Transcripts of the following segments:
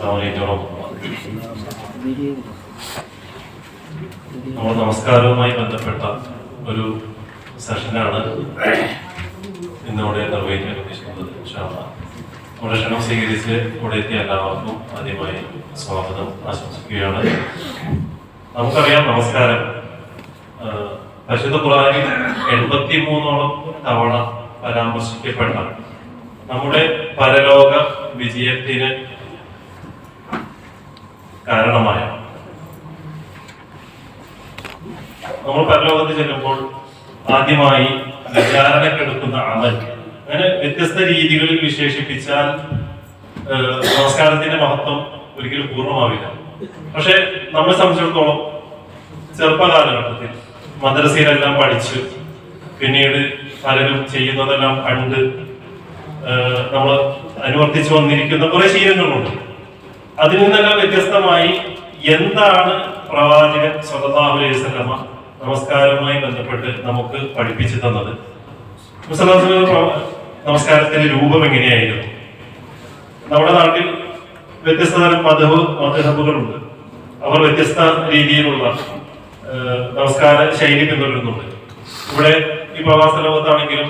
നമ്മൾ നമസ്കാരവുമായി ബന്ധപ്പെട്ട ഒരു സെഷനാണ് ഇന്നിവിടെ നിർവഹിക്കാൻ ഉദ്ദേശിക്കുന്നത്. നമ്മുടെ ക്ഷണം സ്വീകരിച്ച് ഇവിടെ എത്തിയ എല്ലാവർക്കും ആദ്യമായി സ്വാഗതം ആശംസിക്കുകയാണ്. നമുക്കറിയാം, നമസ്കാരം പരിശുദ്ധ ഖുർആനിൽ 83ഓളം തവണ പരാമർശിക്കപ്പെട്ട നമ്മുടെ പരലോക വിജയത്തിന് കാരണമായ, നമ്മൾ പരലോകത്ത് ചെല്ലുമ്പോൾ ആദ്യമായി വിചാരണക്കെടുക്കുന്ന അമൽ, അങ്ങനെ വ്യത്യസ്ത രീതികളിൽ വിശേഷിപ്പിച്ചാൽ നമസ്കാരത്തിന്റെ മഹത്വം ഒരിക്കലും പൂർണ്ണമാവില്ല. പക്ഷെ നമ്മെ സംബന്ധിച്ചിടത്തോളം ചെറുപ്പകാലഘട്ടത്തിൽ മദ്രസയിലെല്ലാം പഠിച്ച് പിന്നീട് പലരും ചെയ്യുന്നതെല്ലാം കണ്ട് നമ്മൾ അനുവർത്തിച്ചു വന്നിരിക്കുന്ന കുറെ ശീലങ്ങളുണ്ട്. അതിൽ നിന്നെല്ലാം വ്യത്യസ്തമായി എന്താണ് പ്രവാചകൻ സ്വല്ലല്ലാഹു അലൈഹി വസല്ലമ നമസ്കാരവുമായി ബന്ധപ്പെട്ട് നമുക്ക് പഠിപ്പിച്ചു തന്നത്? നമസ്കാരത്തിന്റെ രൂപം എങ്ങനെയായിരുന്നു? നമ്മുടെ നാട്ടിൽ വ്യത്യസ്ത തരം മദ്ഹബുകളുണ്ട്. അവർ വ്യത്യസ്ത രീതിയിലുള്ള നമസ്കാര ശൈലി പിന്തുടരുന്നുണ്ട്. ഇവിടെ ഈ പ്രവാസ ലോകത്താണെങ്കിലും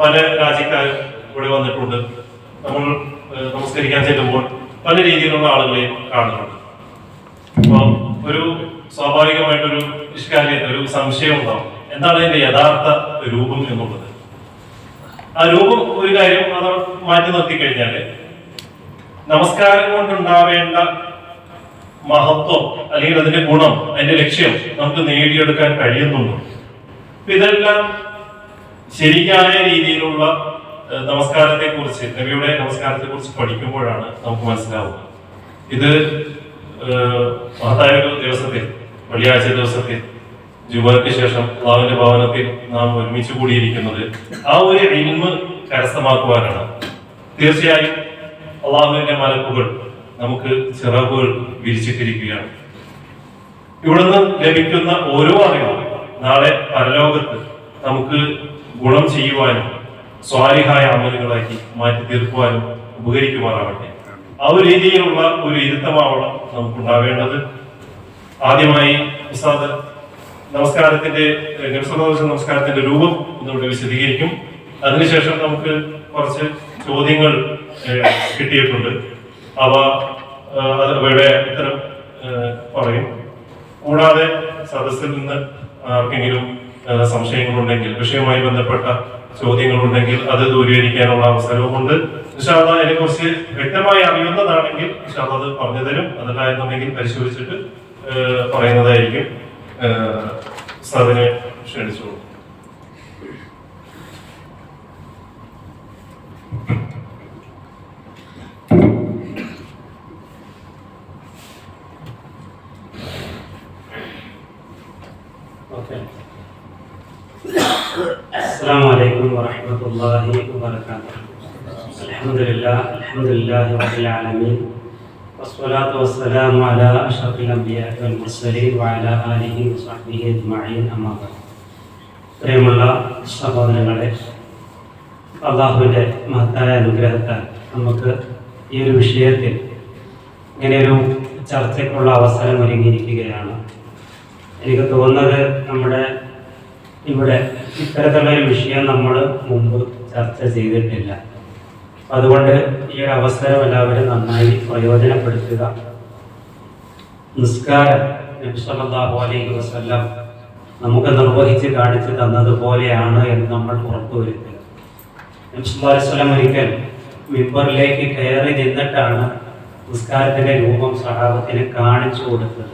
പല രാജ്യക്കാരും ഇവിടെ വന്നിട്ടുണ്ട്. നമ്മൾ നമസ്കരിക്കാൻ ചെല്ലുമ്പോൾ പല രീതിയിലുള്ള ആളുകളെയും കാണുന്നുണ്ട്. അപ്പൊ ഒരു സ്വാഭാവികമായിട്ടൊരു ഇഷ്കാര്യത, ഒരു സംശയം ഉണ്ടാവും, എന്താണ് അതിന്റെ യഥാർത്ഥ രൂപം എന്നുള്ളത്. ആ രൂപം ഒരു കാര്യം അത് മാറ്റി നിർത്തി കഴിഞ്ഞാല് നമസ്കാരം കൊണ്ടുണ്ടാവേണ്ട മഹത്വം അല്ലെങ്കിൽ അതിന്റെ ഗുണം, അതിന്റെ ലക്ഷ്യം നമുക്ക് നേടിയെടുക്കാൻ കഴിയുന്നുണ്ടോ? ഇതെല്ലാം ശരിയായ രീതിയിലുള്ള നമസ്കാരത്തെ കുറിച്ച്, നബിയുടെ നമസ്കാരത്തെ കുറിച്ച് പഠിക്കുമ്പോഴാണ് നമുക്ക് മനസ്സിലാവുക. ഇത് മഹത്തായ ഒരു ദിവസത്തിൽ, വെള്ളിയാഴ്ച ദിവസത്തിൽ ജുമഅക്ക് ശേഷം അല്ലാഹുവിന്റെ ഭവനത്തിൽ നാം ഒരുമിച്ച് കൂടിയിരിക്കുന്നത് ആ ഒരു ഇൽമ് കരസ്ഥമാക്കുവാനാണ്. തീർച്ചയായും അല്ലാഹുവിന്റെ മലക്കുകൾ നമുക്ക് ചിറകുകൾ വിരിച്ചിട്ടിരിക്കുകയാണ്. ഇവിടുന്ന് ലഭിക്കുന്ന ഓരോ അറിവും നാളെ പരലോകത്ത് നമുക്ക് ഗുണം ചെയ്യുവാനും സ്വാലിഹായ അമലുകളാക്കി മാറ്റി തീർക്കുവാനും ഉപകരിക്കുമാറാവട്ടെ. ആ ഒരു രീതിയിലുള്ള ഒരു ഇരുത്തമാവണം നമുക്കുണ്ടാവേണ്ടത്. ആദ്യമായി ഉസ്താദ് നമസ്കാരത്തിന്റെ നമസ്കാരത്തിന്റെ രൂപം ഒന്നുകൂടെ വിശദീകരിക്കും. അതിനുശേഷം നമുക്ക് കുറച്ച് ചോദ്യങ്ങൾ കിട്ടിയിട്ടുണ്ട്. അവയുടെ ഉത്തരം പറയും. കൂടാതെ സദസ്സിൽ നിന്ന് ആർക്കെങ്കിലും സംശയങ്ങളുണ്ടെങ്കിൽ, വിഷയവുമായി ബന്ധപ്പെട്ട ചോദ്യങ്ങളുണ്ടെങ്കിൽ അത് ദൂരീകരിക്കാനുള്ള അവസരവുമുണ്ട്. ഇൻഷാ അല്ലാഹ് അതിനെ കുറിച്ച് വ്യക്തമായി അറിയുന്നതാണെങ്കിൽ ഇൻഷാ അല്ലാഹ് അത് പറഞ്ഞു തരും. അതല്ല എന്നുണ്ടെങ്കിൽ പരിശോധിച്ചിട്ട് പറയുന്നതായിരിക്കും. ഉസ്താദിനെ ക്ഷണിച്ചു. السلام عليكم ورحمة الله وبركاته. الحمد لله رب العالمين والصلاة والسلام على أشرف الأنبياء والمرسلين وعلى آله وصحبه أجمعين أما بعد. പ്രിയമുള്ള സഹോദരങ്ങളെ, അല്ലാഹുവിൻ്റെ മഹത്തായ അനുഗ്രഹത്താൽ നമുക്ക് ഈ ഒരു വിഷയത്തിൽ ഇങ്ങനെയൊരു ചർച്ചയ്ക്കുള്ള അവസരം ഒരുങ്ങിയിരിക്കുകയാണ്. എനിക്ക് തോന്നുന്നത് നമ്മുടെ ഇവിടെ ഇത്തരത്തിലുള്ള ഒരു വിഷയം നമ്മൾ മുമ്പ് ചർച്ച ചെയ്തിട്ടില്ല. അതുകൊണ്ട് ഈ ഒരു അവസരം എല്ലാവരും നന്നായി പ്രയോജനപ്പെടുത്തുക. നിസ്കാരം നബി സല്ലല്ലാഹു അലൈഹി വസല്ലം നമുക്ക് നിർവഹിച്ച് കാണിച്ചു തന്നതുപോലെയാണ് എന്ന് നമ്മൾ ഉറപ്പുവരുത്തുക. നബി സല്ലല്ലാഹു അലൈഹി വസല്ലം ഒരിക്കൽ മിമ്പറിലേക്ക് കയറി നിന്നിട്ടാണ് നിസ്കാരത്തിന്റെ രൂപം സഹാബത്തിന് കാണിച്ചു കൊടുത്തത്.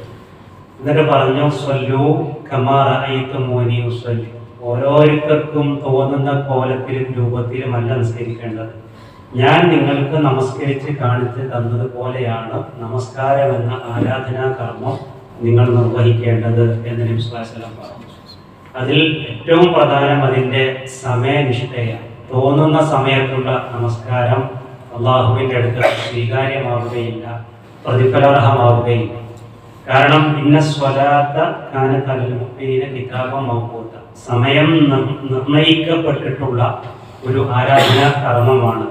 എന്നിട്ട് പറഞ്ഞു, സ്വല്ലൂ കമാ റഅയ്തുമൂനി ഉസല്ലി. ഓരോരുത്തർക്കും തോന്നുന്ന കോലത്തിലും രൂപത്തിലുമല്ല നിസ്കരിക്കേണ്ടത്, ഞാൻ നിങ്ങൾക്ക് നമസ്കരിച്ച് കാണിച്ച് തന്നതുപോലെയാണ് നമസ്കാരം എന്ന ആരാധനാ കർമ്മം നിങ്ങൾ നിർവഹിക്കേണ്ടത് എന്ന് നബി സല്ലല്ലാഹു അലൈഹി വസല്ലം പറഞ്ഞു. അതിൽ ഏറ്റവും പ്രധാനം അതിൻ്റെ സമയനിഷ്ഠയാണ്. തോന്നുന്ന സമയത്തുള്ള നമസ്കാരം അള്ളാഹുവിൻ്റെ അടുത്ത് സ്വീകാര്യമാവുകയില്ല, പ്രതിഫലാർഹമാവുകയില്ല. കാരണം ഇന്ന സ്വലാത്ത കാനത അലൽ മുഅ്മിനീന കിതാബൻ മൗഖൂത, സമയം നിർണയിക്കപ്പെട്ടിട്ടുള്ള ഒരു ആരാധനാ കർമ്മമാണ്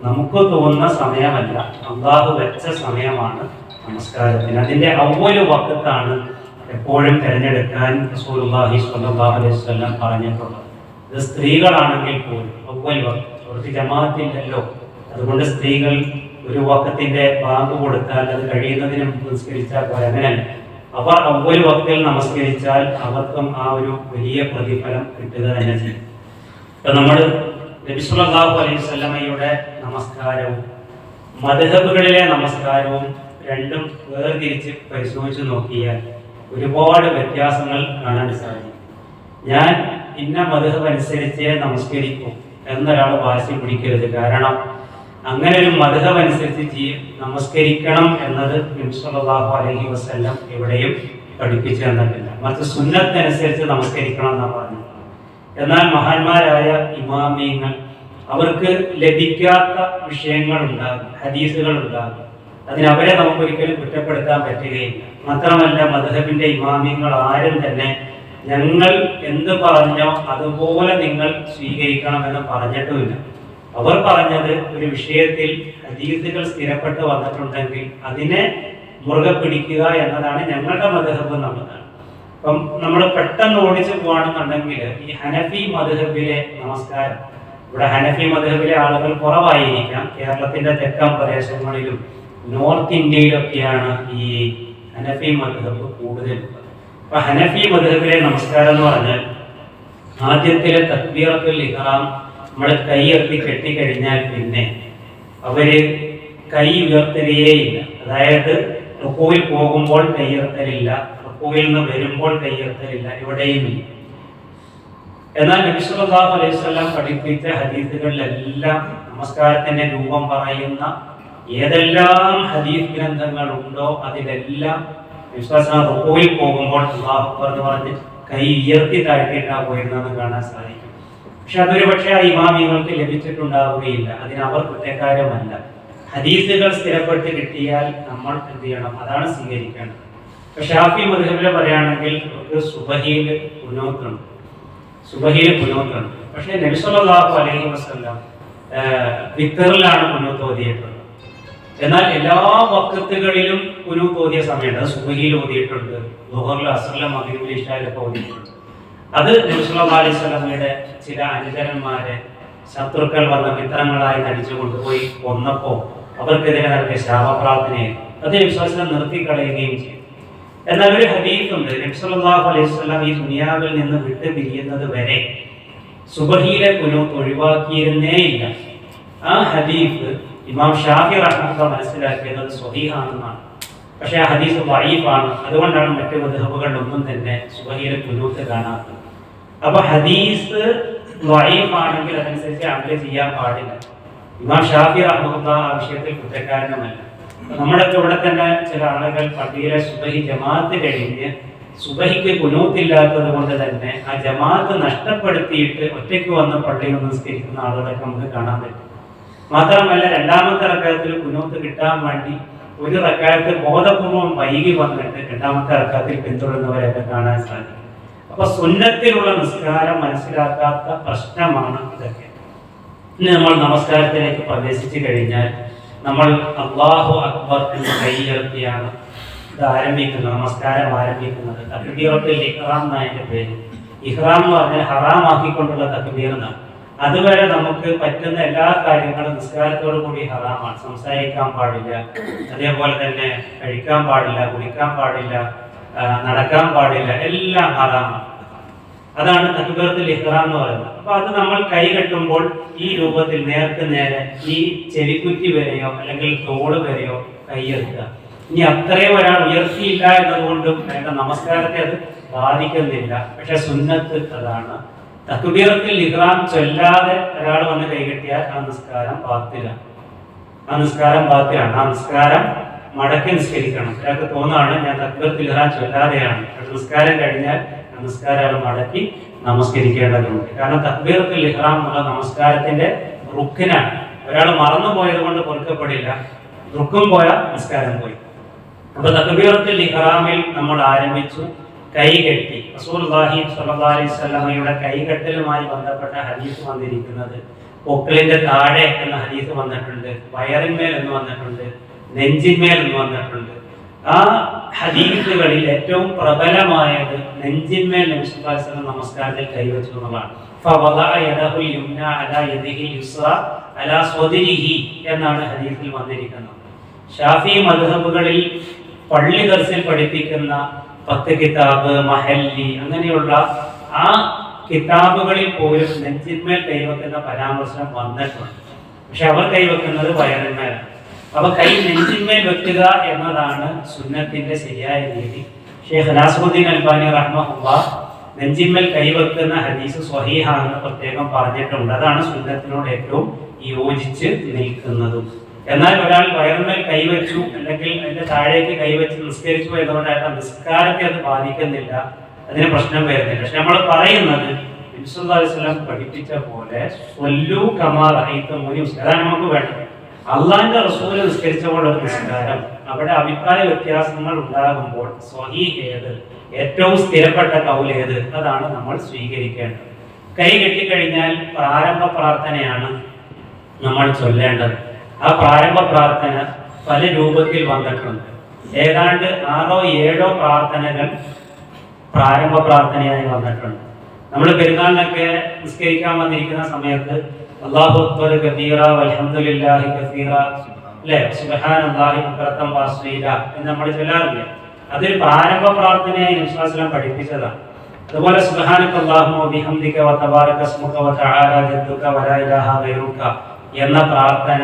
നമുക്ക് തോന്നുന്ന സമയമല്ല, അള്ളാഹു വെച്ച സമയമാണ് നമസ്കാരത്തിന്. അതിന്റെ അവ്വൽ വഖത്താണ് എപ്പോഴും തിരഞ്ഞെടുക്കാൻ റസൂലുള്ളാഹി സ്വല്ലല്ലാഹു അലൈഹി വസല്ലം പറഞ്ഞിട്ടുള്ളത്. ഇത് സ്ത്രീകളാണെങ്കിൽ പോലും അവ്വൽ വഖത്ത്, അവർക്ക് ജമാഅത്തില്ലല്ലോ, അതുകൊണ്ട് സ്ത്രീകൾ ഒരു വഖത്തിന്റെ ബാങ്ക് കൊടുത്താൽ അത് കഴിയുന്നതിന് മുമ്പ് നിസ്കരിച്ചാൽ പോലെ, അങ്ങനെയല്ല. അവർ അവ്വൽ വഖത്തിൽ നമസ്കരിച്ചാൽ അവർക്കും ആ ഒരു വലിയ പ്രതിഫലം കിട്ടുക തന്നെ ചെയ്യും. ഇപ്പൊ നമ്മൾ നബി സല്ലല്ലാഹു അലൈഹി വസല്ലമയുടെ നമസ്കാരവും മദ്ഹബുകളിലെ നമസ്കാരവും രണ്ടും വേർതിരിച്ച് പരിശോധിച്ച് നോക്കിയാൽ ഒരുപാട് വ്യത്യാസങ്ങൾ കാണാൻ സാധിക്കും. ഞാൻ ഇന്ന മദ്ഹബ് അനുസരിച്ച് നമസ്കരിക്കും എന്നൊരാൾ വാശി പിടിക്കരുത്. കാരണം അങ്ങനെ ഒരു മദ്ഹബ് അനുസരിച്ച് നമസ്കരിക്കണം എന്നത് നബി സല്ലല്ലാഹു അലൈഹി വസല്ലം എവിടെയും പഠിപ്പിച്ചു തന്നിട്ടില്ല. മറിച്ച് സുന്നത്ത് അനുസരിച്ച് നമസ്കരിക്കണം എന്നാണ് പറഞ്ഞത്. എന്നാൽ മഹാന്മാരായ ഇമാമിയങ്ങൾ അവർക്ക് ലഭിക്കാത്ത വിഷയങ്ങൾ ഉണ്ടാകും, ഹദീസുകൾ ഉണ്ടാകും. അതിനവരെ നമുക്കൊരിക്കലും കുറ്റപ്പെടുത്താൻ പറ്റുകയില്ല. മാത്രമല്ല മദ്ഹബിന്റെ ഇമാമിയങ്ങൾ ആരും തന്നെ ഞങ്ങൾ എന്ത് പറഞ്ഞോ അതുപോലെ നിങ്ങൾ സ്വീകരിക്കണമെന്ന് പറഞ്ഞിട്ടുമില്ല. അവർ പറഞ്ഞത് ഒരു വിഷയത്തിൽ ഹദീസുകൾ സ്ഥിരപ്പെട്ട് വന്നിട്ടുണ്ടെങ്കിൽ അതിനെ മുറുകെ പിടിക്കുക എന്നതാണ് ഞങ്ങളുടെ മദ്ഹബ് എന്നുള്ളതാണ്. അപ്പം നമ്മൾ പെട്ടെന്ന് ഓടിച്ചു പോവാണെന്നുണ്ടെങ്കിൽ ഈ ഹനഫി മദ്ഹബിലെ നമസ്കാരം, ഇവിടെ ഹനഫി മദ്ഹബിലെ ആളുകൾ കുറവായിരിക്കാം. കേരളത്തിന്റെ തെക്കൻ പ്രദേശങ്ങളിലും നോർത്ത് ഇന്ത്യയിലൊക്കെയാണ് ഈ ഹനഫി മദ്ഹബ് കൂടുതലുള്ളത്. അപ്പൊ ഹനഫി മദ്ഹബിലെ നമസ്കാരം എന്ന് പറഞ്ഞാൽ ആദ്യത്തിലെ തക്ബീറത്തുൽ ഇഹ്റാം നമ്മൾ കൈ ഉയർത്തി കെട്ടിക്കഴിഞ്ഞാൽ പിന്നെ അവര് കൈ ഉയർത്തുകയേയില്ല. അതായത് റുക്കൂയിൽ പോകുമ്പോൾ കൈ ഉയർത്തലില്ല, റുക്കൂയിൽ നിന്ന് വരുമ്പോൾ കൈ ഉയർത്തലില്ല, എവിടെയുമില്ല. എന്നാൽ നബി സല്ലല്ലാഹു അലൈഹി വസല്ലം പഠിപ്പിച്ച ഹദീസുകളിലെല്ലാം നമസ്കാരത്തിന്റെ രൂപം പറയുന്ന ഏതെല്ലാം ഹദീസ് ഗ്രന്ഥങ്ങൾ ഉണ്ടോ അതിലെല്ലാം വിശ്വാസം റുക്കൂയിൽ പോകുമ്പോൾ അല്ലാഹു അക്ബർ എന്ന് പറഞ്ഞ് കൈ ഉയർത്തി താഴ്ത്തിയിട്ടാണ് പോയിരുന്നത് കാണാൻ സാധിക്കും. പക്ഷെ അതൊരു പക്ഷേ ആ ഇമാമിങ്ങൾക്ക് ലഭിച്ചിട്ടുണ്ടാവുകയില്ല. അതിന് അവർ കുറ്റക്കാരുമല്ല. ഹദീസുകൾ സ്ഥിരപ്പെട്ട് കിട്ടിയാൽ നമ്മൾ എന്ത് ചെയ്യണം? അതാണ് സ്വീകരിക്കേണ്ടത്. ഷാഫി മദ്ഹബിലെ പറയുകയാണെങ്കിൽ അവർക്ക് സുബഹിയിൽ കുനൂത്തുണ്ട്, പക്ഷെ നബി സല്ലല്ലാഹു അലൈഹി വസല്ലം വിത്തറിലാണ് കുനൂത്ത് ഓതിയിട്ടുള്ളത്. എന്നാൽ എല്ലാ വഖത്തുകളിലും കുനൂത്ത് ഓതിയ സമയമുണ്ട്. അത് സുബഹിയിൽ ഓതിയിട്ടുണ്ട്, ദുഹറിലും അസ്റിലും മഗ്രിബിലും ഇശായിലൊക്കെ ഓതിയിട്ടുണ്ട്. അത് നബി സല്ലല്ലാഹു അലൈഹി വസല്ലമയുടെ ചില അനുചരന്മാരെ ശത്രുക്കൾ വന്ന മിത്രങ്ങളായി നടിച്ചു കൊണ്ടുപോയി കൊന്നപ്പോൾ അവർക്കെതിരെ നടത്തിയ ശാപപ്രാർത്ഥനയെ അത് വിശ്വാസം നിർത്തിക്കളയുകയും ചെയ്തു. എന്നാൽ ഒരു ഹദീസുണ്ട്, നബി സല്ലല്ലാഹു അലൈഹി വസല്ലം ഈ ദുനിയാവിൽ നിന്ന് വിട്ടു പിരിയുന്നത് വരെ സുബഹിയിലെ കുനൂത്ത് ഒഴിവാക്കിയിരുന്നേ ഇല്ല. ആ ഹദീസ് ഇമാം ഷാഫി റഹ്മത്തുള്ളാഹി മനസ്സിലാക്കിയത് സ്വഹീഹാണെന്നാണ്. പക്ഷെ ആ ഹദീസ് ദഈഫാണ്. അതുകൊണ്ടാണ് മറ്റു മദ്ഹബുകളിലൊന്നും തന്നെ സുബഹിയിലെ കുനൂത്ത് കാണാത്തത്. അപ്പൊ ഹദീസ് ദഈഫാണെങ്കിൽ അതനുസരിച്ച് അമല് ചെയ്യാൻ പാടില്ല. ഇമാം ഷാഫി റഹ്മത്തുള്ളാഹി ആ വിഷയത്തിൽ കുറ്റക്കാരനുമല്ല. നമ്മുടെ ഇവിടെ തന്നെ ചില ആളുകൾ പള്ളിയിലെ സുബഹി ജമാഅത്ത് കഴിഞ്ഞ് സുബഹിക്ക് കുനൂത്തില്ലാത്തത് കൊണ്ട് തന്നെ ആ ജമാഅത്ത് നഷ്ടപ്പെടുത്തിയിട്ട് ഒറ്റയ്ക്ക് വന്ന് പള്ളിയിൽ നിസ്കരിക്കുന്ന ആളുകളൊക്കെ നമുക്ക് കാണാൻ പറ്റും. മാത്രമല്ല രണ്ടാമത്തെ റക്അത്തിൽ കുനൂത്ത് കിട്ടാൻ വേണ്ടി ഒരു റക്അത്ത് ബോധപൂർവം വൈകി വന്നിട്ട് രണ്ടാമത്തെ റക്അത്തിൽ പിന്തുടരുന്നവരെയൊക്കെ കാണാൻ സാധിക്കും. അപ്പൊ സുന്നത്തിലുള്ള നിസ്കാരം മനസ്സിലാക്കാത്ത പ്രശ്നമാണ് ഇതൊക്കെ. ഇനി നമ്മൾ നമസ്കാരത്തിലേക്ക് പ്രവേശിച്ചു കഴിഞ്ഞാൽ നമ്മൾ അല്ലാഹു അക്ബർ എന്ന് കൈ ഉയർത്തിയാണ് ഇത് ആരംഭിക്കുന്നത്, നമസ്കാരം ആരംഭിക്കുന്നത്. തക്ബീറത്തുൽ ഇഹ്റാം എന്നതിന്റെ പേര്. ഇഹ്റാം എന്ന് പറഞ്ഞാൽ ഹറാമാക്കിക്കൊണ്ടുള്ള തക്ബീർ എന്നാണ്. അതുവരെ നമുക്ക് പറ്റുന്ന എല്ലാ കാര്യങ്ങളും നിസ്കാരത്തോടു കൂടി ഹറാമാണ്. സംസാരിക്കാൻ പാടില്ല, അതേപോലെ തന്നെ കഴിക്കാൻ പാടില്ല, കുടിക്കാൻ പാടില്ല, നടക്കാൻ പാടില്ല, എല്ലാം ഹറാമാണ്. അതാണ് തക്ബീറത്തുൽ ഇഹ്റാം എന്ന് പറയുന്നത്. അപ്പൊ അത് നമ്മൾ കൈ കെട്ടുമ്പോൾ ഈ രൂപത്തിൽ നേർക്ക് നേരെ ഈ ചെവിക്കുറ്റി വരെയോ അല്ലെങ്കിൽ തോള് വരെയോ കൈയെത്തുക. ഇനി അത്രയും ഒരാൾ ഉയർത്തിയില്ല എന്നതുകൊണ്ടും വേണ്ട നമസ്കാരത്തെ അത് ബാധിക്കുന്നില്ല. പക്ഷെ സുന്നത്ത് അതാണ്. തക്ബീറത്തുൽ ഇഹ്റാം ചൊല്ലാതെ ഒരാൾ വന്ന് കൈകെട്ടിയാൽ ആ നിസ്കാരം ബാത്തിലാണ്. ആ നിസ്കാരം മടക്കി നിസ്കരിക്കണം. ഒരാൾക്ക് തോന്നുകയാണ് ഞാൻ തക്ബീറത്തുൽ ഇഹ്റാം ചൊല്ലാതെയാണ്, നിസ്കാരം കഴിഞ്ഞാൽ നമസ്കാരം മടക്കി നമസ്കരിക്കേണ്ടതുണ്ട്. കാരണം തക്ബീറത്തുൽ ഇഹ്റാം എന്നുള്ള നമസ്കാരത്തിന്റെ റുക്കിനാണ്. ഒരാൾ മറന്നു പോയത് കൊണ്ട് പൊറുക്കപ്പെടില്ല, റുക്കും പോയ നിസ്കാരം പോയി. അപ്പൊ തക്ബീറത്തുൽ ഇഹ്റാമിൽ നമ്മൾ ആരംഭിച്ചു കൈകെട്ടി. റസൂലുള്ളാഹി സ്വല്ലല്ലാഹു അലൈഹി വസല്ലമയുടെ കൈകെട്ടലുമായി ബന്ധപ്പെട്ട ഹദീസ് വന്നിരിക്കുന്നത് പൊക്കിളിന്റെ താഴെ എന്ന ഹദീസ് വന്നിട്ടുണ്ട്, വയറിന്മേൽ എന്ന് വന്നിട്ടുണ്ട്, നെഞ്ചിന്മേൽ എന്ന് വന്നിട്ടുണ്ട്. ആ ഹദീസുകളിൽ ഏറ്റവും പ്രബലമായത് നെഞ്ചിന്മേൽ നബി സല്ലല്ലാഹു അലൈഹി വസല്ലം നമസ്കാരത്തിൽ കൈവച്ചു എന്നുള്ളതാണ്. എന്നാണ് ഹദീസിൽ വന്നിരിക്കുന്നത്. ഷാഫി മദ്ഹബുകളിൽ പള്ളി ദർസിൽ പഠിപ്പിക്കുന്ന 10 കിതാബ്, മഹല്ലി അങ്ങനെയുള്ള ആ കിതാബുകളിൽ പോലും നെഞ്ചിന്മേൽ കൈവെക്കുന്ന പരാമർശം വന്നിട്ടുണ്ട്. പക്ഷെ അവർ കൈവെക്കുന്നത് വയറിന്മേലാണ്. അപ്പൊ കൈ നെഞ്ചിന്മേൽ വെക്കുക എന്നതാണ് സുന്നത്തിന്റെ ശരിയായ രീതി. ഷെയ്ഖ് നാസറുദ്ദീൻ അൽബാനി റഹ്മഹുല്ലാഹ് നെഞ്ചിന്മേൽ കൈവെക്കുന്ന ഹദീസ് സ്വഹീഹാണെന്ന് പ്രത്യേകം പറഞ്ഞിട്ടുണ്ട്. അതാണ് സുന്നത്തിനോട് ഏറ്റവും യോജിച്ച് നിൽക്കുന്നതും. എന്നാൽ ഒരാൾ വയറിന്മേൽ കൈവച്ചു അല്ലെങ്കിൽ അതിന്റെ താഴേക്ക് കൈവച്ച് നിസ്കരിച്ചു എന്നതുകൊണ്ടായിട്ട് നിസ്കാരത്തെ അത് ബാധിക്കുന്നില്ല, അതിന് പ്രശ്നം വരുന്നില്ല. പക്ഷെ നമ്മൾ പറയുന്നത് നബി സല്ലല്ലാഹു അലൈഹി വസല്ലം പഠിപ്പിച്ച പോലെ സ്വല്ലൂ കമാ റഅയ്തുമൂനി ഉസല്ലി, അതാണ് നമുക്ക് വേണ്ടത്. അള്ളാഹിന്റെ റസൂൽ നിസ്കരിച്ച പോലെ ഒരു നിസ്കാരം, അവിടെ അഭിപ്രായ വ്യത്യാസങ്ങൾ ഉണ്ടാകുമ്പോൾ സ്വഹീഹ് ഏത്, ഏറ്റവും സ്ഥിരപ്പെട്ട കൗൽ ഏത്, അതാണ് നമ്മൾ സ്വീകരിക്കേണ്ടത്. കൈ കെട്ടിക്കഴിഞ്ഞാൽ പ്രാരംഭ പ്രാർത്ഥനയാണ് നമ്മൾ ചൊല്ലേണ്ടത്. ആ പ്രാരംഭ പ്രാർത്ഥന പല രൂപത്തിൽ വന്നിട്ടുണ്ട്. ഏതാണ്ട് 6 or 7 പ്രാർത്ഥനകൾ പ്രാരംഭ പ്രാർത്ഥനയായി വന്നിട്ടുണ്ട്. നമ്മൾ പെരുന്നാളിനൊക്കെ നിസ്കരിക്കാൻ വന്നിരിക്കുന്ന സമയത്ത് അല്ലാഹു അക്ബർ കബീറ വൽഹംദുലില്ലാഹി കസീറ അല്ലേ, സുബ്ഹാനല്ലാഹി ബുക്റതൻ വഅസ്വീല എന്ന് നമ്മൾ ചൊല്ലാറില്ലേ. അതൊരു പ്രാരംഭ പ്രാർത്ഥനയായി നബി സല്ലല്ലാഹു അലൈഹി വസല്ലം പഠിപ്പിച്ചതാണ്. അതുപോലെ സുബ്ഹാനക്കല്ലാഹുമ്മ വബിഹംദിക വതബാരക സ്മുക വതആല ജദ്ദുക വലാ ഇലാഹ ഗൈറുക എന്ന പ്രാർത്ഥന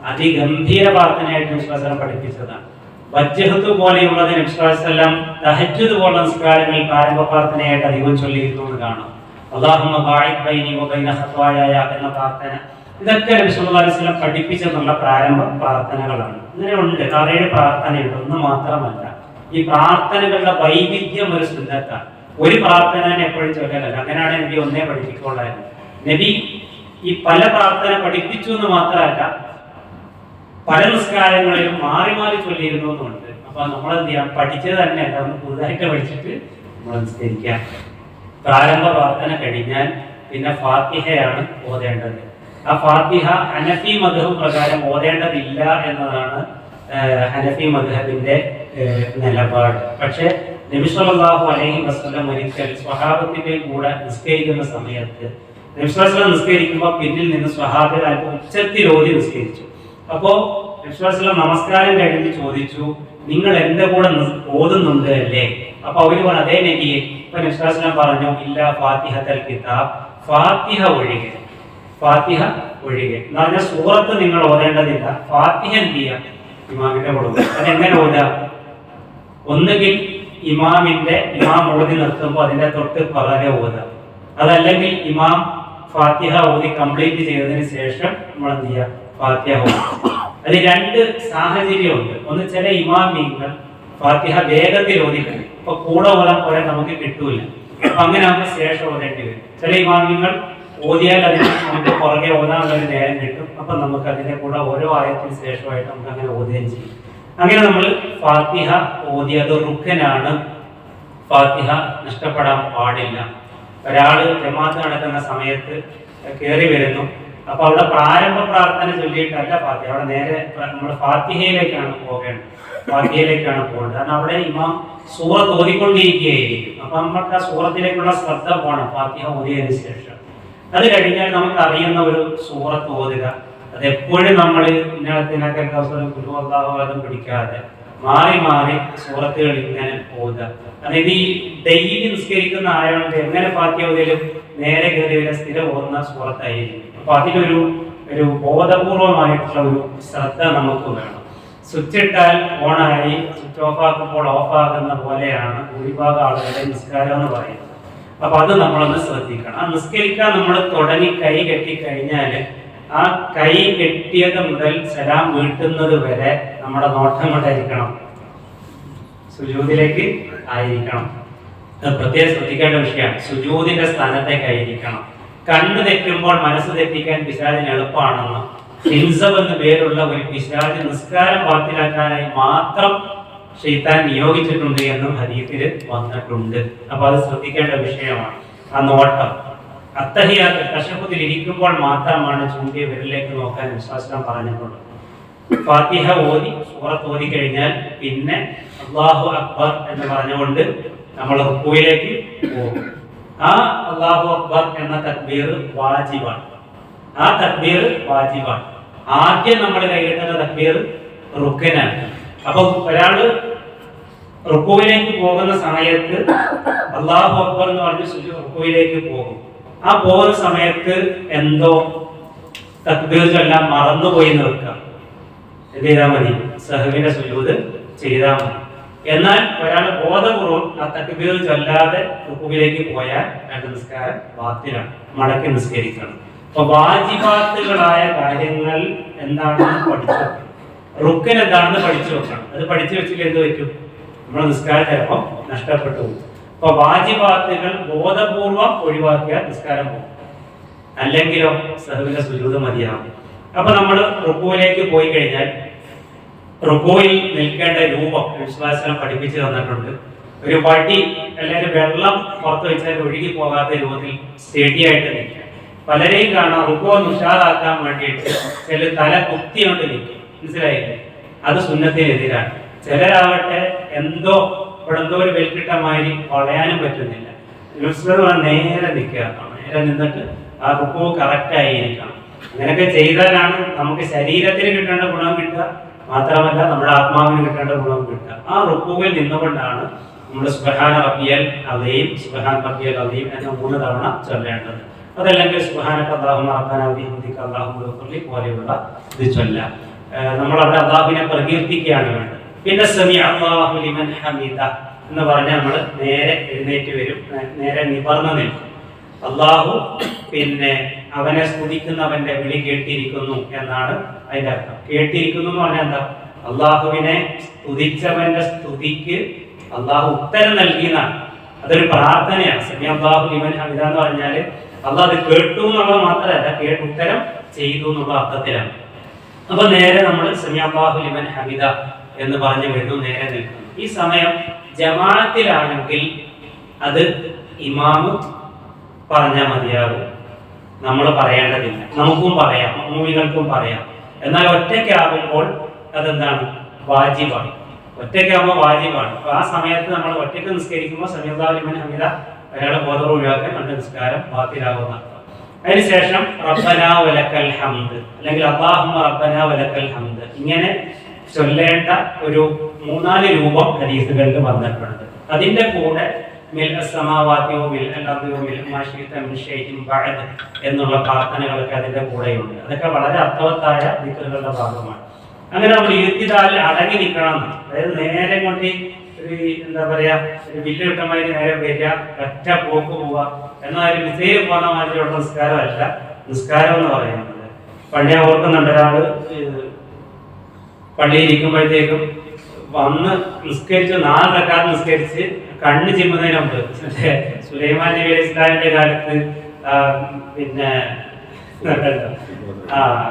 അതിഗംഭീര പ്രാർത്ഥനയായിട്ട് നബി സല്ലല്ലാഹു അലൈഹി വസല്ലം പഠിപ്പിച്ചതാണ്. വജ്ഹത്ത് പോലെയുള്ളത് നബി സല്ലല്ലാഹു അലൈഹി വസല്ലം തഹജ്ജുദ് പോലുള്ള നിസ്കാരങ്ങളിൽ പ്രാരംഭ പ്രാർത്ഥനയായിട്ട് അധികം ചൊല്ലിയിരുന്നു എന്ന് കാണാം. അല്ലാഹുമ്മ ബാഇദ് ബൈനി വബൈന ഖത്വായായ എന്ന പ്രാർത്ഥന, ഇതൊക്കെ നബി സല്ലല്ലാഹു അലൈഹി വസല്ലം പഠിപ്പിച്ചെന്നുള്ള പ്രാരംഭ പ്രാർത്ഥനകളാണ്. ഇങ്ങനെ ഉണ്ട് 6 പ്രാർത്ഥനയുണ്ട്, ഒന്ന് മാത്രമല്ല. ഈ പ്രാർത്ഥനകളുടെ വൈവിധ്യം ഒരു സുന്നത്താണ്. ഒരു പ്രാർത്ഥന എപ്പോഴും ചൊല്ലലല്ല, അങ്ങനെയാണ് നബി ഒന്നേ പഠിപ്പിക്കുള്ളായിരുന്നു. നബി ഈ പല പ്രാർത്ഥന പഠിപ്പിച്ചു എന്ന് മാത്രമല്ല, പല നിസ്കാരങ്ങളിലും മാറി മാറി ചൊല്ലിയിരുന്നു എന്നുണ്ട്. അപ്പൊ നമ്മൾ എന്ത് ചെയ്യാം, പഠിച്ചത് തന്നെ അല്ല, ഒന്ന് പുതുതായിട്ട് പഠിച്ചിട്ട് നമ്മൾ നിസ്കരിക്കാം. പ്രാരംഭ പ്രാർത്ഥന കഴിഞ്ഞാൽ പിന്നെ ഫാത്തിഹയാണ് ഓതേണ്ടത്. ആ ഫാത്തിഹ ഹനഫി മദ്ഹബ് പ്രകാരം ഓതേണ്ടതില്ല എന്നതാണ് ഹനഫി മദ്ഹബിന്റെ നിലപാട്. പക്ഷെ നബി സല്ലല്ലാഹു അലൈഹി വസല്ലം ഒരിക്കൽ സ്വഹാബത്തിന്റെ കൂടെ നിസ്കരിക്കുന്ന സമയത്ത് നബി സല്ലല്ലാഹു അലൈഹി വസല്ലം നിസ്കരിക്കുമ്പോൾ പിന്നിൽ നിന്ന് സ്വഹാബികൾ അല്പം ഉച്ചത്തിൽ ഓതി നിസ്കരിച്ചു. അപ്പോ നബി സല്ലല്ലാഹു അലൈഹി വസല്ലം നമസ്കാരം കഴിഞ്ഞ് ചോദിച്ചു, നിങ്ങൾ എന്റെ കൂടെ ഓതുന്നുണ്ട് അല്ലേ? അപ്പൊ അവര് പറഞ്ഞു, അതേ നബിയെ. ഇപ്പൊ നബി സല്ലല്ലാഹു അലൈഹി വസല്ലം പറഞ്ഞു, ഇല്ല ഫാത്തിഹത്തുൽ കിതാബ്, ഫാത്തിഹ ഒഴികെ, ഫാത്തിഹ ഒഴികെ എന്ന് പറഞ്ഞാൽ സൂറത്ത് നിങ്ങൾ ഓതേണ്ടതില്ല. ഫാത്തിഹ എന്ത് ചെയ്യാം, ഇമാമിന്റെ കൊടുക്കും. അതെങ്ങനെ ഓതാം? ഒന്നുകിൽ ഇമാം ഓതി നിർത്തുമ്പോൾ അതിന്റെ തൊട്ട് പുറകെ ഓതാം, അതല്ലെങ്കിൽ ഇമാം ഫാത്തിഹ ഓതി കംപ്ലീറ്റ് ചെയ്തതിന് ശേഷം നമ്മൾ എന്ത് ചെയ്യാം, ഫാത്തിഹ ഓതാം. അത് 2 സാഹചര്യമുണ്ട്. ഒന്ന്, ചില ഇമാമിങ്ങൾ ഫാത്തിഹ വേഗത്തിൽ ഓതി കഴിയും, അപ്പൊ കൂടെ ഓതാൻ പോലെ നമുക്ക് കിട്ടൂല. അപ്പൊ അങ്ങനെ ആകുമ്പോൾ ശേഷം ഓതേണ്ടി വരും. ചില ഇമാമിങ്ങൾ ഓതിയാൽ അതിന് നമുക്ക് പുറകെ ഓതാനുള്ള ഒരു നേരം കിട്ടും. അപ്പൊ നമുക്ക് അതിന്റെ കൂടെ ഓരോ ആയത്തിന് ശേഷമായിട്ട് നമുക്ക് അങ്ങനെ ഓതുകയും ചെയ്യും. അങ്ങനെ നമ്മൾ ഫാത്തിഹ ഓതിയത് റുക്കനാണ്. ഫാത്തിഹ നഷ്ടപ്പെടാൻ പാടില്ല. ഒരാള് ജമാഅത്ത് നടക്കുന്ന സമയത്ത് കയറി വരുന്നു, അപ്പൊ അവിടെ പ്രാരംഭ പ്രാർത്ഥന ചൊല്ലിയിട്ടല്ല ഫാത്തിഹ, അവിടെ നേരെ നമ്മൾ ഫാത്തിഹയിലേക്കാണ് പോകേണ്ടത്, ഫാത്തിഹയിലേക്കാണ് പോകേണ്ടത്. കാരണം അവിടെ ഇമാം സൂറത്ത് ഓതിക്കൊണ്ടിരിക്കുകയായിരിക്കും. അപ്പൊ നമുക്ക് ആ സൂറത്തിലേക്കുള്ള ശ്രദ്ധ പോകണം ഫാത്തിഹ ഓതിയതിനു ശേഷം. അത് കഴിഞ്ഞാൽ നമുക്ക് അറിയുന്ന ഒരു സൂറത്ത് ഓതുക. അത് എപ്പോഴും നമ്മൾ ഇന്നത്തിനൊക്കെ ഗുരുവല്ലാഹുവാദം പിടിക്കാതെ മാറി മാറി സൂറത്തുകൾ ഇങ്ങനെ ഓതുക. അതായത് ഈ ഡെയിലി നിസ്കരിക്കുന്ന ആയതുകൊണ്ട് എങ്ങനെ ഫാത്തിഹ ഓതിയാലും നേരെ കയറിയ സ്ഥിരം ഓതുന്ന സൂറത്തായിരിക്കും. അപ്പൊ അതിലൊരു ബോധപൂർവമായിട്ടുള്ള ഒരു ശ്രദ്ധ നമുക്ക് വേണം. സ്വിച്ച് ഇട്ടാൽ ഓണായി, സ്വിച്ച് ഓഫ് ആക്കുമ്പോൾ ഓഫ് ആകുന്ന പോലെയാണ് ഭൂരിഭാഗം ആളുകളുടെ നിസ്കാരം എന്ന് പറയുന്നത്. അപ്പൊ അത് നമ്മളൊന്ന് ശ്രദ്ധിക്കണം. ആ നിസ്കരിക്കാൻ നമ്മൾ തുടങ്ങി കൈ കെട്ടിക്കഴിഞ്ഞാൽ ആ കൈ കെട്ടിയത് മുതൽ സലാം വീട്ടുന്നത് വരെ നമ്മുടെ നോട്ടം കൊണ്ടായിരിക്കണം, സുജൂദിലേക്ക് ആയിരിക്കണം. അത് പ്രത്യേകം ശ്രദ്ധിക്കേണ്ട വിഷയമാണ്. സുജൂദിന്റെ സ്ഥാനത്തേക്കായിരിക്കണം. കണ്ണ് തെറ്റുമ്പോൾ മനസ്സ് തെറ്റിക്കാൻ പിശാചിന് എളുപ്പമാണെന്ന് ഹിൻസബ് എന്ന് പേരുള്ള ഒരു പിശാച് നിസ്കാരം ബാത്തിലാക്കാനായി മാത്രം ശൈത്താൻ നിയോഗിച്ചിട്ടുണ്ട് എന്നും ഹദീസിൽ വന്നിട്ടുണ്ട്. അപ്പൊ അത് ശ്രദ്ധിക്കേണ്ട വിഷയമാണ്. ആ നോട്ടം, അത്തഹിയാത്ത് തശഹുദിൽ ഇരിക്കുമ്പോൾ മാത്രമാണ് ചൂണ്ടിയ വിരലിലേക്ക് നോക്കാൻ വിശ്വാസം പറഞ്ഞിട്ടുള്ളത്. ഫാത്തിഹ ഓതി സൂറത്ത് ഓതി കഴിഞ്ഞാൽ പിന്നെ അല്ലാഹു അക്ബർ എന്ന് പറഞ്ഞുകൊണ്ട് നമ്മൾ റുക്കൂയിലേക്ക് പോകും. ആ അല്ലാഹു അക്ബർ എന്ന തക്ബീർ വാജിബാണ്. ആ തക്ബീർ വാജിബാണ്. ആദ്യം നമ്മൾ കൈകിട്ടുന്ന തക്ബീർ റുക്കനാണ്. അപ്പൊ ഒരാള് റുക്കൂയിലേക്ക് പോകുന്ന സമയത്ത് അല്ലാഹു അക്ബർ എന്ന് പറഞ്ഞ് റുക്കൂയിലേക്ക് പോകും. ആ പോകുന്ന സമയത്ത് എന്തോ തക്ബീർ ചൊല്ലാൻ മറന്നുപോയി എന്ന് വെക്കാം. എന്ത് ചെയ്താൽ മതി? സഹവിന്റെ സുജൂദ് ചെയ്താൽ മതി. എന്നാൽ ഒരാൾ ബോധപൂർവം ആ തക്ബീർ ചൊല്ലാതെ റുക്കൂയിലേക്ക് പോയാൽ രണ്ട് നിസ്കാരം ബാത്തിലാണ്, മടക്കി നിസ്കരിക്കണം. അപ്പൊ വാജിബാത്തുകളായ കാര്യങ്ങൾ എന്താണെന്ന് പഠിച്ചു വെക്കണം. റുക്കൻ എന്താണെന്ന് പഠിച്ചു വെക്കണം. അത് പഠിച്ചു വെച്ചില്ല എന്ത് പറ്റും? നമ്മുടെ നിസ്കാരം ചിലപ്പോൾ നഷ്ടപ്പെട്ടു പോകും. അപ്പൊ വാജിബാത്തുകൾ ബോധപൂർവം ഒഴിവാക്കിയാൽ നിസ്കാരം പോകും. അല്ലെങ്കിലോ സഹവിന്റെ സുജൂദ് മതിയാവും. അപ്പൊ നമ്മൾ റുക്കൂയിലേക്ക് പോയി കഴിഞ്ഞാൽ റുക്കൂയിൽ നിൽക്കേണ്ട രൂപം വിശ്വാസം പഠിപ്പിച്ചു തന്നിട്ടുണ്ട്. ഒരു വടി അല്ലെങ്കിൽ വെള്ളം പുറത്ത് വെച്ചാൽ ഒഴുകി പോകാത്ത രൂപത്തിൽ സ്റ്റേഡിയായിട്ട് നിൽക്കുക. പലരെയും കാണാം റുക്കൂ ഉഷാറാക്കാൻ വേണ്ടിയിട്ട് ചില തല കുത്തിയോണ്ട് നിൽക്കും. മനസ്സിലായില്ലേ? അത് സുന്നത്തിനെതിരാണ്. ചിലരാകട്ടെ എന്തോ ഒരു വെൽക്കിട്ട മാതിരി വളയാനും പറ്റുന്നില്ല. നേരെ നിൽക്കുക, നേരെ നിന്നിട്ട് ആ റുക്കൂ കറക്റ്റ് ആയിരിക്കണം. അങ്ങനെയൊക്കെ ചെയ്താലാണ് നമുക്ക് ശരീരത്തിന് കിട്ടേണ്ട ഗുണം കിട്ടുക, മാത്രമല്ല നമ്മുടെ ആത്മാവിന് കിട്ടേണ്ട ഗുണം കിട്ടുക. ആ റുക്കൂവിൽ നിന്നുകൊണ്ടാണ് നമ്മൾ സുബ്ഹാന റബ്ബിയൽ അദീം, സുബ്ഹാന റബ്ബിയൽ അദീം എന്ന 3 തവണ ചൊല്ലേണ്ടത്. അതല്ലെങ്കിൽ സുബ്ഹാനക അല്ലാഹുമ്മ റബ്ബനാ വബിഹംദിക അല്ലാഹുമ്മ ഗ്ഫിർലി പോലെയുള്ള ഇത് ചൊല്ലാം. നമ്മൾ അവിടെ അല്ലാഹുവിനെ പ്രകീർത്തിക്കുകയാണ് വേണ്ടത്. പിന്നെ സമിഅ അല്ലാഹു ലിമൻ ഹമിദ എന്ന് പറഞ്ഞാൽ നമ്മൾ നേരെ എഴുന്നേറ്റ് വരും, നേരെ നിവർന്ന് നിൽക്കും. അല്ലാഹു പിന്നെ അവനെ സ്തുതിക്കുന്നവന്റെ വിളി കേട്ടിരിക്കുന്നു എന്നാണ് അതിന്റെ അർത്ഥം. കേട്ടിരിക്കുന്നു എന്ന് പറഞ്ഞാൽ എന്താ? അള്ളാഹുവിനെ സ്തുതിച്ചവന്റെ സ്തുതിക്ക് അള്ളാഹു ഉത്തരം നൽകിയെന്നാണ്. അതൊരു പ്രാർത്ഥനയാണ്. സമിഅ അല്ലാഹു ലിമൻ ഹമിദ എന്ന് പറഞ്ഞാല് അള്ളാഹ് അത് കേട്ടു എന്നുള്ളത് മാത്രമല്ല, കേട്ട് ഉത്തരം ചെയ്തു എന്നുള്ള അർത്ഥത്തിലാണ്. അപ്പൊ നേരെ നമ്മൾ സമിഅ അല്ലാഹു ലിമൻ ഹമിദ എന്ന് പറഞ്ഞു വരുന്നു, നേരെ നിൽക്കുന്നു. ഈ സമയം ജമാഅത്തിലാണെങ്കിൽ അത് ഇമാമ് പറഞ്ഞാൽ മതിയാകും, നമ്മൾ പറയേണ്ടതില്ല. നമുക്കും പറയാം, മൂമികൾക്കും പറയാം. എന്നാൽ ഒറ്റയ്ക്കാകുമ്പോൾ അതെന്താണ്? വാജിബാണ്. ഒറ്റയ്ക്കാകുമ്പോൾ വാജിബാണ്. അപ്പൊ ആ സമയത്ത് നമ്മൾ ഒറ്റയ്ക്ക് നിസ്കരിക്കുമ്പോൾ സമിഅ അല്ലാഹു ലിമൻ ഹമിദ അയാളെ ബോധം ഒഴിവാക്കാൻ നമ്മുടെ നിസ്കാരം ബാത്തിലാകുന്ന അർത്ഥം. അതിനുശേഷം റബ്ബനാ വലക്കൽ ഹംദ് അല്ലെങ്കിൽ അല്ലാഹുമ്മ റബ്ബനാ വലക്കൽ ഹംദ് ഇങ്ങനെ ചൊല്ലേണ്ട ഒരു 3-4 രൂപം ഹദീസുകളിൽ വന്നിട്ടുണ്ട്. അതിന്റെ കൂടെ എന്നുള്ള പ്രാർത്ഥനകളൊക്കെ അതിന്റെ കൂടെയുണ്ട്. അതൊക്കെ വളരെ അർത്ഥവത്തായ ദിക്റുകളുടെ ഭാഗമാണ്. അങ്ങനെ നമ്മൾ ഈത്തിദാലിൽ അടങ്ങി നിൽക്കണം. അതായത് നേരെ കൊണ്ട് ഒരു എന്താ പറയാ, ഒരു വില്ല് കിട്ടമായി നേരെ വരിക, ഒറ്റ പോക്ക് പോവുക എന്നാൽ ഒരു വിജയം പോകുന്ന മാതിരിയുള്ള നിസ്കാരമല്ല നിസ്കാരം എന്ന് പറയുന്നത്. പണ്ട് ഞാൻ ഓർക്കുന്നുണ്ട്, ഒരാള് പള്ളിയിൽ ഇരിക്കുമ്പോഴത്തേക്കും വന്ന് നിസ്കരിച്ച് 4 റക്അത്ത് നിസ്കരിച്ച് കണ്ണ് ചിമ്മുന്നതിന് മുമ്പ് സുലൈമാൻ നബി അലൈഹി ഇസ്ലാമിന്റെ കാലത്ത് പിന്നെ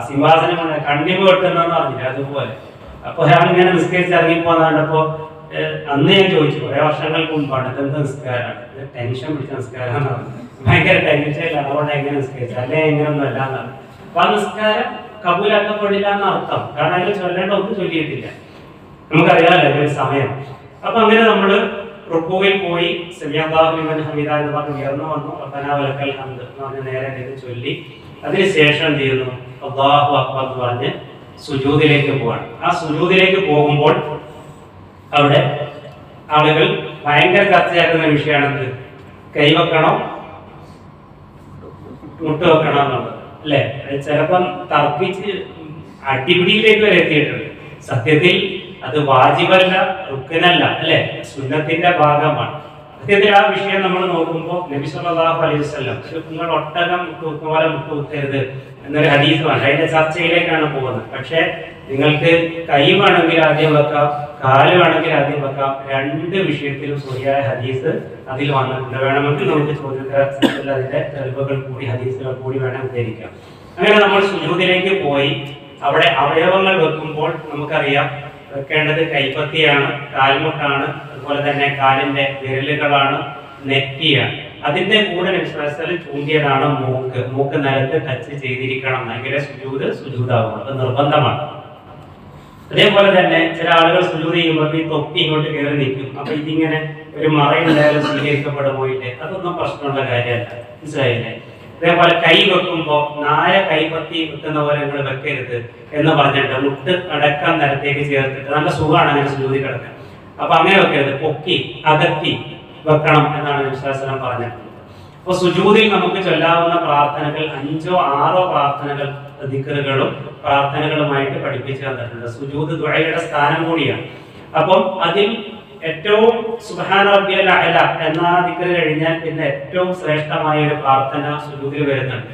സിംഹാസനം കണ്ണിമ വെട്ടുന്നെന്ന് പറഞ്ഞില്ല, അതുപോലെ. അപ്പൊ അയാൾ ഇങ്ങനെ നിസ്കരിച്ച് ഇറങ്ങിപ്പോന്ന് കണ്ടപ്പോ അന്ന് ഞാൻ ചോദിച്ചു, കുറെ വർഷങ്ങൾക്ക് മുമ്പാണ്, ഇതെന്താ നിസ്കാരമാണ്? ഇത് ടെൻഷൻ പിടിച്ച നിസ്കാരമാണ്. ഭയങ്കര ടെൻഷനിലാണ്, അതുകൊണ്ട് എങ്ങനെ നിസ്കരിച്ചു, അല്ലെ എങ്ങനെയൊന്നും അല്ല എന്നാണ്. അപ്പൊ ആ നിസ്കാരം കബൂലാക്കപ്പെടില്ല എന്നർത്ഥം. കാരണം അതിൽ ചൊല്ലേണ്ട ഒന്നും ചൊല്ലിയിട്ടില്ല. നമുക്കറിയാമല്ലോ ഒരു സമയം. അപ്പൊ അങ്ങനെ നമ്മള് റുക്കൂയിൽ പോയി സമിഅ അല്ലാഹു ലിമൻ ഹമിദ എന്ന് പറഞ്ഞ് ഉയർന്നു വന്നു, റബ്ബനാ വലക്കൽ ഹംദ് എന്ന് പറഞ്ഞ് നേരെ ചെയ്ത് ചൊല്ലി. അതിനുശേഷം എന്ത് ചെയ്യുന്നു? അല്ലാഹു അക്ബർ എന്ന് പറഞ്ഞ് സുജൂദിലേക്ക് പോവാണ്. ആ സുജൂദിലേക്ക് പോകുമ്പോൾ അവിടെ ആളുകൾ ഭയങ്കര ചർച്ചയാക്കുന്ന വിഷയമാണെന്ത്? കൈവെക്കണോ മുട്ടുവെക്കണോ എന്നുള്ളത്, അല്ലെ? ചിലപ്പം തർക്കിച്ച് അടിപിടിയിലേക്ക് വരെ എത്തിയിട്ടുണ്ട്. സത്യത്തിൽ അത് വാജിബല്ല, റുക്കനല്ല, അല്ലെ? സുന്നത്തിന്റെ ഭാഗമാണ്. സത്യത്തിൽ ആ വിഷയം നമ്മൾ നോക്കുമ്പോൾ നബി സല്ലല്ലാഹു അലൈഹി വസല്ലം നിങ്ങൾ ഒട്ടകം പോലെ മുട്ടുകുത്തരുത് എന്നൊരു ഹദീസുമാണ്. അതിന്റെ ചർച്ചയിലേക്കാണ് പോകുന്നത്. പക്ഷെ നിങ്ങൾക്ക് കൈ വേണമെങ്കിൽ ആദ്യം വെക്കാം, കാല് വേണമെങ്കിൽ ആദ്യം വെക്കാം. 2 വിഷയത്തിലും ശരിയായ ഹദീസ് അതിൽ വന്നിട്ടുണ്ട്. വേണമെങ്കിൽ നമുക്ക് ചോദ്യത്തിൽ അതിന്റെ തെളിവുകൾ കൂടി ഹദീസുകൾ കൂടി വേണം ഉദ്ധരിക്കാം. അങ്ങനെ നമ്മൾ സുജൂദിലേക്ക് പോയി അവിടെ അവയവങ്ങൾ വെക്കുമ്പോൾ നമുക്കറിയാം വെക്കേണ്ടത് കൈപ്പത്തിയാണ്, കാൽമുട്ടാണ്, അതുപോലെ തന്നെ കാലിന്റെ വിരലുകളാണ്, നെറ്റിയാണ്. അതിന്റെ കൂടെ വിശ്വാസത്തിൽ ചൂണ്ടിയതാണ് മൂക്ക് നിലത്ത് ടച്ച് ചെയ്തിരിക്കണം, എങ്കിലേ സുജൂദാവും. അത് നിർബന്ധമാണ്. അതേപോലെ തന്നെ ചില ആളുകൾ സുജൂദ് ചെയ്യുമ്പോൾ ഈ തൊപ്പി ഇങ്ങോട്ട് കയറി നിൽക്കും. അപ്പൊ ഇതിങ്ങനെ ഒരു മറയുണ്ടായാലും സ്വീകരിക്കപ്പെടുമോ ഇല്ലേ? അതൊന്നും പ്രശ്നമുള്ള കാര്യമല്ല. മനസ്സിലായില്ലേ? അതേപോലെ കൈ വെക്കുമ്പോ നായ കൈപ്പത്തി വെക്കുന്ന പോലെ നിങ്ങൾ വെക്കരുത് എന്ന് പറഞ്ഞിട്ട് മുട്ട് അടക്കാൻ നിലത്തേക്ക് ചേർത്തിട്ട് നല്ല സുഖമാണ് അങ്ങനെ സുജൂദി കിടക്കാൻ. അപ്പൊ അങ്ങനെ വെക്കരുത്, പൊക്കി അകത്തി വെക്കണം എന്നാണ് വിശ്വാസം പറഞ്ഞിട്ടുള്ളത്. അപ്പൊ സുജൂദിൽ നമുക്ക് ചൊല്ലാവുന്ന പ്രാർത്ഥനകൾ 5 or 6 പ്രാർത്ഥനകൾ ദിക്റുകളും പ്രാർത്ഥനകളുമായിട്ട് പഠിപ്പിച്ചു തന്നിട്ടുണ്ട്. സുജൂദ് ദുആയുടെ സ്ഥാനം കൂടിയാണ്. അപ്പം അതിൽ ഏറ്റവും സുബ്ഹാന റബ്ബിയൽ അഅല എന്ന ദിക്ർ കഴിഞ്ഞാൽ പിന്നെ ഏറ്റവും ശ്രേഷ്ഠമായ ഒരു പ്രാർത്ഥന സുജൂദിൽ വരുന്നുണ്ട്.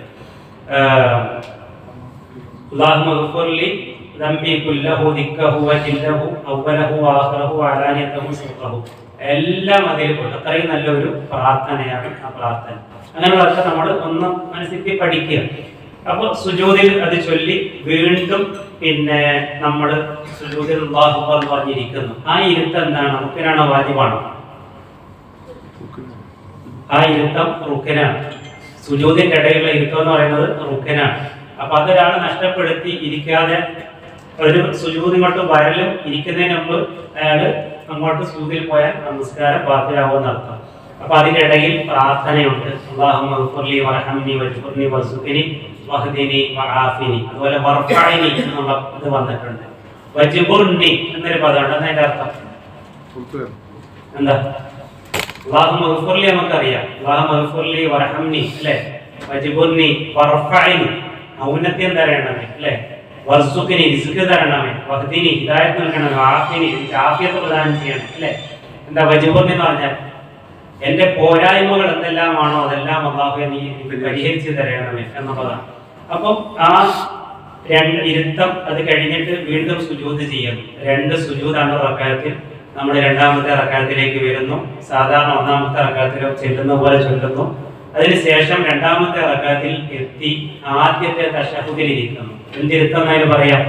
അല്ലാഹുമ്മ ഗ്ഫിർലി ദംബി കുല്ലഹു ദിക്കഹു വജില്ലഹു അവലഹു വആഖിറഹു വഅലാനിയതഹു സിർറഹു. എല്ലാം അതിൽ കൊണ്ട് അത്രയും നല്ലൊരു പ്രാർത്ഥനയാണ് ആ പ്രാർത്ഥന. അങ്ങനെയുള്ളതൊക്കെ നമ്മൾ ഒന്ന് മനസ്സിലാക്കി പഠിക്കുക. അപ്പൊ സുജൂദിൽ അത് ചൊല്ലി വീണ്ടും പിന്നെ നമ്മൾ സുജൂദിൽ അല്ലാഹു അക്ബർ എന്ന് പറഞ്ഞിരിക്കുന്നു. ആ ഇരുത്തം എന്താണ്? റുക്നാണോ വാജിബാണോ? ആ ഇരുത്തം റുക്നാണ്. സുജൂദിന്റെ ഇടയിലുള്ള ഇരുത്തം എന്ന് പറയുന്നത് റുക്നാണ്. അപ്പൊ അതൊരാൾ നഷ്ടപ്പെടുത്തി ഇരിക്കാതെ ഒരു സുജൂദ് ഇങ്ങോട്ട് വരലും ഇരിക്കുന്നതിന് മുമ്പ് അയാള് അങ്ങോട്ട് സുജൂദിൽ പോയാൽ നമസ്കാരം ബാത്തിലാവുമെന്ന് അർത്ഥം. അപ്പൊ അതിന്റെ ഇടയിൽ പ്രാർത്ഥനയുണ്ട്. അല്ലാഹുമ്മ ഗ്ഫിർലി വർഹംനി വജ്ബുർനി വർസുഖ്നി വഹ്ദിനി വആഫിനി. അതുപോലെ വർഫഅനി എന്നുള്ള ഇത് വന്നിട്ടുണ്ട്. വജ്ബുർനി എന്നൊരു പദമുണ്ട്. അതിന്റെ അർത്ഥം എന്താ? അല്ലാഹുമ്മ ഗ്ഫിർലി നമുക്കറിയാം. അല്ലാഹുമ്മ ഗ്ഫിർലി വർഹംനി അല്ലേ? വജ്ബുർനി വർഫഅനി ഔന്നത്യം തരണമേ അല്ലേ? വർസുഖ്നി റിസ്ക് തരണമേ. വഹ്ദിനി ഹിദായത്ത് നൽകണമേ. വആഫിനി ആഫിയത്ത് പ്രദാനം ചെയ്യണം അല്ലേ? എന്താ വജ്ബുർനി എന്ന് പറഞ്ഞാൽ എന്റെ പോരായ്മകൾ എന്തെല്ലാമാണോ അതെല്ലാം അല്ലാഹുവേ നീ പരിഹരിച്ചു തരണമേ എന്നുള്ളതാണ്. അപ്പം ആ ഇരുത്തം അത് കഴിഞ്ഞിട്ട് വീണ്ടും സുജൂദ് ചെയ്യുന്നു. 2 സുജൂദാണ് റക്അത്തിൽ. നമ്മൾ രണ്ടാമത്തെ റക്അത്തിലേക്ക് വരുന്നു. സാധാരണ ഒന്നാമത്തെ റക്അത്തിൽ ചെല്ലുന്ന പോലെ ചൊല്ലുന്നു. അതിനുശേഷം രണ്ടാമത്തെ റക്അത്തിൽ എത്തി ആദ്യത്തെ തശഹുദിൽ ഇരിക്കുന്നു. എന്തിരുത്തം എന്നാലും പറയാം?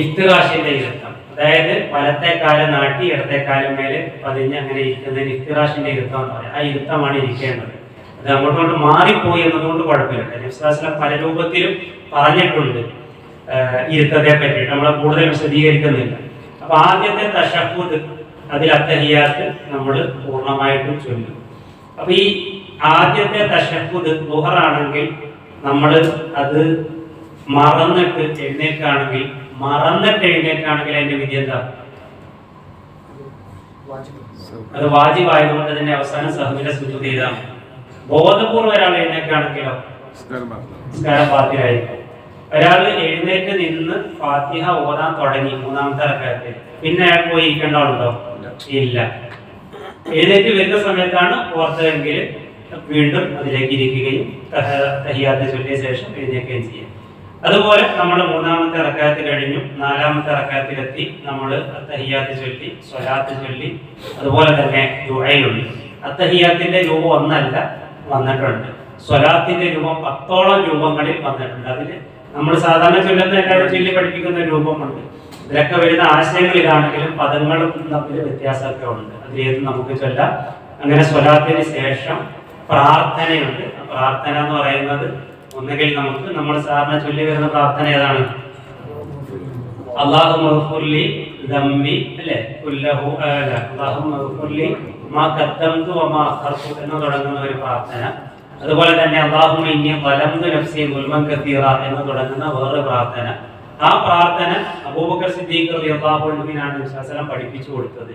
ഇഫ്തിറാഷിന്റെ ഇരുത്തം. അതായത് വലത്തെ കാലം നാട്ടി ഇടത്തെ കാലം മേലെ പതിഞ്ഞ് അങ്ങനെ ഇരിക്കുന്നതിന് ഇഫ്തിറാഷിന്റെ ഇരുത്തം എന്ന് പറയാം. ആ ഇരുത്തമാണ് ഇരിക്കേണ്ടത്. അത് അങ്ങോട്ടോട്ട് മാറിപ്പോയി എന്നതുകൊണ്ട് കുഴപ്പമില്ല. നബി സ്വല്ലല്ലാഹു അലൈഹി വസല്ലം പല രൂപത്തിലും പറഞ്ഞിട്ടുണ്ട് ഇരുത്തത്തെ പറ്റിയിട്ട്. നമ്മൾ കൂടുതൽ വിശദീകരിക്കുന്നില്ല. അപ്പൊ ആദ്യത്തെ തശഹുദ് അതിൽ അത്തഹിയാത്ത് നമ്മൾ പൂർണ്ണമായിട്ടും ചൊല്ലും. അപ്പൊ ഈ ആദ്യത്തെ തശഹുദ് ളുഹറാണെങ്കിൽ നമ്മൾ അത് മറന്നിട്ട് എഴുന്നേൽക്കുകയാണെങ്കിൽ അതിന്റെ വിധി എന്താ? അത് വാജിബായതുകൊണ്ട് തന്നെ അവസാനം സഹ്വിലെ സുജൂദ് ചെയ്താൽ മതി. ബോധപൂർവ്വം ഒരാൾ എഴുന്നേൽക്കുകയാണെങ്കിലോ നിസ്കാരം ബാത്തിലായിരിക്കും. ഒരാൾ എഴുന്നേറ്റ് നിന്ന് ഫാത്തിഹ ഓതാൻ തുടങ്ങി 3ാമത്തെ റക്അത്തിൽ, പിന്നെ അയാൾ പോയി ഇരിക്കേണ്ടതുണ്ടോ? ഇല്ല. എഴുന്നേറ്റ് വരുന്ന സമയത്താണ് ഓർത്തതെങ്കിൽ വീണ്ടും അതിലേക്ക് ഇരിക്കുകയും തഹിയ്യാത്ത് ചൊല്ലിയ ശേഷം എഴുന്നേൽക്കുകയും ചെയ്യും. അതുപോലെ നമ്മൾ 3ാമത്തെ റക്അത്ത് കഴിഞ്ഞു 4ാമത്തെ റക്അത്തിലെത്തി നമ്മൾ തഹിയ്യാത്ത് ചൊല്ലി സ്വലാത്ത് ചൊല്ലി. അതുപോലെ തന്നെ ദുആയുണ്ട്. അത്തഹിയ്യാത്തിന്റെ രൂപം ഒന്നല്ല വന്നിട്ടുണ്ട്. സ്വലാത്തിന്റെ രൂപം 10ഓളം രൂപങ്ങളിൽ വന്നിട്ടുണ്ട്. അതിൽ നമ്മൾ സാധാരണ ചൊല്ലുന്ന എല്ലാവരും ചൊല്ലി പഠിപ്പിക്കുന്ന രൂപമുണ്ട്. ഇതിലൊക്കെ വരുന്ന ആശയങ്ങൾ ഇതാണെങ്കിലും പദങ്ങളും തമ്മിൽ വ്യത്യാസമൊക്കെ ഉണ്ട്. അതിലേത് നമുക്ക് ചൊല്ലാം. അങ്ങനെ സ്വലാത്തിന് ശേഷം പ്രാർത്ഥനയുണ്ട്. പ്രാർത്ഥന എന്ന് പറയുന്നത് ഒന്നുകിൽ നമുക്ക് നമ്മൾ സാധാരണ ചൊല്ലി വരുന്ന പ്രാർത്ഥന ഏതാണ്? അല്ലാഹുമ്മ ഗ്ഫിർലി ദംബി അല്ലേ? കുല്ലഹു അല്ലാഹുമ്മ ഗ്ഫിർലി മാ ഖദ്ദംതു വമാ അഖർതു എന്ന് തുടങ്ങുന്ന ഒരു പ്രാർത്ഥന. അതുപോലെ തന്നെ അല്ലാഹുമ്മ ഇന്നി ളലംതു നഫ്സി ദുൽമൻ കസീറ എന്ന് തുടങ്ങുന്ന വേറൊരു പ്രാർത്ഥന. ആ പ്രാർത്ഥന അബൂബക്കർ സിദ്ദീഖ് റളിയല്ലാഹു അൻഹുവിനാണ് നബി സ്വല്ലല്ലാഹു അലൈഹി വസല്ലം പഠിപ്പിച്ചു കൊടുത്തത്.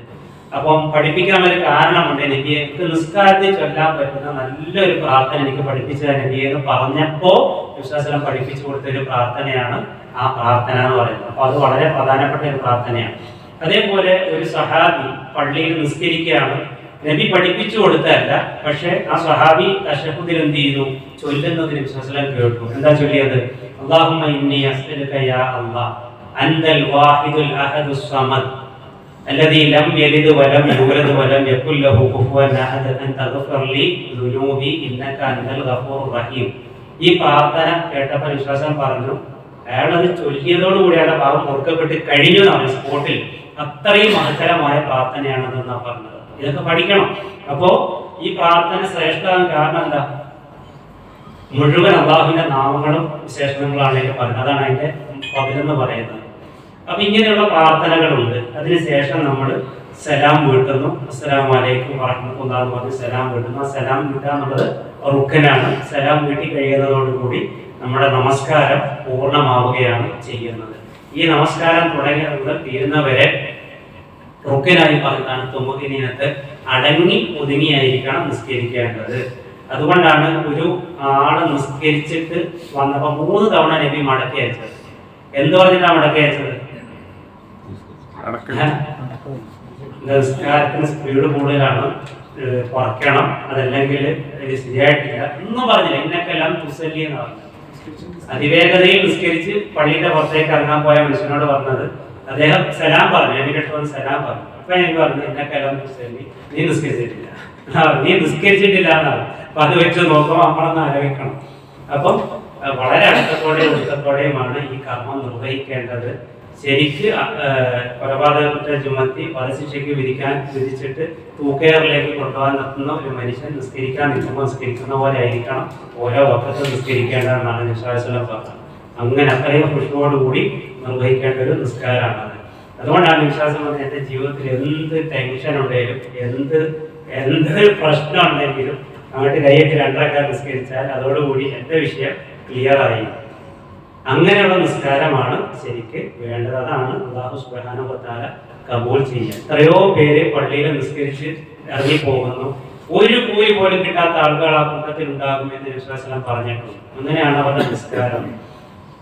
അപ്പം പഠിപ്പിക്കാനൊരു കാരണമുണ്ട്. എനിക്ക് നിസ്കാരത്തിൽ ചൊല്ലാൻ പറ്റുന്ന നല്ലൊരു പ്രാർത്ഥന എനിക്ക് പഠിപ്പിച്ചത് നബി എന്ന് പറഞ്ഞപ്പോ നബി സ്വല്ലല്ലാഹു അലൈഹി വസല്ലം പഠിപ്പിച്ചു കൊടുത്ത ഒരു പ്രാർത്ഥനയാണ് ആ പ്രാർത്ഥന എന്ന് പറയുന്നത്. അപ്പൊ അത് വളരെ പ്രധാനപ്പെട്ട ഒരു പ്രാർത്ഥനയാണ്. അതേപോലെ ഒരു സഹാബി പള്ളിയിൽ നിസ്കരിക്കുകയാണ്. നബി പഠിപ്പിച്ചു കൊടുത്തതല്ല, പക്ഷെ ആ സഹാബി തശഹുദിൽ എന്ത് ചെയ്തു? ചൊല്ലുന്നത് നബി സ്വല്ലല്ലാഹു അലൈഹി വസല്ലം കേട്ടു. എന്താ ചൊല്ലിയത്? അല്ലാഹുമ്മ ഇന്നി അസ്അലുക യാ അല്ലാഹ് അൻതൽ വാഹിദുൽ അഹദുസ് സമദ് الذي لم يلد ولم يولد ولم يكن له كفوا احد ان تغفر لي ذنوبي انك انت الغفور الرحيم. ഈ പ്രാർത്ഥന കേട്ടപ്പോൾ വിശ്വാസം പറഞ്ഞു, അയാളത് ചൊല്ലിയതോടുകൂടിയാണ് പാപം പൊറുക്കപ്പെട്ട് കഴിഞ്ഞു എന്നാണ് സ്പോട്ടിൽ. അത്രയും മഹത്തരമായ പ്രാർത്ഥനയാണെന്നാണ് പറഞ്ഞത്. ഇതൊക്കെ പഠിക്കണം. അപ്പോ ഈ പ്രാർത്ഥന ശ്രേഷ്ഠമാകാൻ കാരണം എന്താ? മുഴുവൻ അള്ളാഹുവിന്റെ നാമങ്ങളും വിശേഷണങ്ങളാണ് അതിൽ പറയുന്നത്. അതാണ് അതിന്റെ പതിലെന്ന് പറയുന്നത്. അപ്പൊ ഇങ്ങനെയുള്ള പ്രാർത്ഥനകളുണ്ട്. അതിനുശേഷം നമ്മൾ സലാം വീട്ടുന്നു. അസ്സലാമു അലൈക്കും വറഹ്മത്തുള്ളാഹി എന്ന് പറഞ്ഞ് സലാം വീട്ടുന്നു. ആ സലാം വീട്ടുക എന്നുള്ളത് റുക്കനാണ്. സലാം വീട്ടി കഴിയുന്നതോടുകൂടി നമ്മുടെ നമസ്കാരം പൂർണ്ണമാവുകയാണ് ചെയ്യുന്നത്. ഈ നമസ്കാരം തുടങ്ങിയത് തീരുന്നവരെ റുക്കനായി പറഞ്ഞതാണ് തുമുഅ്നിനത്ത് അടങ്ങി ഒതുങ്ങിയായിരിക്കണം നിസ്കരിക്കേണ്ടത്. അതുകൊണ്ടാണ് ഒരു ആള് നിസ്കരിച്ചിട്ട് വന്നപ്പോ 3 തവണ നബി മടക്കി അയച്ചത്. എന്ത് പറഞ്ഞിട്ടാണ് മടക്കി അയച്ചത്? നിസ്കാരത്തിന് സ്പീഡ് കൂടുതലാണ്, കുറയ്ക്കണം, അതല്ലെങ്കിൽ ശരിയായിട്ടില്ല ഒന്നും പറഞ്ഞില്ല. ഇന്നൊക്കെല്ലാം തുസല്ലി എന്ന് പറഞ്ഞു. അതിവേഗതയിൽ നിസ്കരിച്ച് പള്ളിയുടെ പുറത്തേക്ക് ഇറങ്ങാൻ പോയ മനുഷ്യനോട് പറഞ്ഞത്, അദ്ദേഹം സലാം പറഞ്ഞു, നബിയുടെ വന്ന് സലാം പറഞ്ഞു. അപ്പൊ എനിക്ക് പറഞ്ഞു ഇന്നൊക്കെല്ലാം തുസല്ലി, നീ നിസ്കരിച്ചിട്ടില്ല, നീ നിസ്കരിച്ചിട്ടില്ല എന്നാണ്. അപ്പൊ അത് വെച്ച് നോക്കുമ്പോൾ നമ്മളൊന്ന് ആലോചിക്കണം. അപ്പം വളരെ അടുത്തത്തോടെയും ഒടുക്കത്തോടെയുമാണ് ഈ കർമ്മം നിർവഹിക്കേണ്ടത്. ശരിക്ക് കൊലപാതകത്തെ ചുമത്തി വധശിക്ഷയ്ക്ക് വിധിച്ചിട്ട് തൂക്കയറിലേക്ക് കൊണ്ടുപോകാൻ നിർത്തുന്ന ഒരു മനുഷ്യൻ നിസ്കരിക്കാൻ നിൽക്കുമ്പോൾ നിസ്കരിക്കുന്ന പോലെ ആയിരിക്കണം ഓരോ വക്കത്തും നിസ്കരിക്കേണ്ടതെന്നാണ് നബി സ്വല്ലല്ലാഹു അലൈഹി വസല്ലം പറഞ്ഞത്. അങ്ങനെ അത്രയും ഖുശൂഅോടുകൂടി നിർവഹിക്കേണ്ട ഒരു നിസ്കാരമാണത്. അതുകൊണ്ടാണ് വിശ്വാസം പറഞ്ഞത്, എൻ്റെ ജീവിതത്തിൽ എന്ത് ടെൻഷൻ ഉണ്ടെങ്കിലും എന്ത് പ്രശ്നം ഉണ്ടെങ്കിലും അങ്ങോട്ട് കൈയിട്ട് 2 റക്അത്ത് നിസ്കരിച്ചാൽ അതോടുകൂടി എൻ്റെ വിഷയം ക്ലിയർ ആയി. അങ്ങനെയുള്ള നിസ്കാരമാണ് ശരിക്ക് വേണ്ടത്. അതാണ് അല്ലാഹു സുബ്ഹാനഹു വ തആല കബൂൽ ചെയ്യുക. എത്രയോ പേര് പള്ളിയിൽ നിസ്കരിച്ച് ഇറങ്ങിപ്പോകുന്നു, ഒരു കൂലി പോലും കിട്ടാത്ത ആളുകൾ ആ കൂട്ടത്തിൽ ഉണ്ടാകുമെന്ന് വിശ്വാസം പറഞ്ഞിട്ടുണ്ട്. അങ്ങനെയാണ് അവരുടെ നിസ്കാരം.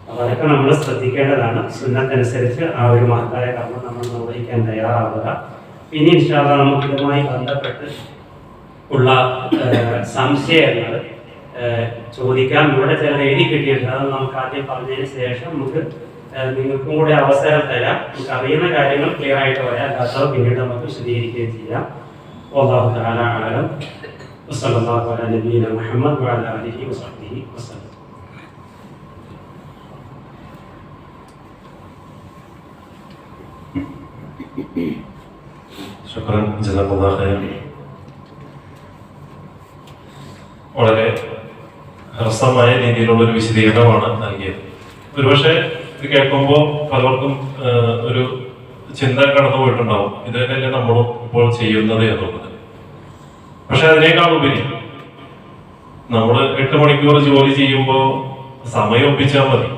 അപ്പൊ അതൊക്കെ നമ്മൾ ശ്രദ്ധിക്കേണ്ടതാണ്. സുന്നത്തനുസരിച്ച് ആ ഒരു മഹത്തായ കർമ്മം നമ്മൾ നിർവഹിക്കാൻ തയ്യാറാവുക. ഇനി ഇൻഷാ അല്ലാഹ് നമുക്ക് ഇതുമായി ബന്ധപ്പെട്ട് ഉള്ള സംശയങ്ങൾ ചോദിക്കാം. ഇവിടെ ചിലത് എഴുതി കിട്ടിയിട്ടുണ്ട്. അത് നമുക്ക് ആദ്യം പറഞ്ഞതിന് ശേഷം നമുക്ക് നിങ്ങൾക്കും കൂടെ അവസരം തരാം. നമുക്ക് അറിയുന്ന കാര്യങ്ങൾ ക്ലിയർ ആയിട്ട് വരാം, അല്ലാത്തവ പിന്നീട് നമുക്ക് വിശദീകരിക്കുകയും ചെയ്യാം. വല്ലാഹു തആല അഅലം. വസല്ലല്ലാഹു അലാ നബിയിന മുഹമ്മദ് വഅലാ ആലിഹി വസഹ്ബിഹി വസല്ലം. ശുക്രൻ, ജസാക്കല്ലാഹു ഖൈറൻ. വളരെ ഹ്രസ്വമായ രീതിയിലുള്ള ഒരു വിശദീകരണമാണ് നൽകിയത്. ഒരുപക്ഷെ ഇത് കേൾക്കുമ്പോൾ പലർക്കും ഒരു ചിന്ത കടന്നു പോയിട്ടുണ്ടാവും, ഇത് തന്നെയല്ലേ നമ്മളും ഇപ്പോൾ ചെയ്യുന്നത് എന്നുള്ളത്. പക്ഷെ അതിനേക്കാൾ ഉപരി നമ്മൾ 8 മണിക്കൂർ ജോലി ചെയ്യുമ്പോൾ സമയം ഒപ്പിച്ചാൽ മതി.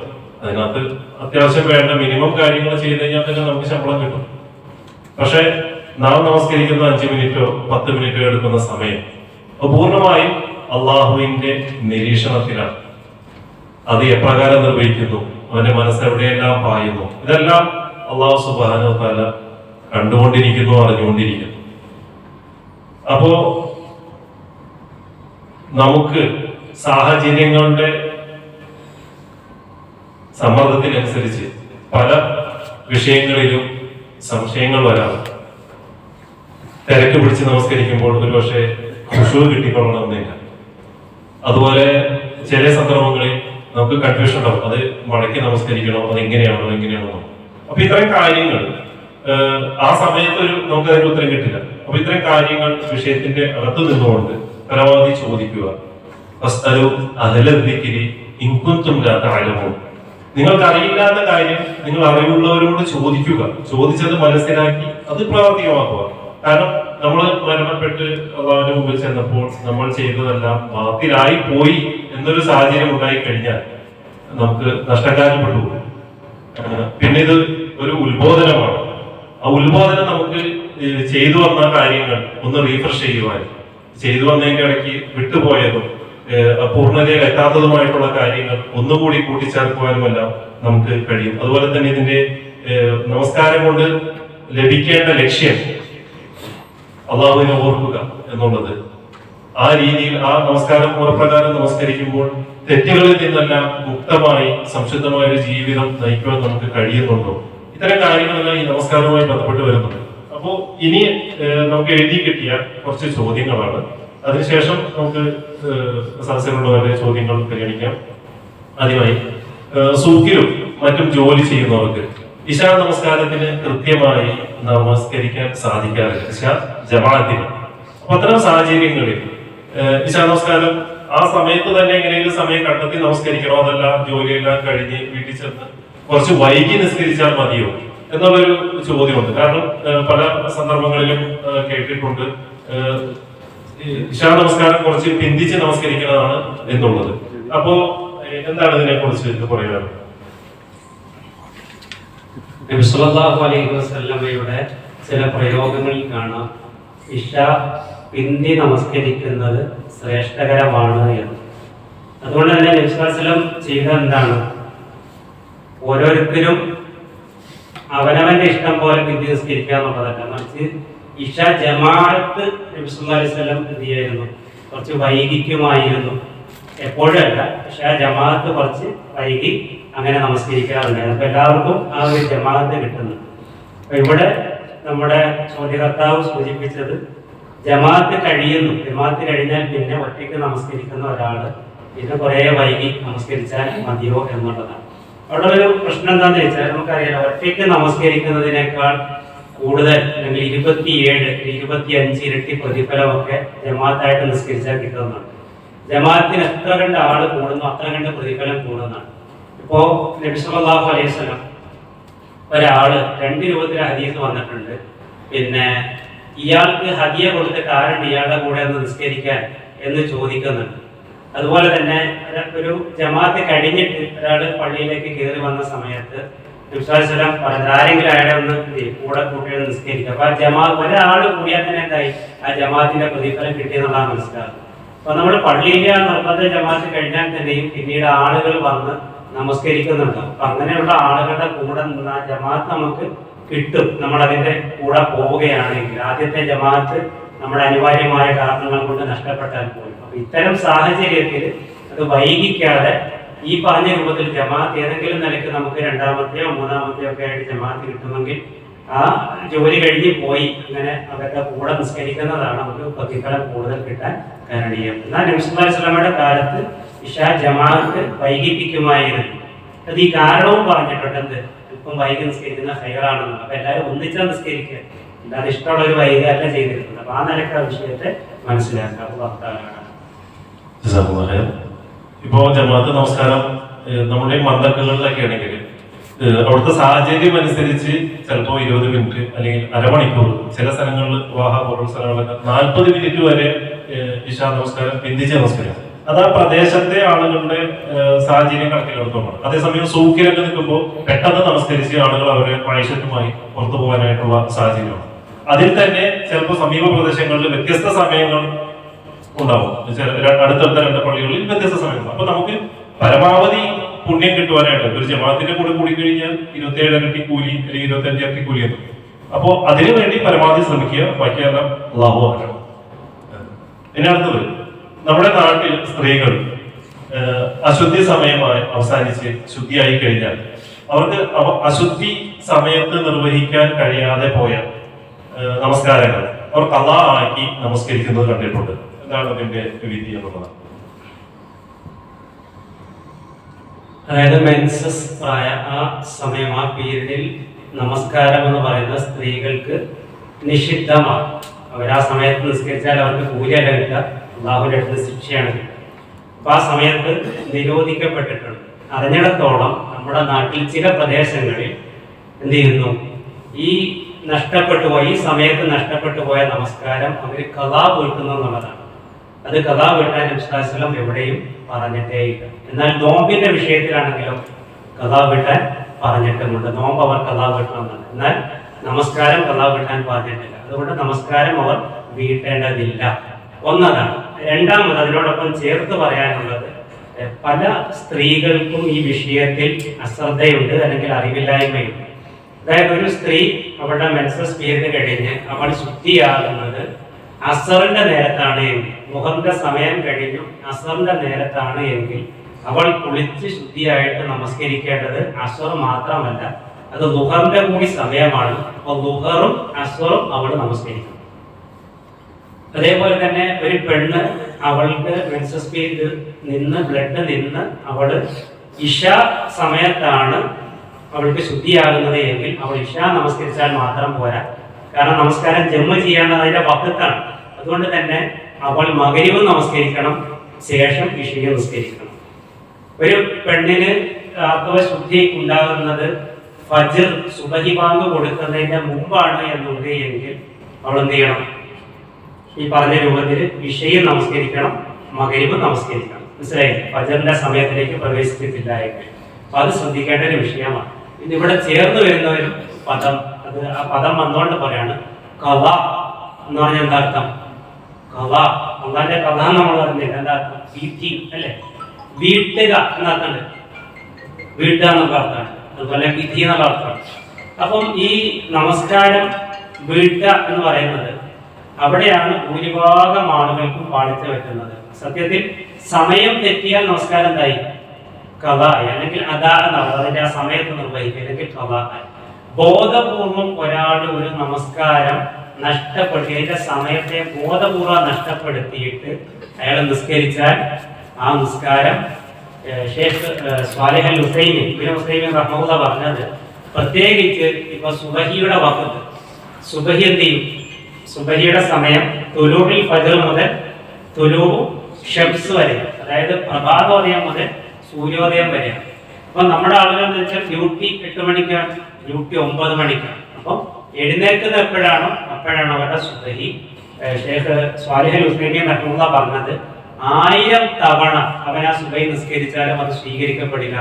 അതിനകത്ത് അത്യാവശ്യം വേണ്ട മിനിമം കാര്യങ്ങൾ ചെയ്ത് കഴിഞ്ഞാൽ തന്നെ നമുക്ക് ശമ്പളം കിട്ടും. പക്ഷെ നാം നമസ്കരിക്കുന്ന 5 മിനിറ്റോ 10 മിനിറ്റോ എടുക്കുന്ന സമയം പൂർണ്ണമായും അള്ളാഹുവിന്റെ നിരീക്ഷണത്തിലാണ്. അത് എപ്രകാരം നിർവഹിക്കുന്നു, അവന്റെ മനസ്സ് എവിടെയെല്ലാം പായുന്നു, ഇതെല്ലാം അള്ളാഹു സുബ്ഹാനഹു വ തആല കണ്ടുകൊണ്ടിരിക്കുന്നു, അറിഞ്ഞുകൊണ്ടിരിക്കുന്നു. അപ്പോ നമുക്ക് സാഹചര്യങ്ങളുടെ സമ്മർദ്ദത്തിനനുസരിച്ച് പല വിഷയങ്ങളിലും സംശയങ്ങൾ വരാം. തിരക്ക് പിടിച്ച് നമസ്കരിക്കുമ്പോൾ ഒരു പക്ഷേ ഖുശൂ കിട്ടിക്കൊള്ളണമെന്നില്ല. അതുപോലെ ചില സന്ദർഭങ്ങളിൽ നമുക്ക് കൺഫ്യൂഷൻ ഉണ്ടാവും, അത് മടക്കി നമസ്കരിക്കണോ, അത് എങ്ങനെയാണോ എങ്ങനെയാണോ. അപ്പൊ ഇത്രയും കാര്യങ്ങൾ ആ സമയത്ത് നമുക്ക് അതിന് ഉത്തരം കിട്ടില്ല. അപ്പൊ ഇത്രയും കാര്യങ്ങൾ വിഷയത്തിന്റെ അകത്ത് നിന്നുകൊണ്ട് പരമാവധി ചോദിക്കുക. നിങ്ങൾക്ക് അറിയില്ലാത്ത കാര്യം നിങ്ങൾ അറിവുള്ളവരോട് ചോദിക്കുക. ചോദിച്ചത് മനസ്സിലാക്കി അത് പ്രാവർത്തികമാക്കുക. കാരണം നമ്മൾ മരണപ്പെട്ട് അള്ളാഹുവിന്റെ മുമ്പിൽ ചെന്നപ്പോൾ നമ്മൾ ചെയ്തതെല്ലാം ബാത്തിലായി പോയി എന്നൊരു സാഹചര്യം ഉണ്ടായി കഴിഞ്ഞാൽ നമുക്ക് നഷ്ടക്കാരപ്പെട്ടു. പിന്നെ ഇത് ഒരു ഉത്ബോധനമാണ്. ആ ഉത്ബോധനം നമുക്ക് ചെയ്തു വന്ന കാര്യങ്ങൾ ഒന്ന് റീഫ്രഷ് ചെയ്യുവാൻ, ചെയ്തു വന്നതിന്റെ ഇടയ്ക്ക് വിട്ടുപോയതും പൂർണ്ണതയിൽ എത്താത്തതുമായിട്ടുള്ള കാര്യങ്ങൾ ഒന്നുകൂടി കൂട്ടിച്ചേർക്കുവാനുമെല്ലാം നമുക്ക് കഴിയും. അതുപോലെ തന്നെ ഇതിന്റെ നമസ്കാരം കൊണ്ട് ലഭിക്കേണ്ട ലക്ഷ്യം അള്ളാഹുവിനെ ഓർക്കുക എന്നുള്ളത്, ആ രീതിയിൽ ആ നമസ്കാരം മുറപ്രകാരം നമസ്കരിക്കുമ്പോൾ തെറ്റുകളിൽ നിന്നെല്ലാം മുക്തമായി സംശുദ്ധമായ ഒരു ജീവിതം നയിക്കുവാൻ നമുക്ക് കഴിയുന്നുണ്ടോ? ഇത്തരം കാര്യങ്ങളെല്ലാം ഈ നമസ്കാരവുമായി ബന്ധപ്പെട്ട് വരുന്നുണ്ട്. അപ്പോ ഇനി നമുക്ക് എഴുതി കിട്ടിയ കുറച്ച് ചോദ്യങ്ങളാണ്. അതിനുശേഷം നമുക്ക് സദസ്സിലുള്ളവരുടെ ചോദ്യങ്ങൾ പരിഗണിക്കാം. ആദ്യമായി സൂക്കിലും മറ്റും ജോലി ചെയ്യുന്നവർക്ക് ഇശാ നമസ്കാരത്തിന് കൃത്യമായി നമസ്കരിക്കാൻ സാധിക്കാറില്ല, ഇശാ ജമാഅത്തിന്. അപ്പൊ അത്തരം സാഹചര്യങ്ങളിൽ ഇശാ നമസ്കാരം ആ സമയത്ത് തന്നെ എങ്ങനെയെങ്കിലും സമയം കണ്ടെത്തി നമസ്കരിക്കണോ, അതല്ല ജോലിയെല്ലാം കഴിഞ്ഞ് വീട്ടിൽ ചെന്ന് കുറച്ച് വൈകി നിസ്കരിച്ചാൽ മതിയോ എന്നുള്ളൊരു ചോദ്യമുണ്ട്. കാരണം പല സന്ദർഭങ്ങളിലും കേട്ടിട്ടുണ്ട് ഇശാ നമസ്കാരം കുറച്ച് പിന്തിച്ച് നമസ്കരിക്കുന്നതാണ് എന്നുള്ളത്. അപ്പോ എന്താണ് ഇതിനെ കുറിച്ച് പറയാറ്? നബി സല്ലല്ലാഹു അലൈഹി വസല്ലമയുടെ ചില പ്രയോഗങ്ങളിൽ കാണാം ഇശ പിന്തി നമസ്കരിക്കുന്നത് ശ്രേഷ്ഠകരമാണ് എന്ന്. അതുകൊണ്ട് തന്നെ നബി സല്ലല്ലാഹു അലൈഹി വസല്ലം ചെയ്ത എന്താണ്, ഓരോരുത്തരും അവനവന്റെ ഇഷ്ടം പോലെ പിന്തി നിസ്കരിക്കുക എന്നുള്ളതല്ല, മറിച്ച് ഇശ ജമാഅത്ത് നബി സല്ലല്ലാഹു അലൈഹി വസല്ലം എന്ത് ചെയ്യായിരുന്നു, കുറച്ച് വൈകിക്കുമായിരുന്നു. എപ്പോഴല്ല, പക്ഷെ ആ ജമാഅത്ത് കുറച്ച് വൈകി അങ്ങനെ നമസ്കരിക്കാറുണ്ടായിരുന്നു. അപ്പൊ എല്ലാവർക്കും ആ ഒരു ജമാഅത്ത് കിട്ടുന്നു. അപ്പൊ ഇവിടെ നമ്മുടെ ചോദ്യകർത്താവ് സൂചിപ്പിച്ചത് ജമാഅത്ത് കഴിയുന്നു, ജമാഅത്ത് കഴിഞ്ഞാൽ പിന്നെ ഒറ്റയ്ക്ക് നമസ്കരിക്കുന്ന ഒരാള് പിന്നെ കുറെ വൈകി നമസ്കരിച്ചാൽ മതിയോ എന്നുള്ളതാണ്. അവിടെ ഒരു പ്രശ്നം എന്താണെന്ന് വെച്ചാൽ നമുക്കറിയാം, ഒറ്റയ്ക്ക് നമസ്കരിക്കുന്നതിനേക്കാൾ കൂടുതൽ അല്ലെങ്കിൽ 27, 25 ഇരട്ടി പ്രതിഫലമൊക്കെ ജമാഅത്തായിട്ട് നിസ്കരിച്ചാൽ കിട്ടുന്നതാണ്. ജമാഅത്തിന് എത്ര കണ്ട് ആള് കൂടുന്നു അത്ര കണ്ട് പ്രതിഫലം കൂടുന്നതാണ്. ഇപ്പോ നബി സല്ലല്ലാഹു അലൈഹി വസല്ലം ഒരാള് 2 രൂപത്തിൽ ഹദീസ് വന്നിട്ടുണ്ട്. പിന്നെ ഇയാൾക്ക് ഹദിയ കൊടുത്തിട്ട് ആരുണ്ട് ഇയാളുടെ കൂടെ ഒന്ന് നിസ്കരിക്കാൻ എന്ന് ചോദിക്കുന്നുണ്ട്. അതുപോലെ തന്നെ ഒരു ജമാഅത്ത് കഴിഞ്ഞിട്ട് ഒരാള് പള്ളിയിലേക്ക് കയറി വന്ന സമയത്ത് നബി സല്ലല്ലാഹു അലൈഹി വസല്ലം പറഞ്ഞത് ആരെങ്കിലും അയാളെ ഒന്ന് കൂടെ കൂട്ടിയിട്ട് നിസ്കരിക്കുക. അപ്പൊ ആ ജമാഅത്ത് ഒരാള് കൂടിയാൽ തന്നെ എന്തായി, ആ ജമാഅത്തിന്റെ പ്രതിഫലം കിട്ടിയെന്നുള്ളതാണ് മനസ്സിലാക്കുന്നത്. അപ്പൊ നമ്മൾ പള്ളിയിലെ ആ നിർബന്ധ ജമാഅത്ത് കഴിഞ്ഞാൽ തന്നെയും പിന്നീട് ആളുകൾ വന്ന് നമസ്കരിക്കുന്നുണ്ടാവും. അപ്പൊ അങ്ങനെയുള്ള ആളുകളുടെ കൂടെ നിന്ന് ആ ജമാഅത്ത് നമുക്ക് കിട്ടും, നമ്മൾ അതിന്റെ കൂടെ പോവുകയാണെങ്കിൽ. ആദ്യത്തെ ജമാഅത്ത് നമ്മുടെ അനിവാര്യമായ കാരണങ്ങൾ കൊണ്ട് നഷ്ടപ്പെട്ടാൽ പോലും. അപ്പൊ ഇത്തരം സാഹചര്യത്തിൽ അത് വൈകിക്കാതെ ഈ പറഞ്ഞ രൂപത്തിൽ ജമാഅത്ത് ഏതെങ്കിലും നിലയ്ക്ക് നമുക്ക് 2-മത്തെയോ 3-മത്തെയോ ഒക്കെ ആയിട്ട് ജമാഅത്ത് കിട്ടുമെങ്കിൽ ആ ജോലി കഴിഞ്ഞ് പോയി അങ്ങനെ അവരുടെ കൂടെ നിസ്കരിക്കുന്നതാണ് നമുക്ക് പ്രതിഫലം കൂടുതൽ കിട്ടാൻ കാരണീയം. എന്നാൽ നബി സല്ലല്ലാഹു അലൈഹി വസല്ലമയുടെ കാലത്ത് ഇശാ ജമാഅത്ത് വൈകിപ്പിക്കുമായിരുന്നു. അത് ഈ കാരണവും പറഞ്ഞിട്ടുണ്ട്, എന്ത് ഇപ്പം വൈകി നിസ്കരിക്കുന്ന ഹൈറാണെന്ന്. അപ്പൊ എല്ലാവരും ഒന്നിച്ചാൽ നിസ്കരിക്കുക, അല്ലാതെ ഇഷ്ടമുള്ള ഒരു വൈകിയല്ല ചെയ്തിരുന്നത്. അപ്പൊ ആ നിലയ്ക്ക് ആ വിഷയത്തെ മനസ്സിലാക്കുക. ഇപ്പോ ജമാഅത്ത് നമസ്കാരം നമ്മുടെ മന്ദക്കുകളിലൊക്കെ ആണെങ്കിൽ അവിടുത്തെ സാഹചര്യം അനുസരിച്ച് ചിലപ്പോൾ 20 മിനിറ്റ് അല്ലെങ്കിൽ അരമണിക്കൂർ, ചില സ്ഥലങ്ങളിൽ വിവാഹ പോലുള്ള സ്ഥലങ്ങളിലൊക്കെ 40 മിനിറ്റ് വരെ ഇശാ നമസ്കാരം പിന്തിച്ച് നമസ്കാരം. അത് ആ പ്രദേശത്തെ ആളുകളുടെ സാഹചര്യം കണക്കിലെടുത്തോമാണ്. അതേസമയം സൂക്കിലൊക്കെ നിൽക്കുമ്പോൾ പെട്ടെന്ന് നമസ്കരിച്ച് ആളുകൾ അവരെ മൈഷത്തുമായി പുറത്തു പോകാനായിട്ടുള്ള സാഹചര്യമാണ്. അതിൽ തന്നെ ചിലപ്പോൾ സമീപ പ്രദേശങ്ങളിൽ വ്യത്യസ്ത സമയങ്ങൾ ഉണ്ടാവും. അടുത്തടുത്ത 2 പള്ളികളിൽ വ്യത്യസ്ത സമയങ്ങൾ. അപ്പൊ നമുക്ക് പരമാവധി പുണ്യം കിട്ടുവാനായിട്ട് ഒരു ജമാഅത്തിന്റെ കൂടെ കൂടി കഴിഞ്ഞാൽ 27 ഇരട്ടി കൂലി അല്ലെങ്കിൽ 25 ഇരട്ടി കൂലി എന്നും. അപ്പോ അതിനു വേണ്ടി പരമാവധി ശ്രമിക്കുക, ബാക്കിയെല്ലാം അല്ലാഹു ആകണം. ഇനി അടുത്തത്, നമ്മുടെ നാട്ടിൽ സ്ത്രീകൾ അശുദ്ധി സമയമായി അവസാനിച്ച് ശുദ്ധിയായി കഴിഞ്ഞാൽ അവർക്ക് അശുദ്ധി സമയത്ത് നിർവഹിക്കാൻ കഴിയാതെ പോയ നമസ്കാരങ്ങൾ അവർ ഖളാ ആക്കി നമസ്കരിക്കുന്നത് കണ്ടിട്ടുണ്ട്. എന്താണ് അതിന്റെ വിധി എന്നുള്ളത്? അതായത് മെൻസസ് പ്രായ ആ സമയം, ആ പീരീഡിൽ നമസ്കാരം എന്ന് പറയുന്ന സ്ത്രീകൾക്ക് നിഷിദ്ധമാണ്. അവർ ആ സമയത്ത് നിസ്കരിച്ചാൽ അവർക്ക് കൂലിയല്ല കിട്ടുക, അല്ലാഹുവിന്റെ അടുത്ത് ശിക്ഷയാണ് കിട്ടുക. അപ്പൊ ആ സമയത്ത് നിരോധിക്കപ്പെട്ടിട്ടുണ്ട്. അറിഞ്ഞിടത്തോളം നമ്മുടെ നാട്ടിൽ ചില പ്രദേശങ്ങളിൽ എന്ത് ചെയ്യുന്നു, ഈ നഷ്ടപ്പെട്ടു പോയി, ഈ സമയത്ത് നഷ്ടപ്പെട്ടു പോയ നമസ്കാരം അവർ ഖളാ വീട്ടുന്നു എന്നുള്ളതാണ്. അത് ഖളാ വീട്ടാൻ നബി സല്ലല്ലാഹു അലൈഹി വസല്ലം എവിടെയും പറഞ്ഞിട്ടേയില്ല. എന്നാൽ നോമ്പിന്റെ വിഷയത്തിലാണെങ്കിലും ഖളാ വീട്ടാൻ പറഞ്ഞിട്ടുമുണ്ട്. നോമ്പ് അവർ ഖളാ വീട്ടണമെന്നാണ്. എന്നാൽ നമസ്കാരം ഖളാ വീട്ടാൻ പറഞ്ഞിട്ടില്ല. അതുകൊണ്ട് നമസ്കാരം അവർ വീട്ടേണ്ടതില്ല. ഒന്നതാണ്. രണ്ടാമത് അതിനോടൊപ്പം ചേർത്ത് പറയാനുള്ളത്, പല സ്ത്രീകൾക്കും ഈ വിഷയത്തിൽ അശ്രദ്ധയുണ്ട് അല്ലെങ്കിൽ അറിവില്ലായ്മയുണ്ട്. അതായത് ഒരു സ്ത്രീ അവളുടെ മെൻസസ് പീരീഡ് കഴിഞ്ഞ് അവൾ ശുദ്ധിയാകുന്നത് അസറിന്റെ നേരത്താണ് എങ്കിൽ, മുഹറിന്റെ സമയം കഴിഞ്ഞു അസറിന്റെ നേരത്താണ് എങ്കിൽ അവൾ കുളിച്ച് ശുദ്ധിയായിട്ട് നമസ്കരിക്കേണ്ടത് അസർ മാത്രമല്ല, അത് ളുഹറിന്റെ കൂടി സമയമാണ്. അപ്പൊ ളുഹറും അസറും അവൾ നമസ്കരിക്കണം. അതേപോലെ തന്നെ ഒരു പെണ്ണ് അവൾക്ക് മെൻസസ് പീരീഡ് നിന്ന് ബ്ലഡ് നിന്ന് അവള് ഇശ സമയത്താണ് അവൾക്ക് ശുദ്ധിയാകുന്നത് എങ്കിൽ അവൾ ഇഷ നമസ്കരിച്ചാൽ മാത്രം പോരാ. കാരണം നമസ്കാരം ജമ്മ ചെയ്യേണ്ടത് അതിന്റെ വക്കത്താണ്. അതുകൊണ്ട് തന്നെ അവൾ മഗ്‌രിബ് നമസ്കരിക്കണം, ശേഷം ഇഷയും നിസ്കരിക്കണം. ഒരു പെണ്ണിന് ആർത്തവ ശുദ്ധി ഉണ്ടാകുന്നത് ഫജ്ർ സുബഹി ബാങ്ക് കൊടുക്കുന്നതിന്റെ മുമ്പാണ് എന്നുണ്ട് എങ്കിൽ അവൾ എന്ത് ചെയ്യണം? ഈ പറഞ്ഞ രൂപത്തിൽ ഇഷയും നമസ്കരിക്കണം, മഗ്‌രിബ് നമസ്കരിക്കണം. മനസ്സിലായി? ഫജ്റിന്റെ സമയത്തിലേക്ക് പ്രവേശിച്ചിട്ടില്ല എങ്കിൽ അപ്പൊ അത് ശ്രദ്ധിക്കേണ്ട ഒരു വിഷയമാണ്. ഇതിവിടെ ചേർന്ന് വരുന്ന ഒരു പദം, അത് ആ പദം വന്നുകൊണ്ട് പറയാണ് ഖള എന്ന് പറഞ്ഞാൽ എന്താ അർത്ഥം? ഖള, അള്ളാന്റെ കഥ നമ്മൾ പറഞ്ഞില്ല, എന്താ അർത്ഥം? വീട്ടി അല്ലെ, വീട്ടുക എന്ന അർത്ഥമുണ്ട്. വീട്ടുക എന്നുള്ള അർത്ഥമാണ്. അതുപോലെ വിധി എന്നുള്ള അർത്ഥമാണ്. അപ്പം ഈ നമസ്കാരം വീട്ടുക എന്ന് പറയുന്നത് അവിടെയാണ് ഭൂരിഭാഗം ആളുകൾക്കും പാളിച്ച പറ്റുന്നത്. സത്യത്തിൽ സമയം തെറ്റിയാൽ നമസ്കാരം എന്തായി? ഖളായി, അല്ലെങ്കിൽ അദാ എന്നാണ്. അതിന്റെ ആ സമയത്ത് നിർവഹിക്കുക, അല്ലെങ്കിൽ ഖളായി. ബോധപൂർവം ഒരാൾ ഒരു നമസ്കാരം നഷ്ടപ്പെടുത്തി, അതിന്റെ സമയത്തെ ബോധപൂർവ്വം നഷ്ടപ്പെടുത്തിയിട്ട് അയാൾ നിസ്കരിച്ചാൽ ആ നിസ്കാരം ഷേഖ് സ്വാലിഹ് അൽ ഹുസൈമി ഇബ്നു ഹുസൈമി റഹ്മത്തുള്ളാഹി പറഞ്ഞത്, പ്രത്യേകിച്ച് ഇപ്പൊ സുബഹിയുടെ വഖത്ത്, സുബഹി എന്ത് ചെയ്യും? സുബഹിയുടെ സമയം തുലൂഉൽ ഫജ്ർ മുതൽ തുലൂഉ ശംസ് വരെ, അതായത് പ്രഭാതോദയം മുതൽ സൂര്യോദയം വരെയാണ്. അപ്പൊ നമ്മുടെ ആളുകൾ എന്ന് വെച്ചാൽ ഡ്യൂട്ടി 8 മണിക്കാണ്, ഡ്യൂട്ടി 9 മണിക്കാണ്. അപ്പം എഴുന്നേൽക്കുന്നത് എപ്പോഴാണോ അപ്പോഴാണ് അവരുടെ സുബഹി. ഷേഖ് സ്വാലിഹ് അൽ ഹുസൈമി റഹ്മത്തുള്ളാഹി പറഞ്ഞത് 1000 തവണ അവൻ ആ സുബഹി നിസ്കരിച്ചാലും അത് സ്വീകരിക്കപ്പെടില്ല.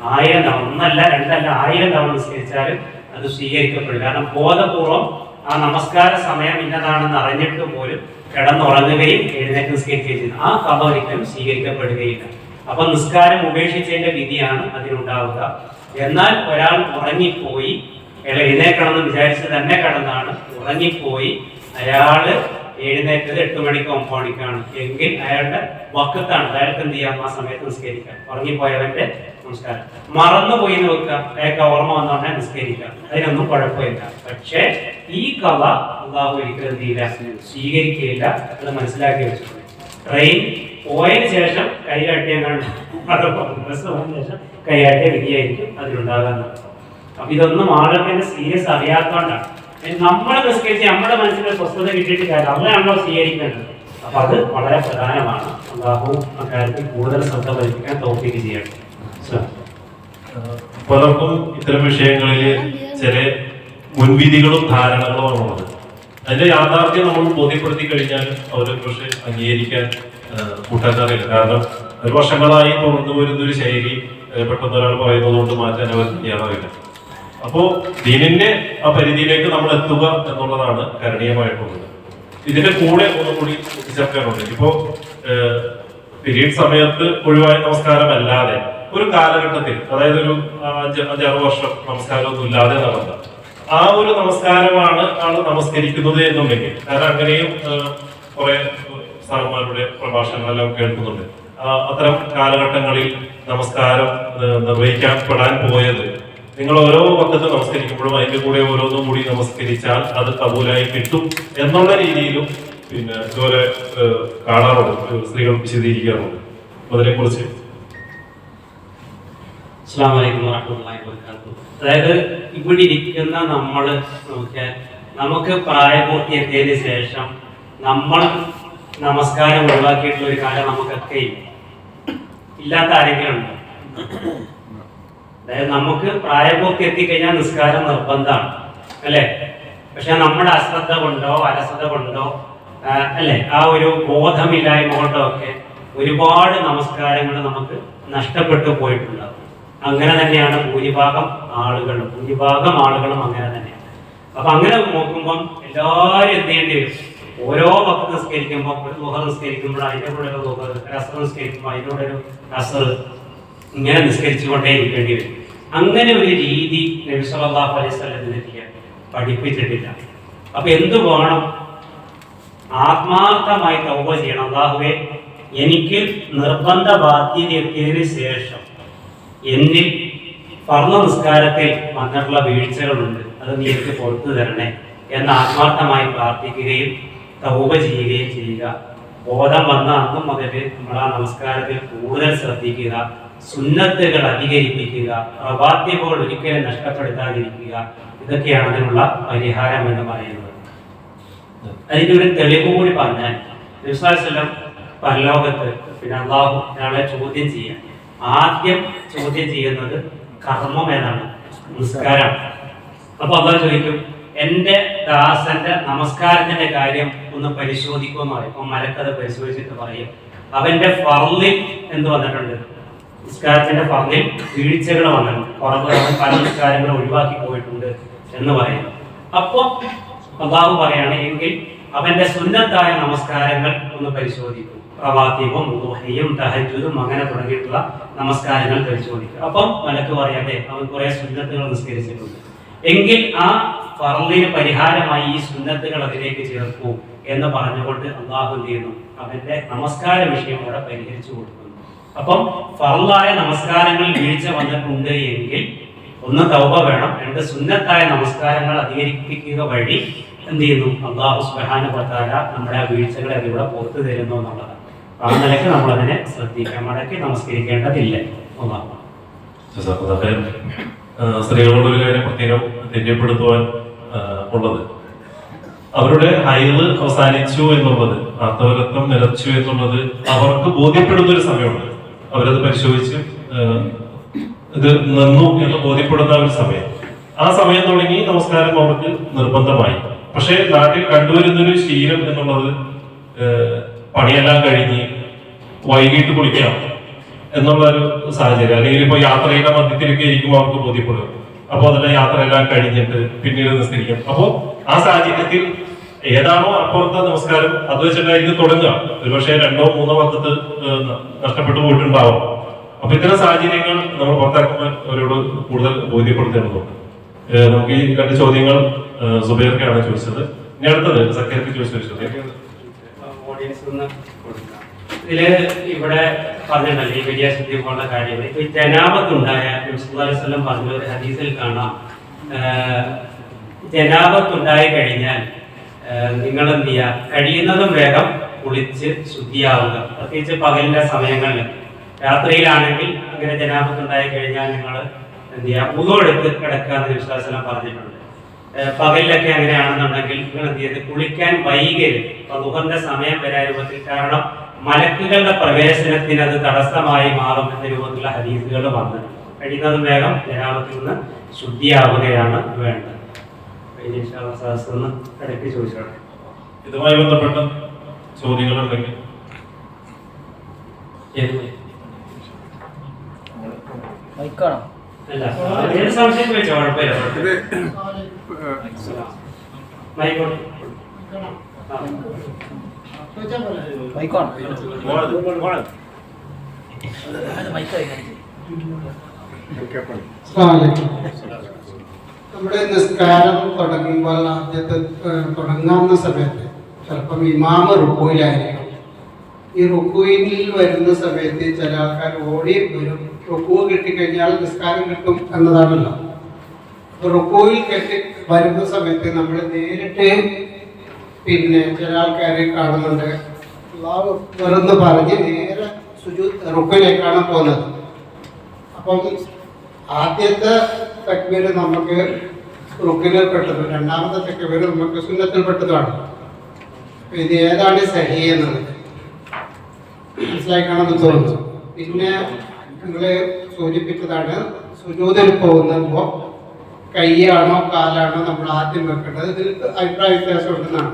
1000 തവണ, ഒന്നല്ല രണ്ടല്ല, 1000 തവണ നിസ്കരിച്ചാലും അത് സ്വീകരിക്കപ്പെടില്ല. കാരണം ബോധപൂർവം ആ നമസ്കാര സമയം ഇന്നതാണെന്ന് അറിഞ്ഞിട്ട് പോലും കിടന്നുറങ്ങുകയും എഴുന്നേറ്റ് നിസ്കരിക്കുകയും ചെയ്യുന്നു. ആ കഥ ഒരിക്കലും സ്വീകരിക്കപ്പെടുകയില്ല. അപ്പൊ നിസ്കാരം ഉപേക്ഷിച്ചതിന്റെ വിധിയാണ് അതിനുണ്ടാവുക. എന്നാൽ ഒരാൾ ഉറങ്ങിപ്പോയി, അയാൾ എഴുന്നേൽക്കണമെന്ന് വിചാരിച്ച് തന്നെ കിടന്നാണ് ഉറങ്ങിപ്പോയി, അയാള് എഴുന്നേറ്റത് 8 മണിക്കോ 9 മണിക്കാണ് എങ്കിൽ അയാളുടെ വക്കത്താണ്, അയാൾക്ക് എന്ത് ചെയ്യാം? ആ സമയത്ത് നിസ്കരിക്കാം. ഉറങ്ങിപ്പോയവന്റെ നമസ്കാരം മറന്നുപോയി എന്ന് വെക്കുക, അയാൾക്ക് ഓർമ്മ വന്നോണ്ടേ നിസ്കരിക്കാം, അതിനൊന്നും കുഴപ്പമില്ല. പക്ഷേ ഈ കഥ അള്ളാഹു ഒരിക്കലും എന്ത് ചെയ്യില്ല? സ്വീകരിക്കുകയില്ല. അത് മനസ്സിലാക്കി വെച്ചിട്ടുണ്ട്. ട്രെയിൻ പോയതിനു ശേഷം കൈകാട്ടിയാണ്, ബസ് പോയതിനു ശേഷം കൈകാട്ടിയ വിധിയായിരിക്കും അതിലുണ്ടാകാറുണ്ട്. അപ്പൊ ഇതൊന്നും ആളുകൾക്ക് സീരിയസ് അറിയാത്തതുകൊണ്ടാണ്. നമ്മൾ നിസ്കരിച്ച് നമ്മുടെ മനസ്സിന് സ്വസ്ഥത കിട്ടിയിട്ട് കാര്യം അള്ളയാണല്ലോ സ്വീകരിക്കേണ്ടത്. അപ്പൊ അത് വളരെ പ്രധാനമാണ്. അള്ളാഹു അക്കാര്യത്തിൽ കൂടുതൽ ശ്രദ്ധ പതിപ്പിക്കാൻ തൗഫീഖ് ചെയ്യണം. പലർക്കും ഇത്തരം വിഷയങ്ങളിൽ ചില മുൻവിധികളും ധാരണകളുമാണ് ഉള്ളത്. അതിന്റെ യാഥാർത്ഥ്യം നമ്മൾ ബോധ്യപ്പെടുത്തി കഴിഞ്ഞാൽ അവരെ പക്ഷെ അംഗീകരിക്കാൻ കൂട്ടാക്കാറില്ല. കാരണം ഒരു വർഷങ്ങളായി തുറന്നു വരുന്ന ഒരു ശൈലി പെട്ടെന്ന് ഒരാൾ പറയുന്നത് കൊണ്ട് മാറ്റാൻ അവർ തയ്യാറാവില്ല. അപ്പോ ദീനിന്റെ ആ പരിധിയിലേക്ക് നമ്മൾ എത്തുക എന്നുള്ളതാണ് കരണീയമായിട്ടുള്ളത്. ഇതിന്റെ കൂടെ ഒന്നുകൂടി കൂട്ടിച്ചേർക്കാനുണ്ട്. ഇപ്പോ പീരീഡ് സമയത്ത് ഒഴിവായ നമസ്കാരം അല്ലാതെ ഒരു കാലഘട്ടത്തിൽ, അതായത് ഒരു 5-6 വർഷം നമസ്കാരമൊന്നും ഇല്ലാതെ നടന്ന ആ ഒരു നമസ്കാരമാണ് ആള് നമസ്കരിക്കുന്നത് എന്നുണ്ടെങ്കിൽ, കാരണം അങ്ങനെയും കുറെ സാറന്മാരുടെ പ്രഭാഷണങ്ങളെല്ലാം കേൾക്കുന്നുണ്ട്. അത്തരം കാലഘട്ടങ്ങളിൽ നമസ്കാരം നിർവഹിക്കപ്പെടാൻ പോയത്, നിങ്ങൾ ഓരോ വക്കത്ത് നമസ്കരിക്കുമ്പോഴും അതിന്റെ കൂടെ ഓരോന്നും കൂടി നമസ്കരിച്ചാൽ അത് കബൂലായി കിട്ടും എന്നുള്ള രീതിയിലും പിന്നെ ഇതുപോലെ കാണാറുണ്ട്, സ്ത്രീകൾ വിശദീകരിക്കാറുണ്ട്. അതിനെ കുറിച്ച് അസ്സലാമു അലൈക്കും വറഹ്മത്തുള്ളാഹി വബറകാതുഹു. അതായത് ഇവിടെ ഇരിക്കുന്ന നമ്മൾ നോക്കിയാൽ നമുക്ക് പ്രായപൂർത്തിയെത്തിയതിനു ശേഷം നമ്മൾ നമസ്കാരം ഒഴിവാക്കിയിട്ടുള്ള ഒരു കാലം നമുക്കൊക്കെ ഇല്ലാത്ത ആരെങ്കിലും ഉണ്ടോ? അതായത് നമുക്ക് പ്രായപൂർത്തി എത്തിക്കഴിഞ്ഞാൽ നിസ്കാരം നിർബന്ധമാണ് അല്ലെ? പക്ഷെ നമ്മുടെ അശ്രദ്ധ കൊണ്ടോ അലസത കൊണ്ടോ അല്ലെ, ആ ഒരു ബോധമില്ലായ്മ കൊണ്ടോ ഒക്കെ ഒരുപാട് നമസ്കാരങ്ങൾ നമുക്ക് നഷ്ടപ്പെട്ടു പോയിട്ടുണ്ടാകും. അങ്ങനെ തന്നെയാണ് ഭൂരിഭാഗം ആളുകളും അങ്ങനെ തന്നെയാണ്. അപ്പൊ അങ്ങനെ നോക്കുമ്പം എല്ലാവരും എന്ത് ചെയ്യേണ്ടി വരും? ഓരോ വക്ത് നിസ്കരിക്കുമ്പോൾ, ഒരു ദുഹർ നിസ്കരിക്കുമ്പോൾ അതിന്റെ കൂടെ ഒരു ദുഹർ, അസർ നിസ്കരിക്കുമ്പോൾ അതിന്റെ കൂടെ ഒരു അസർ, ഇങ്ങനെ നിസ്കരിച്ചുകൊണ്ടേ ഇരിക്കേണ്ടി വരും. അങ്ങനെ ഒരു രീതി നബി സല്ലല്ലാഹു അലൈഹി വസല്ലം പഠിപ്പിച്ചിട്ടില്ല. അപ്പൊ എന്ത് വേണം? ആത്മാർത്ഥമായി തൗബ ചെയ്യണം. അല്ലാഹുവേ, എനിക്ക് നിർബന്ധ ബാധ്യത എത്തിയതിനു ശേഷം എന്നിൽ ഫർള് നിസ്കാരത്തിൽ വന്നിട്ടുള്ള വീഴ്ചകളുണ്ട്, അത് നീ എനിക്ക് പുറത്തു തരണേ എന്ന് ആത്മാർത്ഥമായി പ്രാർത്ഥിക്കുകയും തൗബ ചെയ്യുകയും ചെയ്യുക. ബോധം വന്ന അന്നും മുതൽ നമ്മൾ ആ നമസ്കാരത്തിൽ കൂടുതൽ ശ്രദ്ധിക്കുക. സുന്നത്തുകൾ അധികരിപ്പിക്കുക, റവാത്തിബുകൾ ഒരിക്കലും നഷ്ടപ്പെടുത്താതിരിക്കുക, ഇതൊക്കെയാണ് അതിനുള്ള പരിഹാരം എന്ന് പറയുന്നത്. അതിൻ്റെ ഒരു തെളിവ് കൂടി പറഞ്ഞാൽ, നബി സല്ലല്ലാഹു അലൈഹി വസല്ലം പരലോകത്ത് പിന്നെ അള്ളാഹു ഒരാളെ ചോദ്യം ചെയ്യാൻ ആദ്യം ചോദ്യം ചെയ്യുന്നത് കർമ്മം ഏതാണ്? നിസ്കാരം. അപ്പൊ അള്ളാഹു ചോദിക്കും, എന്റെ ദാസന്റെ നമസ്കാരത്തിന്റെ കാര്യം ഒന്ന് പരിശോധിക്കുമെന്ന് പറയും. അപ്പൊ മലക്കത് പരിശോധിച്ചിട്ട് പറയും, അവന്റെ ഫർളിൽ എന്ത് വന്നിട്ടുണ്ട്? നിസ്കാരത്തിന്റെ ഫർളിൽ വീഴ്ചകൾ വന്നിട്ടുണ്ട്, അവൻ പല നിസ്കാരങ്ങളും ഒഴിവാക്കി പോയിട്ടുണ്ട് എന്ന് പറയുന്നു. അപ്പൊ അള്ളാഹു പറയാണ്, എങ്കിൽ അവന്റെ സുന്നത്തായ നമസ്കാരങ്ങൾ ഒന്ന് പരിശോധിക്കും. റവാത്തിബും ദുഹയും തഹജ്ജുദും അങ്ങനെ തുടങ്ങിയിട്ടുള്ള നമസ്കാരങ്ങൾ പരിശോധിക്കും. അപ്പം മലക്ക് പറയാതെ അവൻ കുറെ സുന്നത്തുകൾ നിസ്കരിച്ചിട്ടുണ്ട്, എങ്കിൽ ആ ഫർളിന് പരിഹാരമായി ഈ സുന്നത്തുകൾ അതിലേക്ക് ചേർക്കൂ എന്ന് പറഞ്ഞുകൊണ്ട് അള്ളാഹു എന്ത് ചെയ്യുന്നു? അവന്റെ നമസ്കാര വിഷയം അവിടെ പരിഹരിച്ചു കൊടുക്കുന്നു. അപ്പം ഫർളായ നമസ്കാരങ്ങളിൽ വീഴ്ച വന്നിട്ടുണ്ട് എങ്കിൽ ഒന്ന് തൗബ വേണം, രണ്ട് സുന്നത്തായ നമസ്കാരങ്ങൾ അധികരിപ്പിക്കുക വഴി എന്ത് ചെയ്യുന്നു? അള്ളാഹു സുബ്ഹാനഹു വ തആല നമ്മുടെ ആ വീഴ്ചകളെ അതിലൂടെ പുറത്തു തരുന്നു എന്നുള്ളതാണ്. ആ നിലയ്ക്ക് നമ്മൾ അതിനെ ശ്രദ്ധിക്കാൻ, മടക്കി നമസ്കരിക്കേണ്ടതില്ല. സ്ത്രീകളോട് ഒരു കാര്യം പ്രത്യേകം തെര്യപ്പെടുത്തുവാൻ ഉള്ളത്, അവരുടെ ഹൈദ് അവസാനിച്ചു എന്നുള്ളത്, ആർത്തവരത്വം നിലച്ചു എന്നുള്ളത് അവർക്ക് ബോധ്യപ്പെടുന്ന ഒരു സമയമുണ്ട്. അവരത് പരിശോധിച്ച് ഇത് നിന്നു എന്ന് ബോധ്യപ്പെടുന്ന ഒരു സമയം. ആ സമയം തുടങ്ങി നമസ്കാരം അവർക്ക് നിർബന്ധമായി. പക്ഷെ നാട്ടിൽ കണ്ടുവരുന്നൊരു ശീലം എന്നുള്ളത് പണിയെല്ലാം കഴിഞ്ഞ് വൈകിട്ട് കുളിക്കാം എന്നുള്ള ഒരു സാഹചര്യം, അല്ലെങ്കിൽ ഇപ്പൊ യാത്രയുടെ മധ്യത്തിലൊക്കെ ഇരിക്കുമ്പോൾ അവർക്ക് ബോധ്യപ്പെടുക. അപ്പൊ അതിന്റെ യാത്രയെല്ലാം കഴിഞ്ഞിട്ട് പിന്നീട് നിസ്കരിക്കാം. അപ്പോ ആ സാഹചര്യത്തിൽ ഏതാണോ അപ്പുറത്തെ നമസ്കാരം അത് വെച്ചിട്ടായിരിക്കും തുടങ്ങുക. ഒരുപക്ഷെ 2 or 3 വക്കത്ത് നഷ്ടപ്പെട്ടു പോയിട്ടുണ്ടാവും. അപ്പൊ ഇത്തരം സാഹചര്യങ്ങൾ നമ്മൾ പുറത്താക്കുമ്പോൾ അവരോട് കൂടുതൽ ബോധ്യപ്പെടുത്തേണ്ടതുണ്ട്. നമുക്ക് ഈ 2 ചോദ്യങ്ങൾ സുബൈർക്കാണ് ചോദിച്ചത്. ഇനി അടുത്തത് സക്കീർക്ക് ചോദിച്ചത്. ഇതില് ഇവിടെ പറഞ്ഞിട്ടല്ലേ ഈ വലിയ ശുദ്ധി പോലുള്ള കാര്യങ്ങൾ. ഇപ്പൊ ജനാബത്തുണ്ടായ നബി സല്ലല്ലാഹു അലൈഹി വസല്ലം പറഞ്ഞ ഒരു ഹദീസിൽ കാണാം, ജനാബത്തുണ്ടായി കഴിഞ്ഞാൽ നിങ്ങൾ എന്ത് ചെയ്യുക? കഴിയുന്നതും വേഗം കുളിച്ച് ശുദ്ധിയാവുക. പ്രത്യേകിച്ച് പകലിന്റെ സമയങ്ങളിൽ. രാത്രിയിലാണെങ്കിൽ അങ്ങനെ ജനാബത്തുണ്ടായി കഴിഞ്ഞാൽ നിങ്ങൾ എന്ത് ചെയ്യുക? വുളു എടുത്ത് കിടക്കുക എന്ന് നബി സല്ലല്ലാഹു അലൈഹി വസല്ലം പറഞ്ഞിട്ടുണ്ട്. പകലിലൊക്കെ അങ്ങനെയാണെന്നുണ്ടെങ്കിൽ നിങ്ങൾ എന്ത് ചെയ്ത് കുളിക്കാൻ വൈകരുത്. അപ്പൊ ദുഹറിന്റെ സമയം വരാൻ രൂപത്തിൽ, കാരണം മലക്കുകളുടെ പ്രവേശനത്തിന് അത് തടസ്സമായി മാറും എന്ന രൂപത്തിലുള്ള ഹദീസുകൾ വന്നിട്ടുണ്ട്. കഴിയുന്നതും വേഗം ജനാബത്തിൽ നിന്ന് ശുദ്ധിയാവുകയാണ് വേണ്ടത്. ഇടയ്ക്ക് ചോദിച്ചോട്ടെ, ഇതുമായി ബന്ധപ്പെട്ട ചോദ്യങ്ങളുണ്ടെങ്കിൽ അല്ല സംശയം ചോദിച്ചോ, കുഴപ്പമില്ല. നമ്മുടെ നിസ്കാരം തുടങ്ങുമ്പോൾ ആദ്യത്തെ തുടങ്ങാവുന്ന സമയത്ത് ചിലപ്പം ഇമാമ് റുക്കൂയിലായിരിക്കും. ഈ റുക്കൂയിൽ വരുന്ന സമയത്ത് ചില ആൾക്കാർ ഓടി വരും. റുക്കൂ കിട്ടിക്കഴിഞ്ഞാൽ നിസ്കാരം കിട്ടും എന്നതാണല്ലോ. റുക്കൂയിൽ വരുന്ന സമയത്ത് നമ്മൾ നേരിട്ട് പിന്നെ ചില ആൾക്കാരെ കാണുന്നുണ്ട്, അല്ലാഹു അക്ബർ എന്ന് പറഞ്ഞ് നേരെ റുക്കൂയിലേക്കാണ് പോകുന്നത്. അപ്പം ആദ്യത്തെ തക്ബീർ നമുക്ക് റുക്കിനിൽ പെട്ടത്, രണ്ടാമത്തെ തക്ബീർ നമുക്ക് സുന്നത്തിൽ പെട്ടതാണ്. ഇത് ഏതാണ് സഹി എന്നുള്ളത് മനസ്സിലാക്കാണെന്ന് തോന്നുന്നു. പിന്നെ നിങ്ങൾ സൂചിപ്പിച്ചതാണ് സുജൂദിൽ പോകുമ്പോൾ കൈയാണോ കാലാണോ നമ്മൾ ആദ്യം വെക്കേണ്ടത്. ഇതിൽ അഭിപ്രായ വ്യത്യാസം ഉണ്ടെന്നാണ്.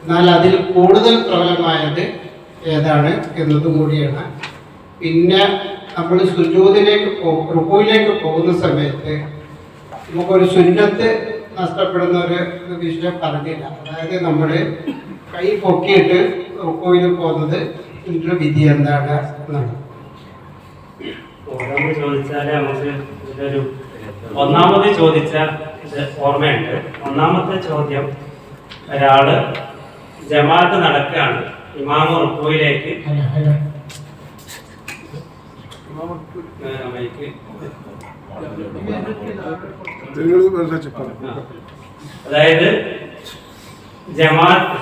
എന്നാൽ അതിൽ കൂടുതൽ പ്രബലമായത് ഏതാണ് എന്നതും കൂടിയാണ്. പിന്നെ നമ്മൾ സുജൂദിലേക്ക് റുക്കൂയിലേക്ക് പോകുന്ന സമയത്ത് നമുക്കൊരു സുന്നത്ത് നഷ്ടപ്പെടുന്ന ഒരു വിഷയം പറഞ്ഞില്ല. അതായത് നമ്മൾ കൈ പൊക്കിയിട്ട് റുക്കൂയിൽ പോകുന്നത് ഇതിൻ്റെ വിധി എന്താണ് എന്നാണ്. ചോദിച്ചാല് നമുക്ക് ഇതൊരു ഒന്നാമത് ചോദിച്ച ഓർമ്മയുണ്ട്. ഒന്നാമത്തെ ചോദ്യം, ഒരാള് ജമാഅത്ത് നടക്കുകയാണ്, ഇമാമ റുക്കൂയിലേക്ക് അതായത് ജമാഅത്ത്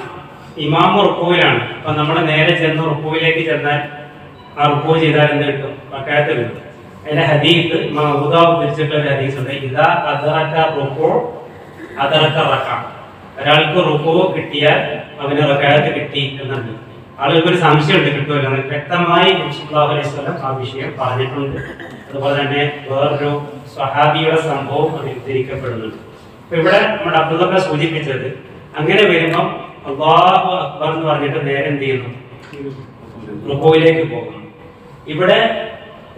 ഇമാമ റുക്കൂയിലാണ്. അപ്പൊ നമ്മൾ നേരെ ചെന്ന് റുക്കൂയിലേക്ക് ചെന്നാൽ ആ റുക്കൂ ചെയ്താൽ എന്ത് കിട്ടും? റക്അത്ത് കിട്ടും. അതിന്റെ ഹദീസ് ഉദ്ധരിച്ചിട്ടുള്ള ഒരു ഹദീസ് ഉണ്ട്. ഇതാ അദറക റുകൂ അദറക റക്അ. ഒരാൾക്ക് റുകൂ കിട്ടിയാൽ അവന് റക്അത്ത് കിട്ടി എന്നുണ്ട്. ആളുകൾക്ക് ഒരു സംശയമുണ്ട്, കിട്ടുമല്ലോ. വ്യക്തമായി നബി സല്ലല്ലാഹു അലൈഹി വസല്ലം ആ വിഷയം പറഞ്ഞിട്ടുണ്ട്. അതുപോലെ തന്നെ വേറൊരു സ്വഹാബിയുടെ സംഭവം അത് ഉദ്ധരിക്കപ്പെടുന്നുണ്ട്. അപ്പൊ ഇവിടെ നമ്മുടെ അബ്ദുള്ളൊക്കെ സൂചിപ്പിച്ചത്, അങ്ങനെ വരുമ്പം അല്ലാഹു അക്ബർ എന്ന് പറഞ്ഞിട്ട് നേരെ എന്ത് ചെയ്യുന്നു? റുകൂയിലേക്ക് പോകുന്നു. ഇവിടെ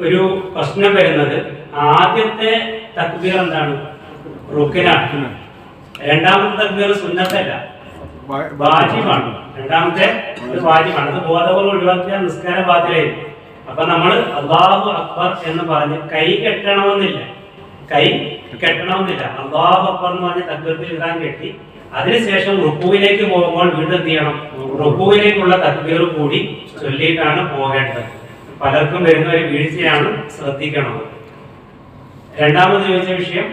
ഒരു പ്രശ്നം വരുന്നത്, ആദ്യത്തെ തക്ബീർ എന്താണ്? റുക്നാണ്. രണ്ടാമത്തെ തക്ബീർ സുന്നത്തല്ല, വാജിബാണ്. രണ്ടാമത്തെ ഒരു വാജിബാണ്. അത് ബോധപൂർവ്വം ഒഴിവാക്കിയാൽ നിസ്കാരം ബാത്തിലായിരിക്കും. അപ്പൊ നമ്മൾ അല്ലാഹു അക്ബർ എന്ന് പറഞ്ഞ് കൈ കെട്ടണമെന്നില്ല, അല്ലാഹു അക്ബർ എന്ന് പറഞ്ഞ് തക്ബീറത്തിൽ ഇടാൻ കെട്ടി അതിനുശേഷം റുക്കൂയിലേക്ക് പോകുമ്പോൾ വീണ്ടും എന്ത് ചെയ്യണം? റുക്കൂയിലേക്കുള്ള തക്ബീർ കൂടി ചൊല്ലിയിട്ടാണ് പോകേണ്ടത്. പലർക്കും വരുന്ന ഒരു വീഴ്ചയാണ്, ശ്രദ്ധിക്കണം. രണ്ടാമത് ചോദിച്ച വിഷയം,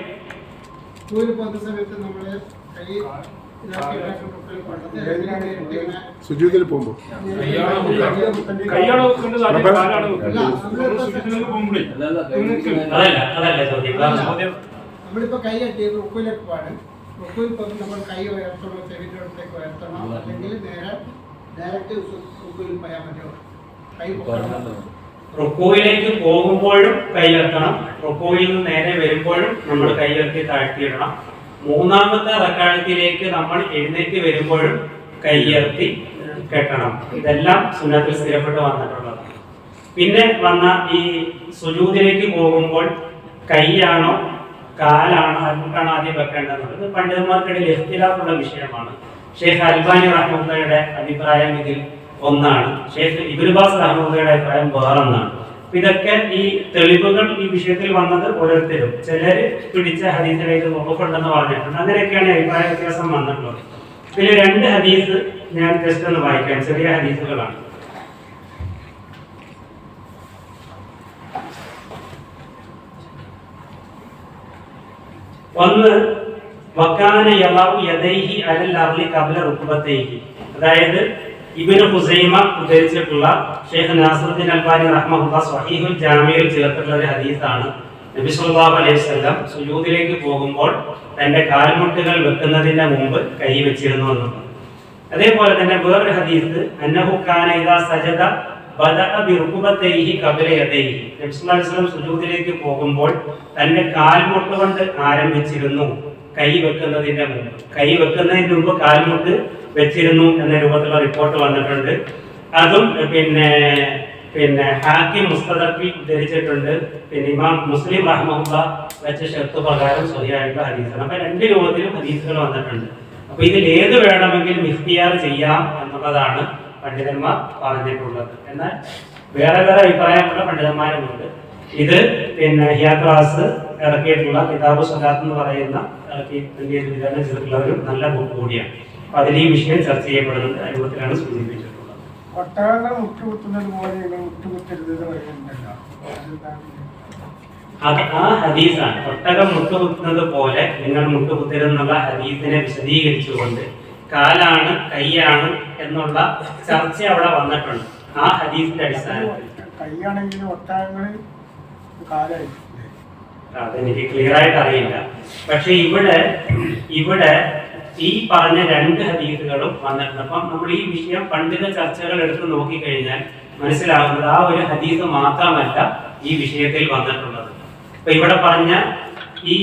സുജൂദിൽ പോകുമ്പോൾ അതല്ല ചോദ്യം. നമ്മളിപ്പോ കൈ കെട്ടി റുക്കൂയിലേക്ക് പാടും. റുക്കൂയിൽ പോകുമ്പോൾ നമ്മൾ കൈ ഉയർത്തണോ, ചെവിയിലേക്ക് ഉയർത്തണോ, അല്ലെങ്കിൽ ഡയറക്റ്റ് റുക്കൂയിൽ പോയാൽ പറ്റുമോ? കൈ റുക്കൂയിലേക്ക് പോകുമ്പോഴും കൈ വെക്കണം, റുക്കൂയിൽ നിന്ന് നേരെ വരുമ്പോഴും നമ്മൾ കൈ ഉയർത്തി താഴ്ത്തിയിടണം. മൂന്നാമത്തെ റക്അത്തിലേക്ക് നമ്മൾ എഴുന്നേറ്റ് വരുമ്പോഴും കൈ ഉയർത്തി കെട്ടണം. ഇതെല്ലാം സുന്നത്തിൽ സ്ഥിരപ്പെട്ട് വന്നിട്ടുള്ളതാണ്. പിന്നെ വന്ന ഈ സുജൂദിലേക്ക് പോകുമ്പോൾ കൈയാണോ കാലാണോ അങ്ങോട്ടാണ് ആദ്യം വെക്കേണ്ടത്? ഇത് പണ്ഡിതന്മാർക്കിടയിൽ ഇഖ്തിലാഫുള്ള വിഷയമാണ്. ഷെയ്ഖ് അൽബാനി റഹ്മത്തുള്ളാഹിയുടെ അഭിപ്രായം ഇതിൽ ഒന്നാണ്, ഷെയ്ഖ് ഇബ്നു ബാസ് റഹ്മത്തുള്ളാഹിയുടെ അഭിപ്രായം വേറൊന്നാണ്. ഇതൊക്കെ ഈ തെളിവുകൾ ഈ വിഷയത്തിൽ വന്നത് ഓരോരുത്തരും, ചിലര് പിടിച്ച ഹദീസിലേക്ക് നോക്കപ്പെടുന്നെന്ന് പറഞ്ഞിട്ടുണ്ട്. അങ്ങനെയൊക്കെയാണ് അഭിപ്രായ വ്യത്യാസം വന്നിട്ടുള്ളത്. ഇതിൽ രണ്ട് ഹദീസ് ഞാൻ ജസ്റ്റ് ഒന്ന് വായിക്കാം, ചെറിയ ഹദീസുകളാണ്. ഒന്ന്, വക്കാന യളഉ യദൈഹി അലൽ അർളി ഖബ്ല റുക്ബതൈഹി. അതായത് ഇബ്നു ഖുസൈമ ഉദ്ധരിച്ചിട്ടുള്ള ഷെയ്ഖ് നാസിറുദ്ദീൻ അൽബാനി റഹ്മഹുല്ലാഹ് സ്വഹീഹുൽ ജാമിയിൽ ചേർത്തിട്ടുള്ള ഒരു ഹദീസാണ്. നബി സല്ലല്ലാഹു അലൈഹി വസല്ലം സുജൂദിലേക്ക് പോകുമ്പോൾ തന്റെ കാൽമുട്ടുകൾ വെക്കുന്നതിന് മുമ്പ് കൈ വെച്ചിരുന്നു എന്നുള്ളത്. അതേപോലെ തന്നെ വേറൊരു ഹദീസ്, അന്നഹു കാന ഇദാ സജദ ബദഅ ബിറുക്ബതൈഹി ഖബ്ല യദൈഹി. നബി സല്ലല്ലാഹു അലൈഹി വസല്ലം സുജൂദിലേക്ക് പോകുമ്പോൾ തന്റെ കാൽമുട്ട് കൊണ്ട് ആരംഭിച്ചിരുന്നു, കൈ വെക്കുന്നതിന്റെ മുമ്പ്. കൈ വെക്കുന്നതിന് മുമ്പ് കാൽമുട്ട് വെച്ചിരുന്നു എന്ന രൂപത്തിലുള്ള റിപ്പോർട്ട് വന്നിട്ടുണ്ട്. അതും പിന്നെ ഹാക്കിം മുസ്തദറക്കിൽ ഉദ്ധരിച്ചിട്ടുണ്ട്. പിന്നെ ഇമാം മുസ്ലിം റഹ്മഹുല്ലാഹ് വെച്ച ഷർത്ത് പ്രകാരം സ്വഹിയായിട്ടുള്ള ഹദീസാണ്. അപ്പൊ രണ്ട് രൂപത്തിലും ഹദീസുകൾ വന്നിട്ടുണ്ട്. അപ്പൊ ഇതിൽ ഏത് വേണമെങ്കിലും ഇഖ്തിയാർ ചെയ്യാം എന്നുള്ളതാണ് പണ്ഡിതന്മാർ പറഞ്ഞിട്ടുള്ളത്. എന്നാൽ വേറെ അഭിപ്രായമുള്ള പണ്ഡിതന്മാരുമുണ്ട്. ഇത് പിന്നെ ഹിയാത്രാസ് ഇറക്കിയിട്ടുള്ള കിതാബ് സ്വലാത്ത് എന്ന് പറയുന്ന വിതരണം ചെയ്തിട്ടുള്ള ഒരു നല്ല ബുക്ക് കൂടിയാണ്. അപ്പൊ അതിൽ ഈ വിഷയം ചർച്ച ചെയ്യപ്പെടുന്നത് രൂപത്തിലാണ് സൂചിപ്പിച്ചിട്ടുള്ളത്. അത് ആ ഹദീസാണ്. ഒട്ടകം മുട്ടുകുത്തുന്നത് പോലെ നിങ്ങൾ മുട്ടുകുത്തരുന്നുള്ള ഹദീസിനെ വിശദീകരിച്ചുകൊണ്ട് കാലാണ് കൈയാണ് എന്നുള്ള ചർച്ച അവിടെ വന്നിട്ടുണ്ട്. ആ ഹദീസിന്റെ അടിസ്ഥാനത്തിൽ അതെനിക്ക് ക്ലിയർ ആയിട്ട് അറിയില്ല. പക്ഷെ ഇവിടെ ഈ പറഞ്ഞ രണ്ട് ഹദീസുകളും വന്നിട്ടുണ്ട്. അപ്പം നമ്മൾ ഈ വിഷയം പണ്ഡിത ചർച്ചകൾ എടുത്ത് നോക്കിക്കഴിഞ്ഞാൽ മനസ്സിലാകുന്നത് ആ ഒരു ഹദീസ് മാത്രമല്ല ഈ വിഷയത്തിൽ വന്നിട്ടുള്ളത്. അപ്പൊ ഇവിടെ പറഞ്ഞ ഈ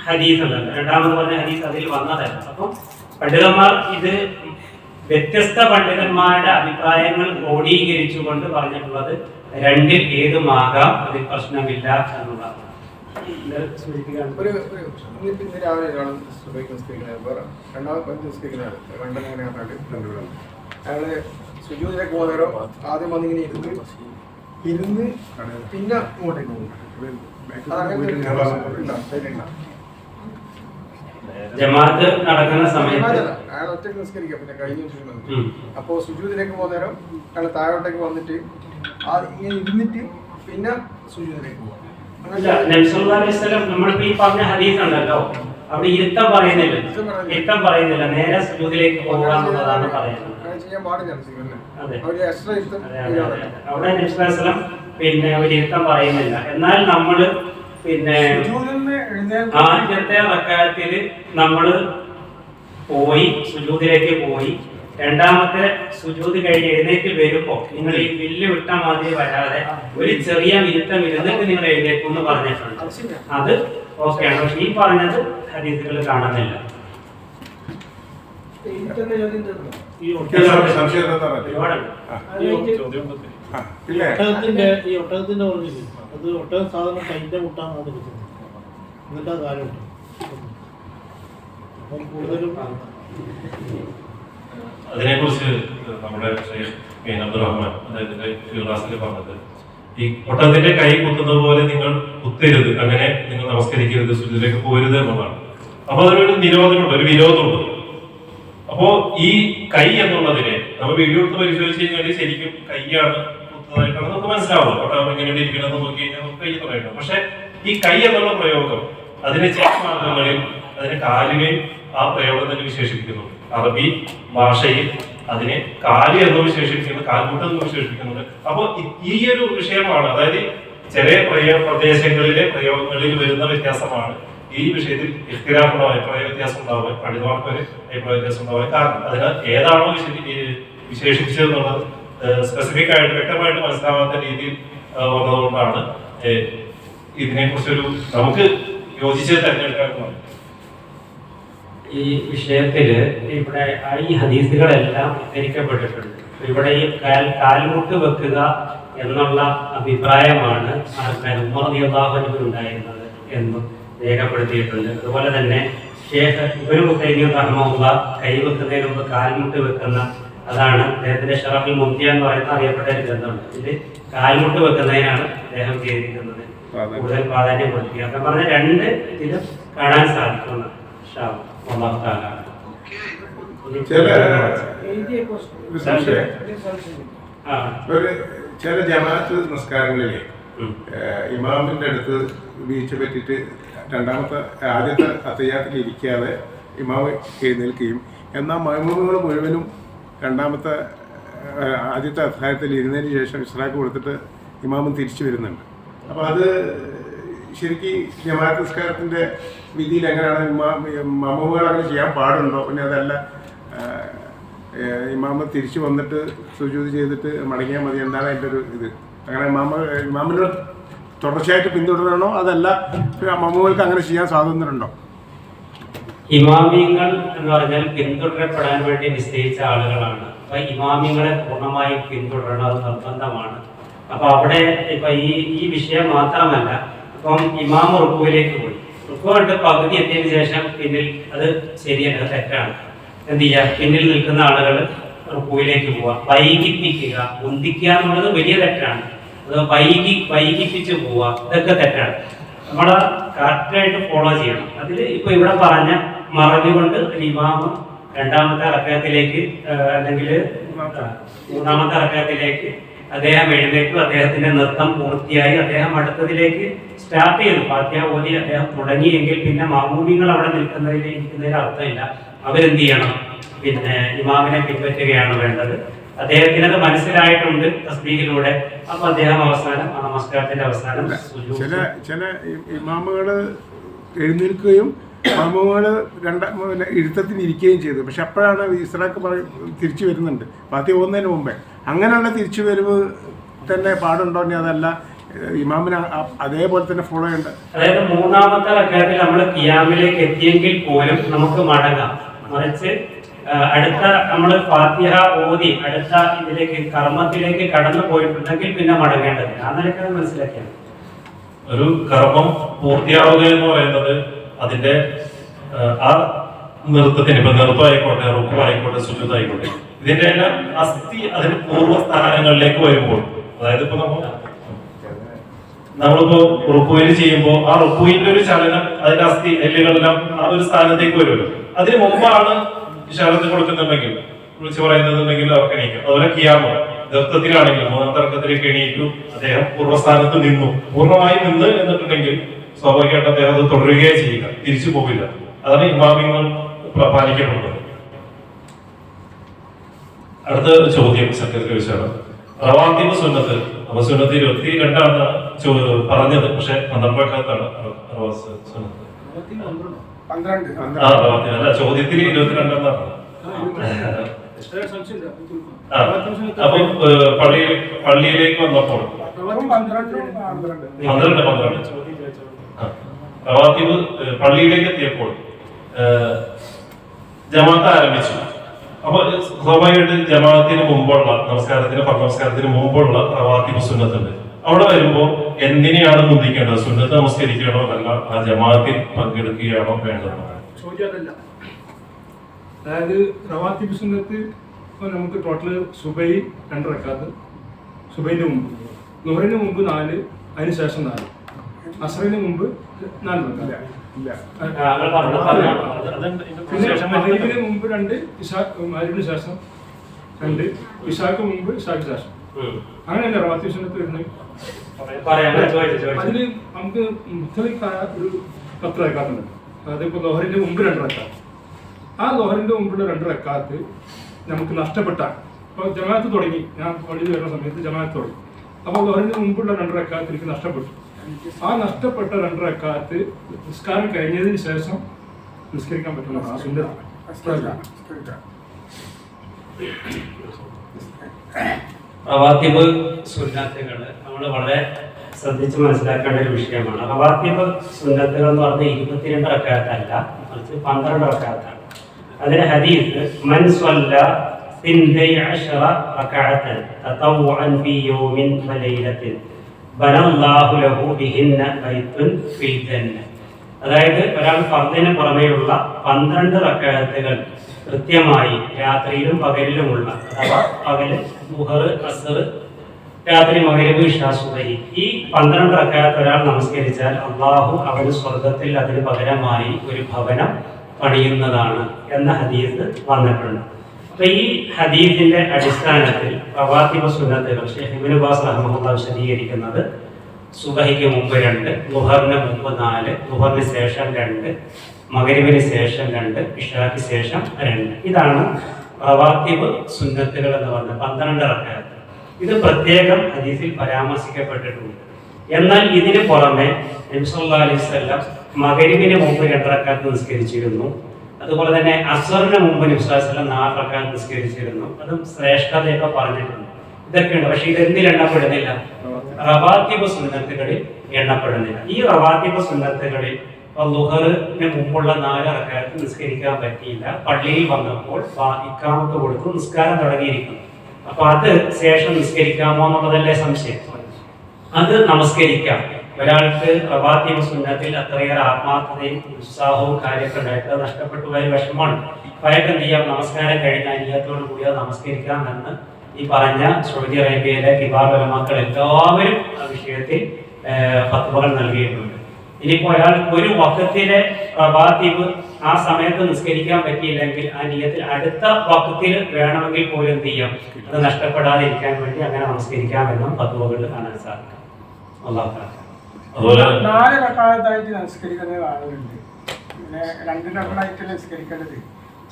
ഹദീസ് ഉണ്ടല്ലോ, രണ്ടാമത് പറഞ്ഞ ഹദീസ് അതിൽ വന്നതല്ല. അപ്പം പണ്ഡിതന്മാർ ഇത് വ്യത്യസ്ത പണ്ഡിതന്മാരുടെ അഭിപ്രായങ്ങൾ ക്രോഡീകരിച്ചുകൊണ്ട് പറഞ്ഞിട്ടുള്ളത് രണ്ടിൽ ഏതുമാകാം, അതിൽ പ്രശ്നമില്ല എന്നുള്ളതാണ്. അയാള് സുജൂദിലേക്ക് പോകുന്നേരം ആദ്യം വന്നിങ്ങനെ ഇരുന്ന് പിന്നെ ഇങ്ങോട്ടേക്ക് പോകും. ജമാഅത്ത് നടക്കുന്ന സമയത്ത് അയാൾ ഒറ്റയ്ക്ക് നിസ്കരിക്കാം, പിന്നെ കഴിഞ്ഞ അപ്പോ സുജൂദിലേക്ക് പോകുന്നേരം അയാൾ താഴോട്ടേക്ക് വന്നിട്ട് ഇങ്ങനെ ഇരുന്നിട്ട് പിന്നെ സുജൂദിലേക്ക് പോകും. നമ്മളിപ്പോ ഈ പറഞ്ഞ ഹദീസ് ഉണ്ടല്ലോ, അവിടെ ഇരുത്തം പറയുന്നില്ല, നേരെ സുജൂദിലേക്ക് പോകുക എന്നുള്ളതാണ് പറയുന്നത്. ചെയ്യാൻ പാടില്ല. അവിടെ നബി സല്ലല്ലാഹു അലൈഹി വസല്ലം പിന്നെ ഒരിരുത്തം പറയുന്നില്ല. എന്നാൽ നമ്മൾ പിന്നെ ആദ്യത്തെ റക്അത്തിൽ നമ്മൾ പോയി സുജൂദിലേക്ക് പോയി, രണ്ടാമത്തെ സുജൂദ് കഴിഞ്ഞ് എഴുന്നേറ്റ് വരുമ്പോൾ നിങ്ങൾ ഈ വില്ല് വിട്ട മാതിരി വരാതെ ഒരു ചെറിയ മിനിറ്റം ഇരുന്നിട്ട് നിങ്ങൾ എഴുന്നേക്കും എന്ന് പറഞ്ഞിട്ടുണ്ട്. അത് ഓക്കെയാണ്. പക്ഷെ ഈ പറഞ്ഞത് ഹദീസുകൾ കാണുന്നില്ല. ഈ ഒട്ടകത്തിന്റെ പറഞ്ഞില്ലേ, അത് ഒട്ടകം സാധാരണ കൈന്റെ മുട്ടാണ് എന്നിട്ട് ആ കാര്യമുണ്ട്. അപ്പം കൂടുതലും അതിനെക്കുറിച്ച് നമ്മുടെ അബ്ദുറഹ്മാൻ അദ്ദേഹത്തിന്റെ ക്ലാസ്സിൽ പറഞ്ഞത്, ഈ ഒട്ടകത്തിന്റെ കൈ കുത്തുന്നത് പോലെ നിങ്ങൾ കുത്തരുത്, അങ്ങനെ നിങ്ങൾ നമസ്കരിക്കരുത്, സുജൂദിലേക്ക് പോരുത് എന്നുള്ളതാണ്. അപ്പൊ അതിനൊരു നിരോധനമുണ്ട്, ഒരു വിരോധമുണ്ട്. അപ്പോ ഈ കൈ എന്നുള്ളതിനെ നമ്മൾ വീഡിയോ എടുത്ത് പരിശോധിച്ച് കഴിഞ്ഞാൽ ശരിക്കും കൈയാണ് കുത്തുന്നതായിട്ടാണ് നമുക്ക് മനസ്സിലാവുന്നത്. ഒട്ടകം എങ്ങനെയാണ് ഇരിക്കണമെന്ന് നോക്കി കഴിഞ്ഞാൽ നമുക്ക് കൈ പറയുന്നത്. പക്ഷെ ഈ കൈ എന്നുള്ള പ്രയോഗം അതിന്റെ ചില മാർഗങ്ങളിൽ അതിനെ കാലിനെയും ആ പ്രയോഗം തന്നെ വിശേഷിപ്പിക്കുന്നുണ്ട്. അറബി ഭാഷയിൽ അതിനെ കാല് എന്ന് വിശേഷിപ്പിക്കുന്നത്, കാൽമുട്ട് എന്ന് വിശേഷിപ്പിക്കുന്നുണ്ട്. അപ്പൊ ഈ ഒരു വിഷയമാണ്, അതായത് ചില പ്രദേശങ്ങളിലെ പ്രയോഗങ്ങളിൽ വരുന്ന വ്യത്യാസമാണ് ഈ വിഷയത്തിൽ ഇഖ്തിലാഫുള്ള അഭിപ്രായ വ്യത്യാസം ഉണ്ടാവുക, പണ്ഡിതന്മാർക്ക് ഒരു അഭിപ്രായ വ്യത്യാസം ഉണ്ടാവുക. കാരണം അതിന് ഏതാണോ വിശേഷിപ്പിച്ചതെന്നുള്ളത് സ്പെസിഫിക് ആയിട്ട് വ്യക്തമായിട്ട് മനസ്സിലാവാത്ത രീതിയിൽ വന്നതുകൊണ്ടാണ് ഇതിനെക്കുറിച്ചൊരു നമുക്ക് യോജിച്ചത് തെരഞ്ഞെടുക്കാൻ. ഈ വിഷയത്തിൽ ഇവിടെ ഈ ഹദീസുകളെല്ലാം ഉദ്ധരിക്കപ്പെട്ടിട്ടുണ്ട്. ഇവിടെ ഈ കാൽമുട്ട് വെക്കുക എന്നുള്ള അഭിപ്രായമാണ് ഉമർ റളിയല്ലാഹു അൻഹു ഉണ്ടായിരുന്നത് എന്നും രേഖപ്പെടുത്തിയിട്ടുണ്ട്. അതുപോലെ തന്നെ ഷേഖ് ഇബ്നു ഉസൈമീൻ റഹിമഹുല്ലാഹ് കൈവെക്കുന്നതിന് മുമ്പ് കാൽമുട്ട് വെക്കുന്ന, അതാണ് അദ്ദേഹത്തിന്റെ ഷറഫുൽ മുംതിയ എന്ന് പറയുന്ന അറിയപ്പെട്ട ഒരു ഗ്രന്ഥമുണ്ട്. ഇതിൽ കാൽമുട്ട് വെക്കുന്നതിനാണ് അദ്ദേഹം ചെയ്തിരിക്കുന്നത് കൂടുതൽ പ്രാധാന്യം കൊടുക്കുക. അപ്പം പറഞ്ഞ രണ്ട് ഇതിലും കാണാൻ സാധിക്കുന്നത്. ചില ജമാഅത്ത് നിസ്കാരങ്ങളിലെ ഇമാമിന്റെ അടുത്ത് വീഴ്ച പറ്റിയിട്ട് ആദ്യത്തെ അത്തയ്യാത്തിൽ ഇരിക്കാതെ ഇമാമ് എഴുന്നേൽക്കുകയും എന്നാൽ മഅ്മൂമുകൾ മുഴുവനും ആദ്യത്തെ അത്തായത്തിൽ ഇരുന്നതിന് ശേഷം ഇസ്രാക്ക് കൊടുത്തിട്ട് ഇമാമും തിരിച്ചു വരുന്നുണ്ട്. അപ്പോൾ അത് ശരിക്കും ജമാഅത്ത് നിസ്കാരത്തിൻ്റെ വിധിയിൽ എങ്ങനെയാണ് മഅ്മൂമുകൾ അങ്ങനെ ചെയ്യാൻ പാടുണ്ടോ? പിന്നെ അതല്ല ഇമാമ് തിരിച്ചു വന്നിട്ട് സുജൂദ് ചെയ്തിട്ട് മടങ്ങിയാൽ മതി, എന്താണ് അതിൻ്റെ ഒരു ഇത്? അങ്ങനെ ഇമാമിനെ തുടർച്ചയായിട്ട് പിന്തുടരണോ, അതല്ല മഅ്മൂമുകൾക്ക് അങ്ങനെ ചെയ്യാൻ സ്വാതന്ത്ര്യമുണ്ടോ? ഇമാമിയങ്ങൾ എന്ന് പറഞ്ഞാൽ പിന്തുടരപ്പെടാൻ വേണ്ടി നിശ്ചയിച്ച ആളുകളാണ്. അപ്പൊ ഇമാമിയങ്ങളെ പൂർണ്ണമായും പിന്തുടരണം നിർബന്ധമാണ്. അപ്പൊ അവിടെ ഇപ്പൊ ഈ വിഷയം മാത്രമല്ല, ഇപ്പം ഇമാം റുക്കുവിലേക്ക് പോയി, റുക്കു കണ്ട് പകുതി എത്തിയതിനു ശേഷം പിന്നിൽ, അത് ശരിയല്ല, അത് തെറ്റാണ്. എന്ത് ചെയ്യുക? പിന്നിൽ നിൽക്കുന്ന ആളുകൾ റുക്കുവിലേക്ക് പോവുക, വൈകിപ്പിക്കുക, മുന്തിക്കുക എന്നുള്ളത് വലിയ തെറ്റാണ്. അത് വൈകിപ്പിച്ച് പോവുക, ഇതൊക്കെ തെറ്റാണ്. നമ്മൾ കറക്റ്റായിട്ട് ഫോളോ ചെയ്യണം. അതിൽ ഇപ്പൊ ഇവിടെ പറഞ്ഞ മറവി കൊണ്ട് ഇമാമ് രണ്ടാമത്തെ റക്അത്തിലേക്ക് അല്ലെങ്കിൽ മൂന്നാമത്തെ റക്അത്തിലേക്ക് അദ്ദേഹം എഴുന്നേറ്റു, അദ്ദേഹത്തിന്റെ നൃത്തം പൂർത്തിയായി, അദ്ദേഹം അടുത്തതിലേക്ക് സ്റ്റാർട്ട് ചെയ്തു, ഫാത്തിഹ ഓതി അദ്ദേഹം തുടങ്ങിയെങ്കിൽ പിന്നെ മഅ്മൂമിങ്ങൾ അവിടെ ഇരിക്കുന്നതിൽ അർത്ഥമില്ല. അവരെന്ത് ചെയ്യണം? പിന്നെ ഇമാമിനെ പിൻപറ്റുകയാണ് വേണ്ടത്. അദ്ദേഹത്തിനത് മനസ്സിലായിട്ടുണ്ട് തസ്ബീഹിലൂടെ. അപ്പൊ അദ്ദേഹം അവസാനം നമസ്കാരത്തിന്റെ അവസാനം ചില ഇമാമുകൾ എഴുന്നേൽക്കുകയും മഅ്മൂമുകൾ ഇരുത്തത്തിന് ഇരിക്കുകയും ചെയ്തു. പക്ഷെ അപ്പോഴാണ് ഇസ്രാക്ക് തിരിച്ചു വരുന്നുണ്ട് ഫാത്തിഹ പോകുന്നതിന് മുമ്പേ. അങ്ങനെയുള്ള തിരിച്ചു വരവ് തന്നെ പാടുണ്ടോ? ഇനി അതല്ല ഇമാമിനെ അതേപോലെ തന്നെ ഫോളോ ചെയ്യേണ്ട? അതായത് മൂന്നാമത്തെ റക്അത്തിൽ നമ്മൾ ഖിയാമിലേക്ക് എത്തിയെങ്കിൽ പോലും നമുക്ക് മടങ്ങാം. മറിച്ച് അടുത്ത നമ്മൾ ഫാത്തിഹ ഓതി അടുത്ത ഇതിലേക്ക് കർമ്മത്തിലേക്ക് കടന്നു പോയിട്ടുണ്ടെങ്കിൽ പിന്നെ മടങ്ങേണ്ടത്. ആ നിലയ്ക്ക് മനസ്സിലാക്കിയാണ്. ഒരു കർമ്മം പൂർത്തിയാവുക എന്ന് പറയുന്നത് അതിന്റെ ആ നൃത്തത്തിന്, ഇപ്പൊ നൃത്തമായിക്കോട്ടെ, റുക്കുവായിക്കോട്ടെ, സുജൂദായിക്കോട്ടെ, ഇതിന്റെ എല്ലാം അസ്ഥി അതിന്റെ പൂർവ്വസ്ഥാനങ്ങളിലേക്ക് വരുമ്പോൾ, അതായത് ഇപ്പൊ നമ്മളിപ്പോ റുക്കുവിൽ ചെയ്യുമ്പോൾ ആ റുക്കുവിന്റെ ഒരു ചലനം അതിന്റെ അസ്ഥി എല്ലുകളെല്ലാം ആ ഒരു സ്ഥാനത്തേക്ക് വരുമല്ലോ. അതിന് മുമ്പാണ് ഇശാറത്ത് കൊടുക്കുന്നുണ്ടെങ്കിൽ, വിളിച്ചു പറയുന്നുണ്ടെങ്കിൽ അവർക്ക് എണീക്കും. അതുപോലെ ഖിയാമ് നൃത്തത്തിലാണെങ്കിൽ മൂന്നാമത്തെ റക്അത്തിലേക്ക് എണീറ്റു, അദ്ദേഹം പൂർവ്വസ്ഥാനത്ത് നിന്നു, പൂർണ്ണമായി നിന്ന് എന്നിട്ടുണ്ടെങ്കിൽ സ്വാഭാവികമായിട്ട് അദ്ദേഹം അത് തുടരുകയേ ചെയ്യുക, തിരിച്ചു പോകില്ല. അതാണ് ഇമാമിങ്ങൾ പാലിക്കപ്പെടുന്നത്. അടുത്ത ചോദ്യം സെക്രട്ടറി ചോദിച്ചാണ്, റവാത്തിബ് സുന്നത്ത്. അപ്പൊ സുന്നത്ത് 22 പറഞ്ഞത്, പക്ഷെ 12 റക്അത്താണ് സുന്നത്ത്. 12 ആ റവാത്തിബ് അല്ല, ചോദ്യത്തിൽ 22 എന്നാണ്. അപ്പൊ പള്ളിയിലേക്ക് വന്നപ്പോൾ 12 റവാത്തിബ് പള്ളിയിലേക്ക് എത്തിയപ്പോൾ ജമാഅത്ത് ആരംഭിച്ചു. അപ്പൊ സ്വാഭാവികമായിട്ട് ജമാഅത്തിന് മുമ്പുള്ള നമസ്കാരത്തിന് മുമ്പുള്ള റവാത്തിബ് സുന്നത്തുണ്ട്. അവിടെ വരുമ്പോ എന്തിനെയാണ് മുന്തിക്കേണ്ടത്? സുന്നത്ത് നമസ്കരിക്കണോ അല്ല ആ ജമാഅത്തിൽ പങ്കെടുക്കുകയാണോ വേണ്ടത്? ചോദ്യം അതല്ല. അതായത് റവാത്തിബ് സുന്നത്ത് ഇപ്പോൾ നമുക്ക് ടോട്ടൽ സുബൈ 2 റക്അത്ത്, സുബൈൻ്റെ മുമ്പ്, ളുഹറിന് മുമ്പ് 4, അതിന് ശേഷം 4, അസ്റിന് മുമ്പ് 4 റക്അത്ത്, പിന്നെ മഗ്‌രിബിന് മുമ്പ് 2, മഗ്‌രിബിന് ശേഷം 2, ഇശാക്ക് മുമ്പ്, ഇശാക്ക് ശേഷം. അങ്ങനെയല്ലേ റവാത്തിബ് സുന്നത്ത് വരുന്നത്? അതിന് നമുക്ക് മുത്തലിക്കായ ഒരു 10 റക്അത്തുണ്ട്. അതായത് ഇപ്പോൾ ളുഹറിന്റെ മുമ്പ് 2 റക്അത്ത്, ആ ളുഹറിന്റെ മുമ്പുള്ള 2 റക്അത്ത് നമുക്ക് നഷ്ടപ്പെട്ടാൽ, ഇപ്പോൾ ജമാഅത്ത് തുടങ്ങി, ഞാൻ പള്ളിയിൽ വരുന്ന സമയത്ത് ജമാഅത്ത് തുടങ്ങി, അപ്പോൾ ളുഹറിന്റെ മുമ്പുള്ള 2 റക്അത്ത് എനിക്ക് നഷ്ടപ്പെട്ടു. ആ നഷ്ടപ്പെട്ട 2 റക്അത്ത് നിസ്കാരം കഴിഞ്ഞതിന് ശേഷം നിസ്കരിക്കാൻ പറ്റുന്ന ആ സുന്നത്ത്. റവാത്തിബ് സുന്നത്തുകൾ നമ്മൾ വളരെ ശ്രദ്ധിച്ച് മനസ്സിലാക്കേണ്ട ഒരു വിഷയമാണ്. റവാത്തിബ് സുന്നത്തുകൾ എന്ന് പറഞ്ഞാൽ 22 റക്അത്തല്ല, മറിച്ച് 12 റക്അത്താണ്. അതിന് ഹദീസ് മൻ സ്വല്ല 12 റക്അത്തൻ തതവ്വുഅൻ ഫീ യൗമിൻ വലൈലത്തിൻ ബനല്ലാഹു ലഹു ബിഹിന്ന ബൈത്തുൻ ഫിൽ ജന്ന. അതായത് ഒരാൾ ഫർദിന് പുറമെയുള്ള 12 റക്അത്തുകൾ കൃത്യമായി രാത്രിയിലും പകലിലുമുള്ള, അഥവാ പകല് ദുഹർ, അസ്ർ, രാത്രി മഗ്‌രിബ്, ഇശാ, സുബഹി, ഈ 12 റക്അത്ത് ഒരാൾ നമസ്കരിച്ചാൽ അള്ളാഹു അവന് സ്വർഗത്തിൽ അതിന് പകരമായി ഒരു ഭവനം പണിയുന്നതാണ് എന്ന ഹദീസ് വന്നിട്ടുണ്ട്. അപ്പൊ ഈ ഹദീസിന്റെ അടിസ്ഥാനത്തിൽ റവാത്തിബ് സുന്നത്തുകൾ ഷെയ്ഖ് ഇബ്നു ബാസ് റഹ്മത്തുള്ളാഹി വിശദീകരിക്കുന്നത് സുബഹിക്ക് മുമ്പ് 2, ളുഹറിന് മുമ്പ് 4, ളുഹറിന് ശേഷം 2, മഗ്‌രിബിന് ശേഷം 2, ഇശാക്ക് ശേഷം 2. ഇതാണ് റവാത്തിബ് സുന്നത്തുകൾ എന്ന് പറഞ്ഞത്, 12 റക്അത്ത്. ഇത് പ്രത്യേകം ഹദീസിൽ പരാമർശിക്കപ്പെട്ടിട്ടുണ്ട്. എന്നാൽ ഇതിന് പുറമെ നബി സല്ലല്ലാഹു അലൈഹി വസല്ലം മഗ്‌രിബിന് മുമ്പ് 2 റക്അത്ത് നിസ്കരിച്ചിരുന്നു. അതുപോലെ തന്നെ അസ്റിന് മുമ്പ് നബി സല്ലല്ലാഹു അലൈഹി വസല്ലം 4 റക്അത്ത് നിസ്കരിച്ചിരുന്നു. അതും ശ്രേഷ്ഠതയൊക്കെ പറഞ്ഞിട്ടുണ്ട്. ഇതൊക്കെയുണ്ട്, പക്ഷെ ഇതെന്തിൽ എണ്ണപ്പെടുന്നില്ല? റവാത്തിബ് സുന്നത്തുകളിൽ എണ്ണപ്പെടുന്നില്ല. ഈ റവാത്തിബ് സുന്നത്തുകളിൽ ളുഹറിന് മുമ്പുള്ള 4 റക്അത്ത് നിസ്കരിക്കാൻ പറ്റിയില്ല. പള്ളിയിൽ വന്നപ്പോൾ ഇഖാമത്ത് കൊടുത്തു, നിസ്കാരം തുടങ്ങിയിരിക്കുന്നു. അപ്പൊ അത് ശേഷം നിസ്കരിക്കാമോ എന്നുള്ളതല്ലേ സംശയം? അത് നമസ്കരിക്കാം. ഒരാൾക്ക് റവാത്തിബ് സുന്നത്തിൽ അത്രയേറെ ആത്മാർത്ഥതയും ഉത്സാഹവും കാര്യമൊക്കെ ഉണ്ടായിട്ട് അത് നഷ്ടപ്പെട്ടു പോയ വിഷമമാണ്. അയാൾക്ക് എന്ത് ചെയ്യാം? നമസ്കാരം കഴിഞ്ഞ അനിയത്തോടു കൂടി അത് നമസ്കരിക്കാം എന്ന് ഈ പറഞ്ഞ സൗദി അറേബ്യയിലെ കിബാർ ഉലമാക്കൾ എല്ലാവരും ആ വിഷയത്തിൽ ഫത്വകൾ നൽകിയിട്ടുണ്ട്. ഇനിയിപ്പോൾ ഒരാൾക്ക് ഒരു വഖത്തിലെ റവാത്തിബ് ആ സമയത്ത് നിസ്കരിക്കാൻ പറ്റിയില്ലെങ്കിൽ ആ നിയത്തിൽ അടുത്ത വഖത്തിൽ വേണമെങ്കിൽ പോലും എന്ത് ചെയ്യാം? അത് നഷ്ടപ്പെടാതെ ഇരിക്കാൻ വേണ്ടി അങ്ങനെ നമസ്കരിക്കാമെന്നും ഫത്വകൾ കാണാൻ സാധിക്കും. അല്ലാഹു തആല അതുപോലെ 4 റക്അത്തായിട്ട് നമസ്കരിക്കുന്ന ആളുകളുണ്ട്. പിന്നെ 2 റക്അത്തായിട്ട് നിസ്കരിക്കേണ്ടത്,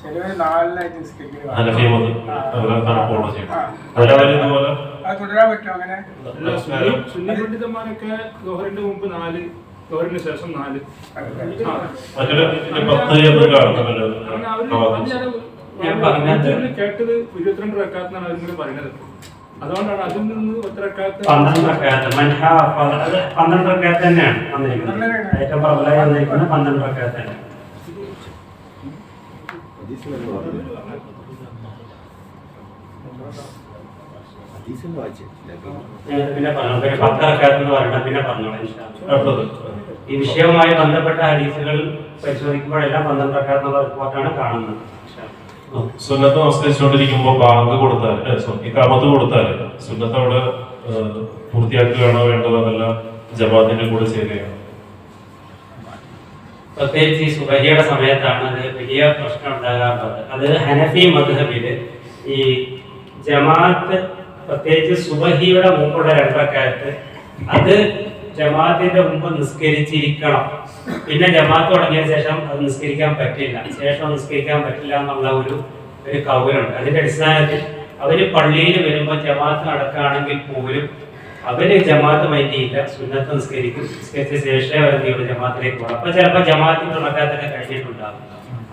ചിലവർ 4-ആയിട്ട് നിസ്കരിക്കുന്നത്. അത് തുടരാൻ പറ്റും അങ്ങനെ? സുന്നി പണ്ഡിതന്മാരൊക്കെ ളുഹറിന്റെ മുമ്പ് 4, ളുഹറിന് ശേഷം 4. കേട്ടത് 22 റക്അത്താണ് അവരും കൂടി പറയുന്നത്. അതുകൊണ്ടാണ് അതിൽ നിന്ന് 10 റക്അത്ത് 12 റക്അത്ത് തന്നെയാണ് വന്നിരിക്കുന്നത്. ഏറ്റവും പ്രബലമായി വന്നിരിക്കുന്നത് 12 റക്അത്ത് തന്നെയാണ്. പിന്നെ പറഞ്ഞു 10 റക്അത്ത് എന്ന് പറഞ്ഞാൽ പിന്നെ പറഞ്ഞോളാം ഇൻഷാ അല്ലാഹ്. ഈ വിഷയവുമായി ബന്ധപ്പെട്ട ഹദീസുകൾ പരിശോധിക്കുമ്പോഴെല്ലാം 12 റക്അത്ത് എന്നുള്ള റിപ്പോർട്ടാണ് കാണുന്നത്. സുന്നത്ത് നമസ്കരിച്ചുകൊണ്ടിരിക്കുമ്പോ ബാങ്ക് കൊടുത്താൽ ഇഖാമത്ത് കൊടുത്താൽ സുന്നത്ത് അവിടെ പൂർത്തിയാക്കുകയാണോ വേണ്ടത്, അതല്ല ജമാഅത്തിന്റെ കൂടെ ചേരുകയാണോ? പ്രത്യേകിച്ച് ഈ സുബഹിയുടെ സമയത്താണ് അത് വലിയ പ്രശ്നം ഉണ്ടാകാറുള്ളത്. അത് ഹനഫി മദ്ഹബില് ഈ ജമാഅത്ത്, പ്രത്യേകിച്ച് സുബഹിയുടെ മുമ്പുള്ള 2 റക്അത്ത് അത് ജമാഅത്തിന്റെ മുമ്പ് നിസ്കരിച്ചിരിക്കണം. പിന്നെ ജമാഅത്ത് തുടങ്ങിയതിനു ശേഷം അത് നിസ്കരിക്കാൻ പറ്റില്ല, ശേഷം നിസ്കരിക്കാൻ പറ്റില്ല എന്നുള്ള ഒരു കൗലുണ്ട്. അതിന്റെ അടിസ്ഥാനത്തിൽ അവര് പള്ളിയിൽ വരുമ്പോൾ ജമാഅത്ത് നടക്കുകയാണെങ്കിൽ പോലും അവര് ജമാഅത്ത് മൈൻഡിയില്ല, സുന്നത്ത് നിസ്കരിക്കും, നിസ്കരിച്ച ശേഷം അവർ ജമാഅത്തിലേക്ക് പോകണം. അപ്പൊ ചിലപ്പോൾ ജമാഅത്തിന്റെ റക്അത്തൊക്കെ കഴിഞ്ഞിട്ടുണ്ടാകും.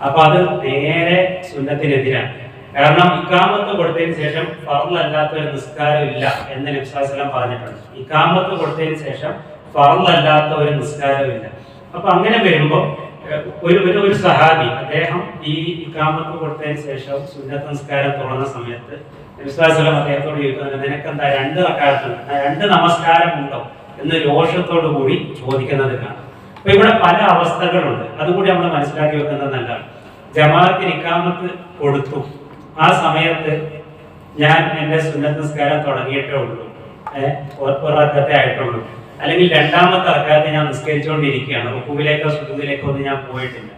അപ്പൊ അത് നേരെ സുന്നത്തിനെതിരാണ്. കാരണം ഇഖാമത്ത് കൊടുത്തതിന് ശേഷം ഫർള് അല്ലാത്ത ഒരു നിസ്കാരം ഇല്ല എന്ന് നബി സല്ലല്ലാഹു അലൈഹി വസല്ലം പറഞ്ഞിട്ടുണ്ട്. ഇഖാമത്ത് കൊടുത്തതിന് ശേഷം ഫർള് അല്ലാത്ത ഒരു നിസ്കാരം ഇല്ല. അപ്പൊ അങ്ങനെ വരുമ്പോൾ ഒരു സഹാബി അദ്ദേഹം ഈ ഇഖാമത്ത് കൊടുത്തതിന് ശേഷം സുന്നത്ത് നിസ്കാരം തുടങ്ങുന്ന സമയത്ത് നബി സല്ലല്ലാഹു അലൈഹി വസല്ലം അദ്ദേഹത്തോട് ചോദിക്കുന്നത്, നിനക്കെന്താ 2 റക്അത്തുണ്ട്, 2 നമസ്കാരം ഉണ്ടോ എന്ന് രോഷത്തോടു കൂടി ചോദിക്കുന്നത് കാണാം. അപ്പൊ ഇവിടെ പല അവസ്ഥകളുണ്ട്, അതുകൂടി നമ്മൾ മനസ്സിലാക്കി വെക്കുന്നത് നല്ലതാണ്. ജമാഅത്തിന് ഇഖാമത്ത് കൊടുത്തു, ആ സമയത്ത് ഞാൻ എൻ്റെ സുന്നത്ത് നിസ്കാരം തുടങ്ങിയിട്ടേ ഉള്ളൂ, ഒരു റക്അത്തേ ആയിട്ടുള്ളൂ, അല്ലെങ്കിൽ 2ാമത്തെ റക്അത്ത് ഞാൻ നിസ്കരിച്ചുകൊണ്ടിരിക്കുകയാണ്, റുക്കൂഇലേക്കോ സുജൂദിലേക്കോ ഒന്നും ഞാൻ പോയിട്ടില്ല.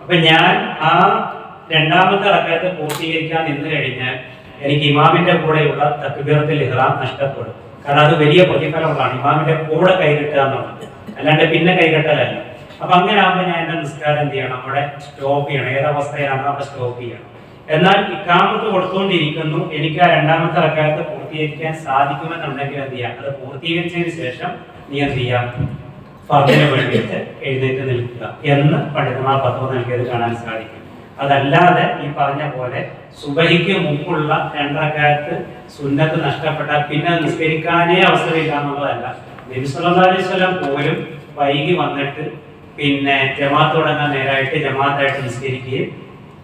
അപ്പൊ ഞാൻ ആ 2ാമത്തെ റക്അത്ത് പൂർത്തീകരിക്കാൻ നിന്ന് കഴിഞ്ഞാൽ എനിക്ക് ഇമാമിന്റെ കൂടെയുള്ള തക്ബീറത്തുൽ ഇഹ്റാം നഷ്ടപ്പെടും. കാരണം അത് വലിയ പ്രതിഫലമുള്ളതാണ്, ഇമാമിന്റെ കൂടെ കൈകെട്ടുക എന്നുള്ളത്, അല്ലാണ്ട് പിന്നെ കൈകെട്ടലല്ല. അപ്പൊ അങ്ങനെ ആകുമ്പോൾ ഞാൻ എന്റെ നിസ്കാരം എന്ത് ചെയ്യണം, അവിടെ സ്റ്റോപ്പ് ചെയ്യണം. ഏതവസ്ഥയിലാണ് അവിടെ സ്റ്റോപ്പ് ചെയ്യണം. എന്നാൽ ഇഖാമത്ത് കൊടുത്തുകൊണ്ടിരിക്കുന്നു, എനിക്ക് ആ 2ാമത്തെ റക്അത്ത് പൂർത്തീകരിക്കാൻ സാധിക്കുമെന്നുണ്ടെങ്കിൽ എന്ത് ചെയ്യാം, അത് പൂർത്തീകരിച്ചതിന് ശേഷം നീ എന്ത് ചെയ്യാം, ഫർദിന് വേണ്ടിയിട്ട് എഴുന്നേറ്റ് നിൽക്കുക എന്ന് പണ്ഡിതന്മാർ ഫത്വ നൽകിയത് കാണാൻ സാധിക്കും. അതല്ലാതെ ഈ പറഞ്ഞ പോലെ സുബഹിക്ക് മുമ്പുള്ള 2 റക്അത്ത് സുന്നത്ത് നഷ്ടപ്പെട്ടാൽ പിന്നെ നിസ്കരിക്കാനേ അവസരമില്ല എന്നുള്ളതല്ല. നബി സല്ലല്ലാഹു അലൈഹി വസല്ലം പോലും വൈകി വന്നിട്ട് പിന്നെ ജമാഅത്ത് തുടങ്ങാൻ നേരായിട്ട് ജമാഅത്തായിട്ട് നിസ്കരിക്കുകയും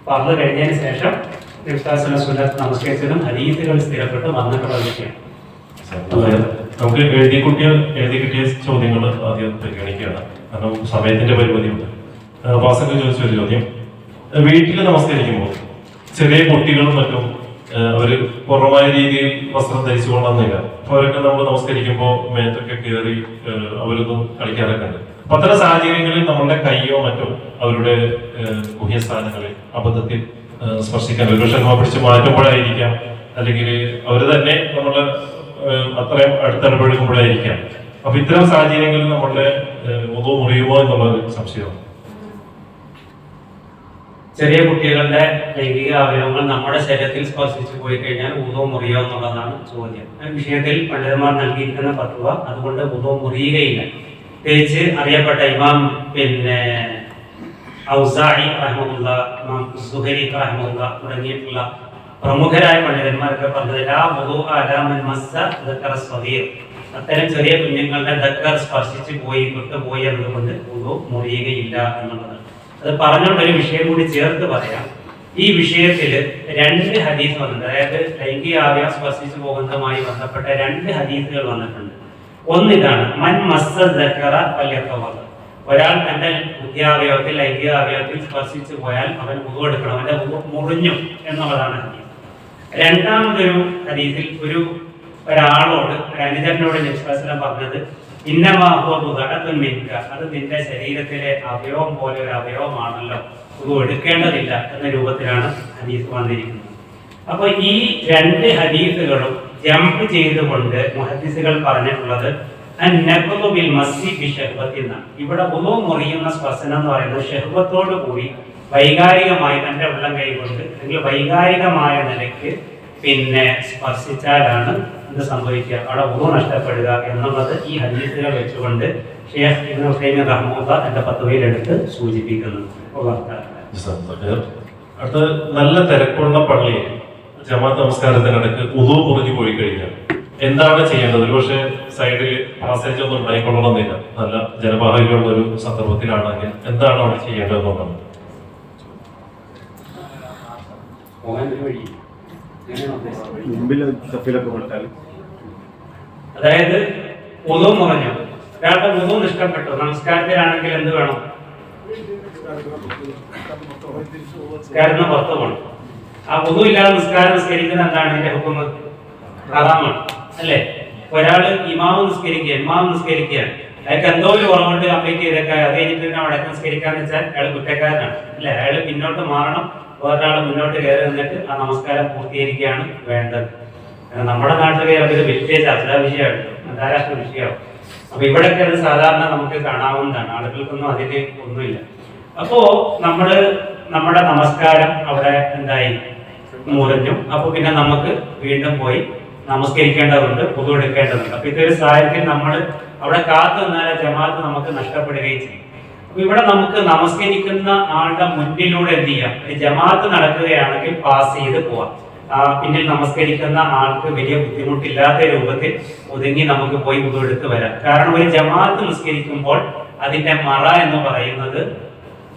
ഫർദ് കഴിഞ്ഞതിന് ശേഷം നബി സല്ലല്ലാഹു അലൈഹി വസല്ലം സുന്നത്ത് നമസ്കരിച്ചതും ഹദീസുകൾ സ്ഥിരപ്പെട്ട് വന്നിട്ടുള്ള വിഷയം. നമുക്ക് എഴുതി കിട്ടിയ ചോദ്യങ്ങൾ ആദ്യം പരിഗണിക്കുകയാണ്, കാരണം സമയത്തിന്റെ പരിമിതിയുണ്ട്. വാസക ചോദിച്ച ഒരു ചോദ്യം, വീട്ടിൽ നമസ്കരിക്കുമ്പോൾ ചെറിയ കുട്ടികളും മറ്റും അവര് കുറവായ രീതിയിൽ വസ്ത്രം ധരിച്ചു കൊള്ളണമെന്നില്ല. അപ്പൊ അവരൊക്കെ നമ്മൾ നമസ്കരിക്കുമ്പോൾ മേത്തൊക്കെ കയറി അവരൊന്നും കളിക്കാറൊക്കെ ഉണ്ട്. അപ്പൊ അത്തരം സാഹചര്യങ്ങളിൽ നമ്മളുടെ കൈയോ മറ്റോ അവരുടെ ഗുഹ്യസ്ഥാനങ്ങളിൽ അബദ്ധത്തിൽ സ്പർശിക്കാൻ ഒരുപക്ഷെ നമ്മൾ പിടിച്ച് മാറ്റുമ്പോഴായിരിക്കാം, അല്ലെങ്കിൽ അവര് തന്നെ നമ്മളെ അത്രയും അടുത്തിടപഴകുമ്പോഴായിരിക്കാം. അപ്പൊ ഇത്തരം സാഹചര്യങ്ങളിൽ നമ്മളുടെ ഒന്നു മുറിയുമോ എന്നുള്ള സംശയമാണ്. ചെറിയ കുട്ടികളുടെ ലൈംഗിക അവയവങ്ങൾ നമ്മുടെ ശരീരത്തിൽ സ്പർശിച്ചു പോയി കഴിഞ്ഞാൽ വുളു മുറിയോ എന്നുള്ളതാണ് ചോദ്യം. ആ വിഷയത്തിൽ പണ്ഡിതന്മാർ നൽകിയിരിക്കുന്ന ഫത്വ അതുകൊണ്ട് വുളു മുറിയുകയില്ല. പ്രത്യേകിച്ച് അറിയപ്പെട്ട ഇമാം ഔസാഇ റഹ്മത്തുള്ളാഹ്, ഇമാം സുഹരി റഹ്മത്തുള്ളാഹ് തുടങ്ങിയിട്ടുള്ള പ്രമുഖരായ പണ്ഡിതന്മാരൊക്കെ പറഞ്ഞത് ലാ വുളൂഅ അലാ മൻ മസ്സ ദക്കറ സ്വഗീർ, അത്തരം ചെറിയ കുഞ്ഞുങ്ങളുടെ ദക്കർ സ്പർശിച്ചു പോയി വിട്ടുപോയി എന്നതുകൊണ്ട് വുളു മുറിയുകയില്ല എന്നുള്ളതാണ്. അത് പറഞ്ഞുകൊണ്ട് ഒരു വിഷയം കൂടി ചേർത്ത് പറയാം. ഈ വിഷയത്തിൽ 2 ഹദീസ് വന്നിട്ടുണ്ട്. അതായത് ലൈംഗിക അവയവം സ്പർശിച്ചു പോകുന്നതുമായി ബന്ധപ്പെട്ട 2 ഹദീസുകൾ വന്നിട്ടുണ്ട്. ഒന്നിതാണ് മൻ മസ്സ ദക്കറ ഫല്യതവദ്ദ, ഒരാൾ തന്റെ ബുദ്ധിയാവയവത്തിൽ ലൈംഗിക അവയവത്തിൽ സ്പർശിച്ചു പോയാൽ അവൻ വുളു എടുക്കണം, അവന്റെ വുളു മുറിഞ്ഞു എന്നുള്ളതാണ് ഹദീസ്. രണ്ടാമതൊരു ഹദീസിൽ ഒരാളോട് അനുജനോട് നബി സല്ലല്ലാഹു അലൈഹി വസല്ലം പറഞ്ഞത് ഇന്നമാ ഹുവ ബുദഅത്തുൻ മിൻക, അത് നിന്റെ ശരീരത്തിലെ അവയവം പോലെ ഒരു അവയവമാണല്ലോ, വുളു എടുക്കേണ്ടതില്ല എന്ന രൂപത്തിലാണ് ഹദീസ് വന്നിരിക്കുന്നത്. അപ്പൊ ഈ 2 ഹദീസുകളും ജംപ് ചെയ്തുകൊണ്ട് മുഹദ്ദിസുകൾ പറഞ്ഞിട്ടുള്ളത് അന്നഖ്ദു ബിൽ മസ്സി ബി ശഹ്വത്തി എന്നാണ്. ഇവിടെ വുളു മുറിയുന്ന സ്പർശനം എന്ന് പറയുന്നത് ശഹ്വത്തോടു കൂടി വൈകാരികമായി തന്റെ ഉള്ളം കൈ കൊണ്ട് അല്ലെങ്കിൽ വൈകാരികമായ നിലയ്ക്ക് സ്പർശിച്ചാലാണ് ഇത് സംഭവിക്കുക, അവിടെ വുളു നഷ്ടപ്പെടുക എന്നുള്ളത് ഈ ഹദീസുകൾ വെച്ചുകൊണ്ട് ഷെയ്ഖ് ഇബ്നു ഉസൈമീൻ റഹ്മത്തുള്ളാഹി തന്റെ ഫത്വയിൽ എടുത്ത് സൂചിപ്പിക്കുന്നു. അടുത്ത നല്ല തിരക്കുള്ള പള്ളിയിൽ ജമാഅത്ത് നമസ്കാരത്തിനിടക്ക് വുളു മുറിഞ്ഞു പോയി കഴിഞ്ഞാൽ എന്താണ് ചെയ്യേണ്ടത്? ഒരുപക്ഷെ സൈഡിൽ പാസേജ് ഒന്നും ഉണ്ടായിക്കൊള്ളണമെന്നില്ല, നല്ല ജനബാഹുല്യമുള്ള ഒരു സന്ദർഭത്തിലാണെങ്കിൽ എന്താണ് അവിടെ ചെയ്യേണ്ടതെന്നുള്ളത്. അതായത് വുളു മുറിഞ്ഞു, ഒരാളുടെ വുളു നഷ്ടപ്പെട്ടു, നമസ്കാരത്തിലാണെങ്കിൽ എന്ത് വേണം? നിസ്കാരത്തിന് പുറത്ത് പോകണം. ആ വുളു ഇല്ലാതെ നിസ്കരിക്കുന്നത് എന്താണ്? ഇതിന്റെ ഹുക്മ് ഹറാമാണ് അല്ലേ? ഒരാള് ഇമാം നിസ്കരിക്കുകയാണ്, അയാൾക്ക് എന്തോ ഒരു കുറവുണ്ട്, കംപ്ലീറ്റ് ചെയ്തേക്കാൻ അത് കഴിഞ്ഞിട്ട് പിന്നെ അവിടെ നിസ്കരിക്കാന്ന് വെച്ചാൽ അയാൾ കുറ്റക്കാരനാണ് അല്ലെ? അയാൾ പിന്നോട്ട് മാറണം, വേറൊരാൾ മുന്നോട്ട് കയറി നിന്നിട്ട് ആ നമസ്കാരം പൂർത്തീകരിക്കുകയാണ് വേണ്ടത്. നമ്മുടെ നാട്ടിലെ അതൊരു വലിയ ചർച്ചാ വിഷയമായിരുന്നു, അന്താരാഷ്ട്ര വിഷയമാവും. അപ്പൊ ഇവിടെയൊക്കെ അത് സാധാരണ നമുക്ക് കാണാവുന്നതാണ്, ആളുകൾക്കൊന്നും അതിന് ഒന്നുമില്ല. അപ്പോ നമ്മുടെ നമസ്കാരം അവിടെ എന്തായി മുറിഞ്ഞു. അപ്പൊ പിന്നെ നമുക്ക് വീണ്ടും പോയി നമസ്കരിക്കേണ്ടതുണ്ട്, വുദു എടുക്കേണ്ടതുണ്ട്. അപ്പൊ ഇതൊരു സാഹചര്യത്തിൽ നമ്മൾ അവിടെ കാത്തു നിന്നാൽ ജമാഅത്ത് നമുക്ക് നഷ്ടപ്പെടുകയും ചെയ്യും. അപ്പൊ ഇവിടെ നമുക്ക് നമസ്കരിക്കുന്ന ആളുടെ മുന്നിലൂടെ എന്ത് ചെയ്യാം, ഒരു ജമാഅത്ത് നടക്കുകയാണെങ്കിൽ പാസ് ചെയ്ത് പോവാം. പിന്നിൽ നമസ്കരിക്കുന്ന ആൾക്ക് വലിയ ബുദ്ധിമുട്ടില്ലാത്ത രൂപത്തിൽ ഒതുങ്ങി നമുക്ക് പോയി വുദു എടുത്ത് വരാം. കാരണം ഒരു ജമാഅത്ത് നിസ്കരിക്കുമ്പോൾ അതിന്റെ മറ എന്ന് പറയുന്നത്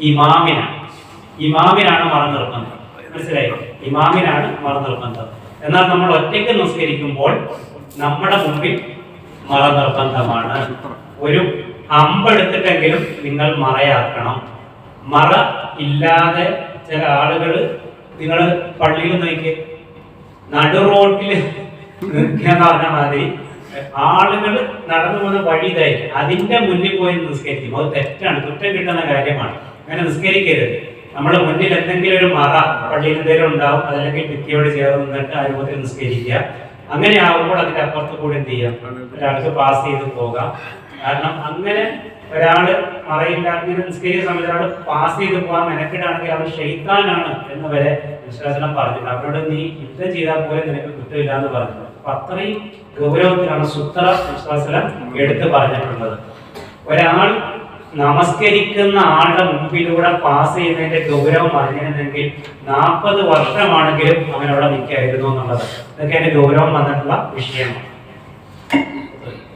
ഇമാമിനാണ് മറ നിർബന്ധം. മനസ്സിലായി? ഇമാമിനാണ് മറ നിർബന്ധം. എന്നാൽ നമ്മൾ ഒറ്റയ്ക്ക് നിസ്കരിക്കുമ്പോൾ നമ്മുടെ മുമ്പിൽ മറ നിർബന്ധമാണ്. ഒരു അമ്പെടുത്തിട്ടെങ്കിലും നിങ്ങൾ മറയാക്കണം. മറ ഇല്ലാതെ ചില ആളുകൾ, നിങ്ങൾ പള്ളിയിൽ നോക്കി നടു റോട്ടിൽ നിൽക്കുന്ന പറഞ്ഞ മാതിരി ആളുകൾ നടന്നു പോകുന്ന വഴി ഇതായിരിക്കും, അതിന്റെ മുന്നിൽ പോയി നിസ്കരിക്കും. അത് തെറ്റാണ്, കുറ്റം കിട്ടുന്ന കാര്യമാണ്. അങ്ങനെ നിസ്കരിക്കരുത്. നമ്മുടെ മുന്നിൽ എന്തെങ്കിലും ഒരു മറ പള്ളിയിൽ എന്തെങ്കിലും ഉണ്ടാവും, അതല്ലെങ്കിൽ ഭിത്തിയോട് ചേർന്ന് നിന്നിട്ട് ആ രൂപത്തിൽ നിസ്കരിക്കുക. അങ്ങനെ ആകുമ്പോൾ അതിന്റെ അപ്പുറത്ത് കൂടി എന്ത് ചെയ്യാം, ഒരാൾക്ക് പാസ് ചെയ്ത് പോകാം. കാരണം അങ്ങനെ ഒരാള് മറയില്ലാതെ നിസ്കരിക്കുന്ന സമയത്ത് ഒരാൾ പാസ് ചെയ്ത് പോകാൻ മെനക്കെടാണെങ്കിൽ അവൻ ഷെയ്ത്താനാണ് എന്ന് വരെ വിശ്വാസം പറഞ്ഞിട്ടുണ്ട്. അവരോട് നീ യുദ്ധം ചെയ്താൽ പോലെ നിനക്ക് കുറ്റമില്ല എന്ന് പറഞ്ഞിട്ടുണ്ട്. അപ്പൊ അത്രയും ഗൗരവത്തിലാണ് സൂത്ര വിശ്വാസം എടുത്ത് പറഞ്ഞിട്ടുള്ളത്. ഒരാൾ നമസ്കരിക്കുന്ന ആളുടെ മുമ്പിലൂടെ പാസ് ചെയ്യുന്നതിന്റെ ഗൗരവം അറിഞ്ഞിരുന്നെങ്കിൽ 40 വർഷമാണെങ്കിലും അവൻ അവിടെ നിൽക്കായിരുന്നു എന്നുള്ളത്. ഇതൊക്കെ അതിന്റെ ഗൗരവം വന്നിട്ടുള്ള വിഷയമാണ്.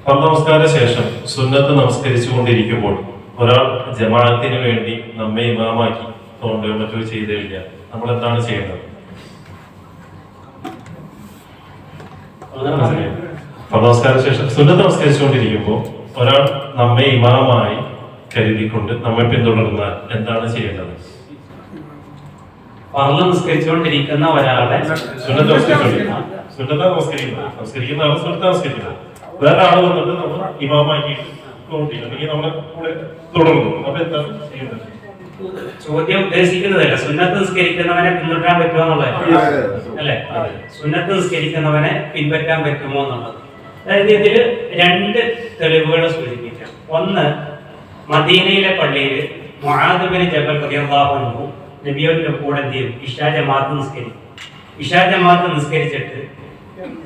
നമസ്കാര ശേഷം സുന്നത്ത് നമസ്കരിച്ചുകൊണ്ടിരിക്കുമ്പോൾ ഒരാൾ ജമാഅത്തിന് വേണ്ടി നമ്മെ ഇമാമാക്കി തോണ്ടുകയോ മറ്റോ ചെയ്തു കഴിഞ്ഞാൽ നമ്മൾ എന്താണ് ചെയ്യേണ്ടത്? നമസ്കാര ശേഷം സുന്നത്ത് നമസ്കരിച്ചുകൊണ്ടിരിക്കുമ്പോൾ ഒരാൾ നമ്മെ ഇമാമായി കരുതിക്കൊണ്ട് നമ്മെ പിന്തുടർന്നാൽ എന്താണ് ചെയ്യേണ്ടത്? ഫർള് നിസ്കരിച്ചുകൊണ്ടിരിക്കുന്ന ഒരാളെ സുന്നത്ത് നമസ്കരിക്കുന്ന ആൾ സുന്നത്ത് നമസ്കരിക്കുന്നത്, വേറെ ആള് വന്നിട്ട് നമ്മൾ ഇമാമാക്കിയിട്ട് അല്ലെങ്കിൽ നമ്മളെ കൂടെ തുടർന്നു, അപ്പൊ എന്താണ് ചെയ്യുന്നത്? ചോദ്യം ഉദ്ദേശിക്കുന്നതല്ല, സുന്നത്ത് നിസ്കരിക്കുന്നവനെ പിന്തുടരാൻ പറ്റുമോ എന്നുള്ളത് അല്ലെ? സുന്നത്ത് നിസ്കരിക്കുന്നവനെ പിൻപറ്റാൻ പറ്റുമോ എന്നുള്ളത്. അതായത് ഇതില് 2 തെളിവുകൾ സൂചിപ്പിക്കാം. ഒന്ന്, മദീനയിലെ പള്ളിയിൽ മുആദ് ബിൻ ജബൽ റളിയല്ലാഹു അൻഹു നബിയുടെ കൂടെ എന്ത് ചെയ്യും, ഇശാ ജമാഅത്ത് നിസ്കരിക്കും. ഇശാ ജമാഅത്ത് നിസ്കരിച്ചിട്ട്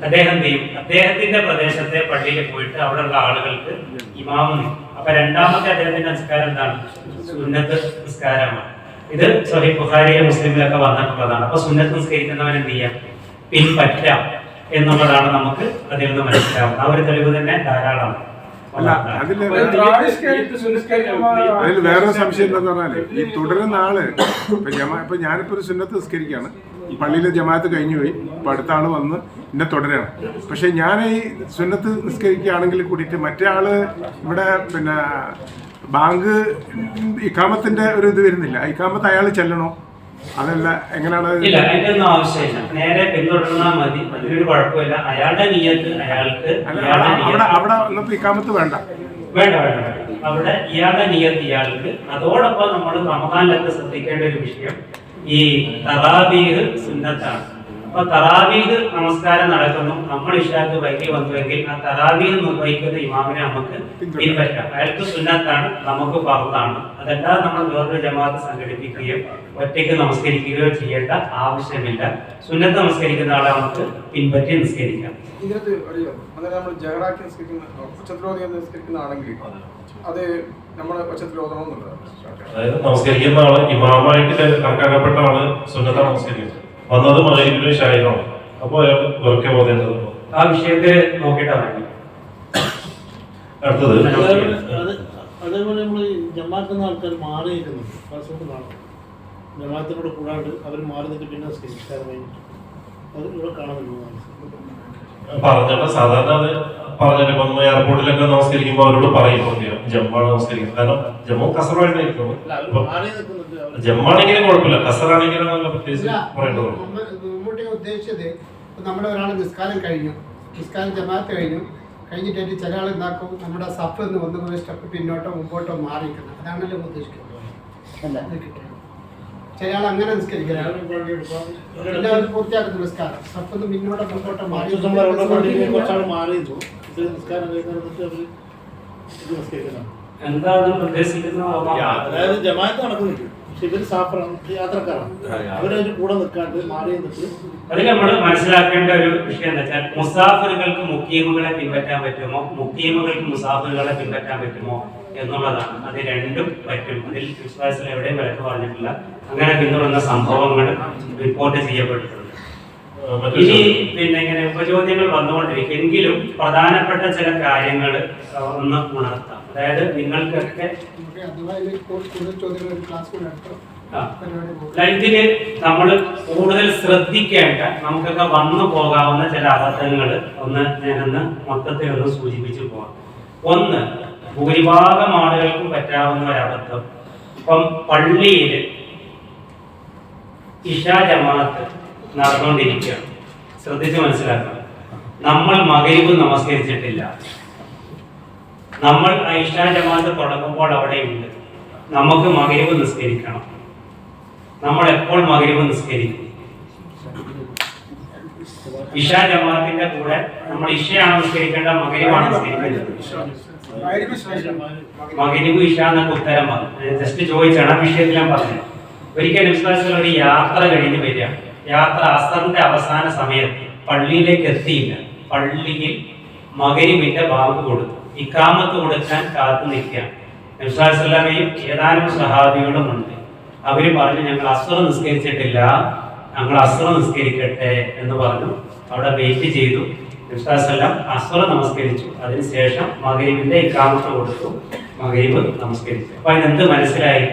അദ്ദേഹം എന്ത് ചെയ്യും, അദ്ദേഹത്തിന്റെ പ്രദേശത്തെ പള്ളിയിൽ പോയിട്ട് അവിടെയുള്ള ആളുകൾക്ക് ഇമാമ് നിൽക്കും. അപ്പൊ രണ്ടാമത്തെ അദ്ദേഹത്തിന്റെ നിസ്കാരം എന്താണ്? സുന്നത്ത് നിസ്കാരമാണ്. ഇത് സ്വഹീഹ് ബുഖാരിയിലും മുസ്ലിമിലൊക്കെ വന്നിട്ടുള്ളതാണ്. അപ്പൊ സുന്നത്ത് നിസ്കരിക്കുന്നവൻ എന്ത് ചെയ്യാം, പിൻപറ്റാം എന്നുള്ളതാണ് നമുക്ക് അതിൽ നിന്ന് മനസ്സിലാവുന്നത്. ആ ഒരു തെളിവ് തന്നെ ധാരാളമാണ്. അതിൽ വേറൊരു സംശയം എന്താന്ന് പറഞ്ഞാല്, ഈ തുടരുന്ന ആള് ഇപ്പൊ ഞാനിപ്പോ ഒരു സുന്നത്ത് നിസ്കരിക്കുകയാണ്, പള്ളിയിലെ ജമാഅത്ത് കഴിഞ്ഞു പോയി, ഇപ്പൊ അടുത്ത ആള് വന്ന് എന്നെ തുടരുകയാണ്. പക്ഷെ ഞാൻ ഈ സുന്നത്ത് നിസ്കരിക്കുകയാണെങ്കിൽ കൂടിയിട്ട് മറ്റേ ആള് ഇവിടെ പിന്നെ ബാങ്ക് ഇക്കാമത്തിന്റെ ഒരു ഇത് വരുന്നില്ല, ഇക്കാമത്ത് അയാൾ ചെല്ലണോ? അതല്ല, എങ്ങനെയാണ്? ഇല്ല, അതിന്റെ ഒന്നും ആവശ്യമില്ല. നേരെ പിന്തുടർന്നാൽ മതി, അതിലൊരു കുഴപ്പമില്ല. അയാളുടെ നിയ്യത്ത് അയാൾക്ക് അവിടെ വന്നപ്പോ ഇക്കാമത്ത് വേണ്ട. അവിടെ ഇയാളുടെ നിയ്യത്ത് ഇയാൾക്ക്. അതോടൊപ്പം നമ്മൾ റമദാനിലൊക്കെ ശ്രദ്ധിക്കേണ്ട ഒരു വിഷയം, ഈ തറാവീഹ് സുന്നത്താണ്. അപ്പൊ തറാവീഹ് നമസ്കാരം നടക്കുന്നു, നമ്മൾ ഇശാക്ക് വൈകി വന്നുവെങ്കിൽ ആ തറാവീഹ് നിർവഹിക്കുന്ന ഇമാമിനെ നമുക്ക് പിൻപറ്റാം. അയാൾക്ക് സുന്നത്താണ്, നമുക്ക് ഫർളാണ്. അതല്ലാതെ നമ്മൾ വേറൊരു ജമാഅത്ത് സംഘടിപ്പിക്കുകയോ ഒറ്റയ്ക്ക് നമസ്കരിക്കുകയോ ചെയ്യേണ്ട ആവശ്യമില്ല. സുന്നത്ത് നമസ്കരിക്കുന്ന ആളെ നമുക്ക് പിൻപറ്റി നിസ്കരിക്കാം. ഇതിനകത്ത് അങ്ങനെ നമ്മൾ ജഹറാക്കി നിസ്കരിക്കുന്നതാണെങ്കിൽ അത് നമ്മൾ ഒച്ചത്തിൽ ഓതണമെന്നുള്ളത്. അതായത് നമസ്കരിക്കുന്ന ആള് ഇമാമായിട്ട് കണക്കാക്കപ്പെട്ട ആള് സുന്നത്ത് നമസ്കരിക്കുന്നത്, വന്നത് മഗ്‌രിബിലും ഇശായിലുമാണ്. അപ്പൊ അയാൾ വെറുതെ ഓതേണ്ടത് ആ വിഷയത്തെ നോക്കിയിട്ടാണ്. അടുത്തത് അതേപോലെ നമ്മൾ ജമാഅത്തുന്ന ആൾക്കാർ മാറിയിരിക്കുന്നുണ്ട്. പലർക്കും കാണാം, ജമാഅത്തിനോട് കൂടാണ്ട് അവർ മാറി നിന്നിട്ട് പിന്നെ നിസ്കരിക്കാൻ കഴിഞ്ഞിട്ട് അത് ഇവിടെ കാണുന്നുണ്ട്. പറഞ്ഞിട്ട് സാധാരണ അത് പറഞ്ഞിട്ട് ഇപ്പം എയർപോർട്ടിലൊക്കെ നമസ്കരിക്കുമ്പോൾ അവരോട് പറയും ജമ്മാണ് നമസ്കരിക്കുന്നത്. കാരണം ജമ്മു കസറായിട്ടായിരിക്കും. ജമ്മാണെങ്കിലും കുഴപ്പമില്ല, കസറാണെങ്കിലും നല്ല പ്രത്യേകിച്ച് പറയേണ്ടതുള്ളൂ. നമ്മുടെ ഉദ്ദേശിച്ചത് നമ്മുടെ ഒരാൾ നിസ്കാരം കഴിഞ്ഞു, നിസ്കാരം ജമാഅത്ത് കഴിഞ്ഞിട്ടായിട്ട് ചില ആൾ എന്താക്കും, നമ്മുടെ സഫ് എന്ന് ഒന്ന് സ്റ്റെപ്പ് പിന്നോട്ടോ മുമ്പോട്ടോ മാറിയിരിക്കുന്നത്. അതാണല്ലോ ഉദ്ദേശിക്കുന്നത്. ചില ആൾ അങ്ങനെ നിസ്കരിക്കുന്നത് പൂർത്തിയാക്കുന്ന നിസ്കാരം സഫ് പിന്നോട്ടോ മുമ്പോട്ടോ മാറി. എന്താണ് ഉദ്ദേശിക്കുന്നത്? അതായത് ജമാഅത്ത് നടക്കുന്നുണ്ട്, പക്ഷെ ഇവർ സാഫറാണ്, യാത്രക്കാരാണ്. അവരതിന് കൂടെ നിൽക്കാണ്ട് മാറി നിന്നിട്ട് അതിൽ നമ്മൾ മനസ്സിലാക്കേണ്ട ഒരു വിഷയം എന്ന് വെച്ചാൽ മുസാഫിറുകൾക്ക് മുക്കീമുകളെ പിൻപറ്റാൻ പറ്റുമോ, മുക്കീമുകൾക്ക് മുസാഫിറുകളെ പിൻപറ്റാൻ പറ്റുമോ എന്നുള്ളതാണ്. അത് രണ്ടും പറ്റും. അതിൽ വിശ്വാസത്തിൽ എവിടെയും വിലക്ക് പറഞ്ഞിട്ടില്ല. അങ്ങനെ പിന്തുടർന്ന സംഭവങ്ങൾ റിപ്പോർട്ട് ചെയ്യപ്പെട്ടിട്ടുണ്ട്. ഇനി പിന്നെ ഇങ്ങനെ ഉപചോദ്യങ്ങൾ വന്നുകൊണ്ടിരിക്കും. എങ്കിലും പ്രധാനപ്പെട്ട ചില കാര്യങ്ങൾ ഒന്ന് ഉണർത്താം. അതായത് നിങ്ങൾക്കൊക്കെ ഇതില് നമ്മൾ കൂടുതൽ ശ്രദ്ധിക്കേണ്ട, നമുക്കൊക്കെ വന്നു പോകാവുന്ന ചില അബദ്ധങ്ങൾ ഞാനൊന്ന് മൊത്തത്തിലൊന്ന് സൂചിപ്പിച്ചു പോകാം. ഒന്ന്, ഭൂരിഭാഗം ആളുകൾക്കും പറ്റാവുന്ന ഒരു അബദ്ധം, ഇപ്പം പള്ളിയിൽ ഇശാ ജമാഅത്ത് നടന്നുകൊണ്ടിരിക്കുകയാണ്. ശ്രദ്ധിച്ച് മനസ്സിലാക്കണം, നമ്മൾ മഗ്‌രിബ് നമസ്കരിച്ചിട്ടില്ല. നമ്മൾ ഇശാ ജമാഅത്ത് തുടങ്ങുമ്പോൾ അവിടെയുണ്ട്. നമുക്ക് മഗ്‌രിബ് നിസ്കരിക്കണം. നമ്മൾ എപ്പോൾ മഗ്‌രിബ് നിസ്കരിക്കും? ഇശാ ജമാഅത്തിന്റെ കൂടെ നമ്മൾ ഇശയാണ് നിസ്കരിക്കേണ്ട, മഗ്‌രിബാണ് നിസ്കരിക്കേണ്ടത്? മഗ്‌രിബ് ഇശ എന്നൊക്കെ ഉത്തരം പറഞ്ഞു. ജസ്റ്റ് ചോദിച്ചാണ്, ആ വിഷയത്തിൽ ഞാൻ പറഞ്ഞു. ഒരിക്കൽ വിശ്വാസികൾ ഒരു യാത്ര കഴിഞ്ഞ് വരിക. യാത്ര അസറിന്റെ അവസാന സമയത്ത് പള്ളിയിലേക്ക് എത്തിയില്ല. പള്ളിയിൽ മഗ്‌രിബിന്റെ ബാങ്ക് കൊടുത്തു. ഇഖാമത്ത് കൊടുക്കാൻ കാത്തു നിൽക്കുകയാണ്. നബിസ്വല്ലല്ലാഹു ഏതാനും സഹാബികളും ഉണ്ട്. അവര് പറഞ്ഞു, ഞങ്ങൾ അസ്ർ നിസ്കരിച്ചിട്ടില്ല, ഞങ്ങൾ അസ്ർ നിസ്കരിക്കട്ടെ എന്ന് പറഞ്ഞു. അവിടെ വെയിറ്റ് ചെയ്തു. നബിസ്വല്ലല്ലാഹു അസ്ർ നമസ്കരിച്ചു. അതിനുശേഷം മഗ്‌രിബിന്റെ ഇഖാമത്ത് കൊടുത്തു, മഗ്‌രിബ് നമസ്കരിച്ചു. അപ്പൊ അതിനെന്ത് മനസ്സിലായി?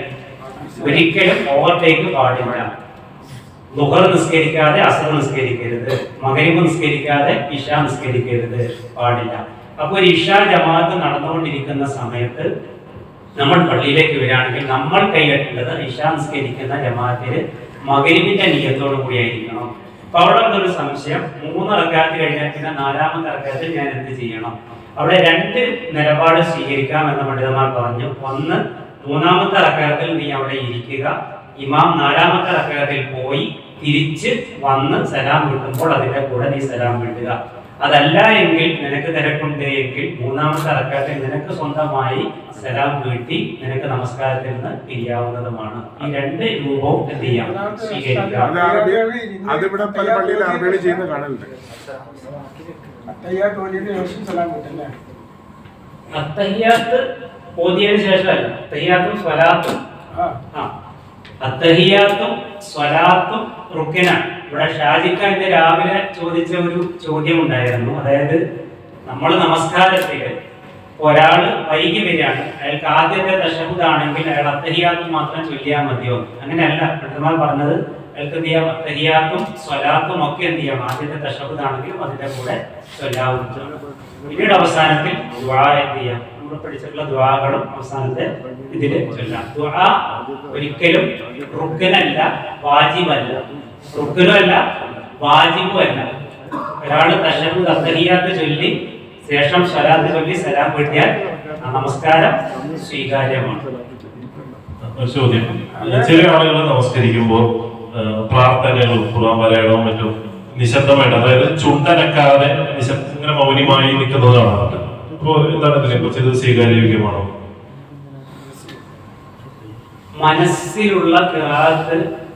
ഒരിക്കലും ഓവർടേക്ക് പാടില്ല. ളുഹർ നിസ്കരിക്കാതെ അസ്ർ നിസ്കരിക്കരുത്, മഗ്‌രിബ് നിസ്കരിക്കാതെ ഇശ നിസ്കരിക്കരുത്, പാടില്ല. അപ്പൊ ഒരു ഇശ ജമാഅത്ത് നടന്നുകൊണ്ടിരിക്കുന്ന സമയത്ത് നമ്മൾ പള്ളിയിലേക്ക് വരികയാണെങ്കിൽ നമ്മൾ കൈകെട്ടേണ്ടത് ഇശ നിസ്കരിക്കുന്ന ജമാഅത്തിൽ മഗ്‌രിബിന്റെ നിയ്യത്തോടു കൂടിയായിരിക്കണം. അപ്പൊ അവിടെ ഒരു സംശയം, 3 റക്അത്ത് കഴിഞ്ഞാൽ പിന്നെ 4ാമത്തെ റക്അത്തിൽ ഞാൻ എന്ത് ചെയ്യണം? അവിടെ 2 നിലപാട് സ്വീകരിക്കാം എന്ന് പണ്ഡിതന്മാർ പറഞ്ഞു. ഒന്ന്, 3ാമത്തെ റക്അത്തിൽ നീ അവിടെ ഇരിക്കുക, ഇമാം 4ാമത്തെ റക്അത്തിൽ പോയി തിരിച്ച് വന്ന് സലാം കിട്ടുമ്പോൾ അതിന്റെ കൂടെ നീ സലാം കിട്ടുക. അതല്ല എങ്കിൽ, നിനക്ക് തിരക്കുണ്ട് എങ്കിൽ 3ാമത്തെ റക്അത്തിൽ നിനക്ക് സ്വന്തമായി സലാം വീട്ടി നിനക്ക് നമസ്കാരത്തിൽ നിന്ന് പിരിയാവുന്നതുമാണ്. ഈ 2 രൂപവും എന്ത് ചെയ്യാം? സ്വീകരിക്കാം. അതിവിടെ പല പള്ളിയിൽ അറബികൾ ചെയ്യുന്ന കാണലുണ്ട്. അത്തഹിയാത്ത് ഓതിയതിനു ശേഷമല്ല, അത്തഹിയാത്തും സ്വലാത്തും അത്തഹിയാത്തും സ്വലാത്തും റുക്കിനാണ്. ഇവിടെ ഷാജിക്ക ഇന്ന് രാവിലെ ചോദിച്ച ഒരു ചോദ്യം ഉണ്ടായിരുന്നു. അതായത് നമ്മൾ നമസ്കാരത്തിൽ ഒരാൾ വൈകി വരികയാണ്, അയാൾക്ക് ആദ്യത്തെ തശഹുദാണെങ്കിൽ അയാൾ അത്തഹിയാത്തും മാത്രം ചൊല്ലിയാൽ മതിയോ? അങ്ങനെയല്ല പണ്ഡിതന്മാർ പറഞ്ഞത്. അയാൾക്ക് എന്ത് ചെയ്യാം? അത്തഹിയാത്തും സ്വലാത്തും ഒക്കെ എന്ത് ചെയ്യാം? ആദ്യത്തെ തശഹുദാണെങ്കിലും അതിന്റെ കൂടെ ചൊല്ലാവുന്നതാണ്. പിന്നീട് അവസാനത്തിൽ ദുആ എന്ത് ചെയ്യാം? നമ്മൾ പഠിച്ചിട്ടുള്ള ദുആകളും അവസാനത്തെ ഇതിൽ ചൊല്ലാം. ദുആ ഒരിക്കലും റുക്നല്ല, വാജിബല്ല. റുക്നുമല്ല, വാജിബുമല്ല. ഒരാൾ തശഹുദ് അത്തഹിയാത്ത് ചൊല്ലി ശേഷം സ്വലാത്ത് ചൊല്ലി സലാം വീട്ടിയാൽ ആ നമസ്കാരം സ്വീകാര്യമാണ്. ചോദ്യം, ചില ആളുകൾ നമസ്കരിക്കുമ്പോൾ പ്രാർത്ഥനകളും ഖുർആൻ പാരായണവും മറ്റും നിശബ്ദമായിട്ട്, അതായത് ചുണ്ടനക്കാതെ ഇങ്ങനെ മൗനമായി നിൽക്കുന്നതാണ്. അപ്പോൾ എന്താണ് ഇതിനെ കുറിച്ച്? ഇത് സ്വീകാര്യോഗ്യമാണോ? മനസ്സിലുള്ള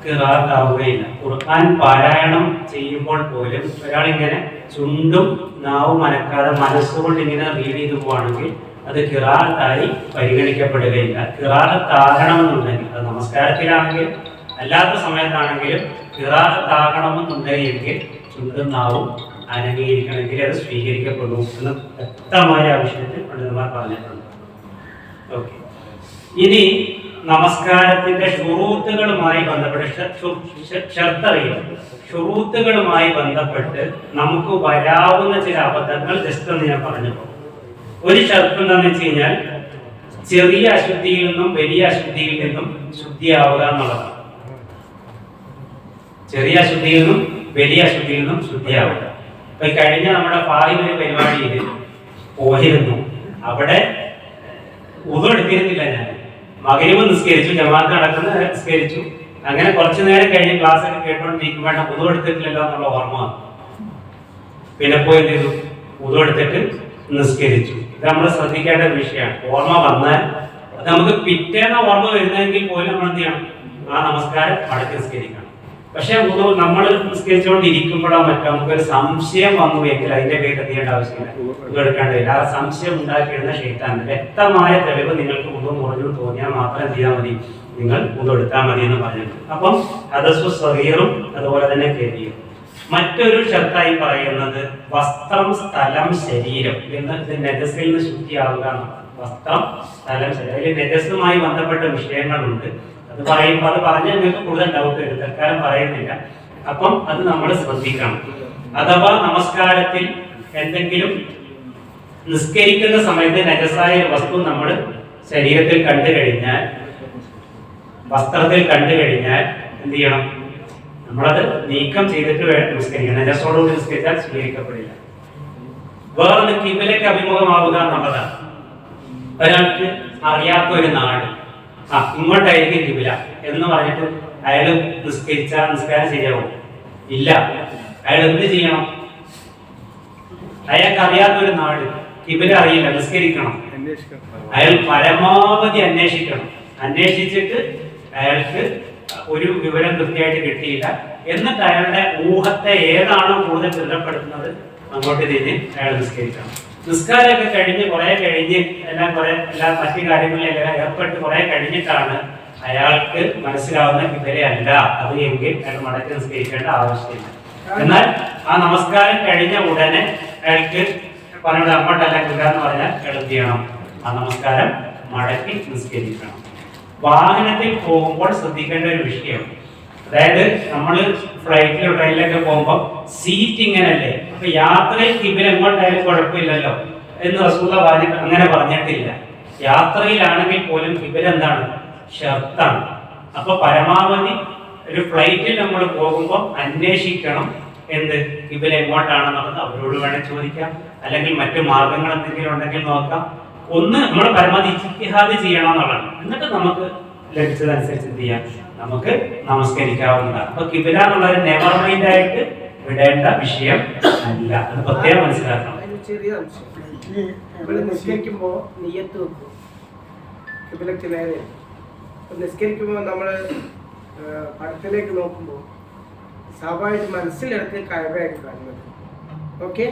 ഖിറാഅത്താവുകയില്ല. ഖുർആൻ പാരായണം ചെയ്യുമ്പോൾ പോലും ഒരാളിങ്ങനെ ചുണ്ടും നാവും അനക്കാതെ മനസ്സുകൊണ്ട് ഇങ്ങനെ റീഡ് ചെയ്തു പോവാണെങ്കിൽ അത് ഖിറാഅത്തായി പരിഗണിക്കപ്പെടുകയില്ല. ഖിറാഅത്താകണമെന്നുണ്ടെങ്കിൽ, അത് നമസ്കാരത്തിലാണെങ്കിലും അല്ലാത്ത സമയത്താണെങ്കിലും ഖിറാഅത്താകണമെന്നുണ്ടെങ്കിൽ ചുണ്ടും നാവും അനംഗീകരിക്കണമെങ്കിൽ അത് സ്വീകരിക്കപ്പെടും എന്ന് വ്യക്തമായ വിഷയത്തിൽ പണ്ഡിതന്മാർ പറഞ്ഞിട്ടുണ്ട്. ഓക്കെ, ഇനി നമസ്കാരത്തിന്റെ ഷുറൂത്തുകളുമായി ബന്ധപ്പെട്ട് ഷുറൂത്തുകളുമായി ബന്ധപ്പെട്ട് നമുക്ക് വരാവുന്ന ചില അബദ്ധങ്ങൾ ജസ്റ്റ് ഒന്ന് ഞാൻ പറഞ്ഞു. ഒരു ഷർത്ത് എന്താണെന്ന് വെച്ച് കഴിഞ്ഞാൽ ചെറിയ അശുദ്ധിയിൽ നിന്നും വലിയ അശുദ്ധിയിൽ നിന്നും ശുദ്ധിയാവുക എന്നുള്ളതാണ്. ചെറിയ അശുദ്ധിയിൽ നിന്നും വലിയ അശുദ്ധിയിൽ നിന്നും ശുദ്ധിയാവുക. ഇപ്പൊ കഴിഞ്ഞ നമ്മുടെ പാലിനൊരു പരിപാടിയിൽ പോയിരുന്നു. അവിടെ ഉദു എടുത്തിരുന്നില്ല. ഞാൻ മഗ്‌രിബ് നിസ്കരിച്ചു, ജമാഅത്ത് നടക്കുന്ന നിസ്കരിച്ചു. അങ്ങനെ കുറച്ചു നേരം കഴിഞ്ഞ് ക്ലാസ് ഒക്കെ കേട്ടോണ്ടിരിക്കുമ്പോൾ ഉദു എടുത്തിട്ടില്ലല്ലോ എന്നുള്ള ഓർമ്മ വന്നു. പിന്നെ പോയി എന്ത് ചെയ്തു? ഉദു എടുത്തിട്ട് നിസ്കരിച്ചു. ഇത് നമ്മൾ ശ്രദ്ധിക്കേണ്ട ഒരു വിഷയമാണ്. ഓർമ്മ വന്നാൽ അത് നമുക്ക് പിറ്റേന്ന ഓർമ്മ വരുന്നതെങ്കിൽ പോലും നമ്മൾ എന്ത് ചെയ്യണം? ആ നമസ്കാരം മടക്കി നിസ്കരിക്കണം. പക്ഷെ നമ്മൾ നിസ്കരിച്ചുകൊണ്ടിരിക്കുമ്പോഴോ മറ്റോ നമുക്കൊരു സംശയം വന്നു എങ്കിൽ അതിന്റെ പേര് എത്തിയേണ്ട ആവശ്യമില്ല, എടുക്കേണ്ടതില്ല. ആ സംശയം ഉണ്ടാക്കിയിടുന്ന ഷെയ്ത്താൻ വ്യക്തമായ തെളിവ് നിങ്ങൾക്ക് മുറിഞ്ഞു തോന്നിയാൽ മാത്രം ചെയ്യാൻ മതി, നിങ്ങൾ എടുത്താൽ മതി എന്ന് പറഞ്ഞിട്ടുണ്ട്. അപ്പം ഹദസു സഗീറും അതുപോലെ തന്നെ കബീറും. മറ്റൊരു ഷർത്തായി പറയുന്നത് വസ്ത്രം, സ്ഥലം, ശരീരം എന്ന് നജസിൽ നിന്ന് ശുദ്ധിയാവുക എന്നാണ്. വസ്ത്രം, സ്ഥലം, ശരീരം. അതിൽ നജസുമായി ബന്ധപ്പെട്ട വിഷയങ്ങളുണ്ട്. അത് പറയുമ്പോൾ അത് പറഞ്ഞാൽ നിങ്ങൾക്ക് കൂടുതൽ ഡൗട്ട് വരും, തൽക്കാലം പറയുന്നില്ല. അപ്പം അത് നമ്മൾ ശ്രദ്ധിക്കണം. അഥവാ നമസ്കാരത്തിൽ എന്തെങ്കിലും നിസ്കരിക്കുന്ന സമയത്ത് നജസായ വസ്തു നമ്മൾ ശരീരത്തിൽ കണ്ടു കഴിഞ്ഞാൽ, വസ്ത്രത്തിൽ കണ്ടു കഴിഞ്ഞാൽ എന്ത് ചെയ്യണം? നമ്മളത് നീക്കം ചെയ്തിട്ട് വേണം നിസ്കരിക്കണം. നജസോടുകൂടി നിസ്കരിച്ചാൽ സ്വീകരിക്കപ്പെടില്ല. വേറൊന്ന് കിബിലയ്ക്ക് അഭിമുഖമാവുക എന്നുള്ളതാണ്. ഒരാൾക്ക് അറിയാത്ത ഒരു നാട്, ഇങ്ങോട്ടായിരിക്കും കിബില എന്ന് പറഞ്ഞിട്ട് അയാൾ നിസ്കാരം ശരിയാവും? ഇല്ല. അയാൾ എന്ത് ചെയ്യണം? അയാൾക്ക് അറിയാത്തൊരു നാട്, കിബില അറിയില്ല, നിസ്കരിക്കണം. അയാൾ പരമാവധി അന്വേഷിക്കണം. അന്വേഷിച്ചിട്ട് അയാൾക്ക് ഒരു വിവരം കൃത്യമായിട്ട് കിട്ടിയില്ല, എന്നിട്ട് അയാളുടെ ഊഹത്തെ ഏതാണോ കൂടുതൽ ദൃഢപ്പെടുത്തുന്നത് അങ്ങോട്ട് തിരിഞ്ഞ് അയാൾ നിസ്കരിക്കണം. നിസ്കാരമൊക്കെ കഴിഞ്ഞ് കുറെ കഴിഞ്ഞ് എല്ലാ മറ്റു കാര്യങ്ങളിലെല്ലാം ഏർപ്പെട്ട് കുറെ കഴിഞ്ഞിട്ടാണ് അയാൾക്ക് മനസ്സിലാവുന്ന ഇവരെയല്ല അത് എങ്കിൽ അയാൾ മടക്കി നിസ്കരിക്കേണ്ട ആവശ്യമില്ല. എന്നാൽ ആ നമസ്കാരം കഴിഞ്ഞ ഉടനെ അയാൾക്ക് പറഞ്ഞ അങ്ങോട്ടല്ല കിട്ടാന്ന് പറഞ്ഞാൽ അയാൾ എന്ത് ചെയ്യണം? ആ നമസ്കാരം മടക്കി നിസ്കരിക്കണം. വാഹനത്തിൽ പോകുമ്പോൾ ശ്രദ്ധിക്കേണ്ട ഒരു വിഷയം, അതായത് നമ്മൾ ഫ്ലൈറ്റിലോ ട്രെയിനിലൊക്കെ പോകുമ്പോൾ സീറ്റ് ഇങ്ങനല്ലേ, അപ്പൊ യാത്രയിൽ കിബില എങ്ങോട്ടായാലും കുഴപ്പമില്ലല്ലോ എന്ന് റസൂലുള്ളാഹി പറഞ്ഞിട്ട് അങ്ങനെ പറഞ്ഞിട്ടില്ല. യാത്രയിലാണെങ്കിൽ പോലും കിബില എന്താണ്? ഷർത്താണ്. അപ്പൊ പരമാവധി ഒരു ഫ്ലൈറ്റിൽ നമ്മൾ പോകുമ്പോൾ അന്വേഷിക്കണം എന്ത് കിബില എങ്ങോട്ടാണെന്നുള്ളത്. അവരോട് വേണേൽ ചോദിക്കാം, അല്ലെങ്കിൽ മറ്റു മാർഗങ്ങൾ എന്തെങ്കിലും ഉണ്ടെങ്കിൽ നോക്കാം. ഒന്ന് നമ്മൾ പരമാവധി ഇജ്തിഹാദ് ചെയ്യണം എന്നുള്ളതാണ്. എന്നിട്ട് നമുക്ക് ലഭിച്ചതനുസരിച്ച് എന്ത് ചെയ്യാം? നമുക്ക് നമസ്കരിക്കാവുന്നതാണ്. അപ്പൊ കിബില എന്നുള്ളത് നെവർ മൈൻഡ് ആയിട്ട് വിടേണ്ട വിഷയം അല്ല, അത് പ്രത്യേകം മനസ്സിലാക്കണം. ചെറിയ അംശം നിസ്കരിക്കുമ്പോ നിയ്യത്ത് വെക്കും കിബിലക്ക് നേരെ. നിസ്കരിക്കുമ്പോൾ നമ്മൾ പടത്തിലേക്ക് നോക്കുമ്പോൾ സ്വാഭാവികമായിട്ട് മനസ്സിലെടുത്ത് കഅബയാണ് കാണുന്നത്. ഓക്കെ,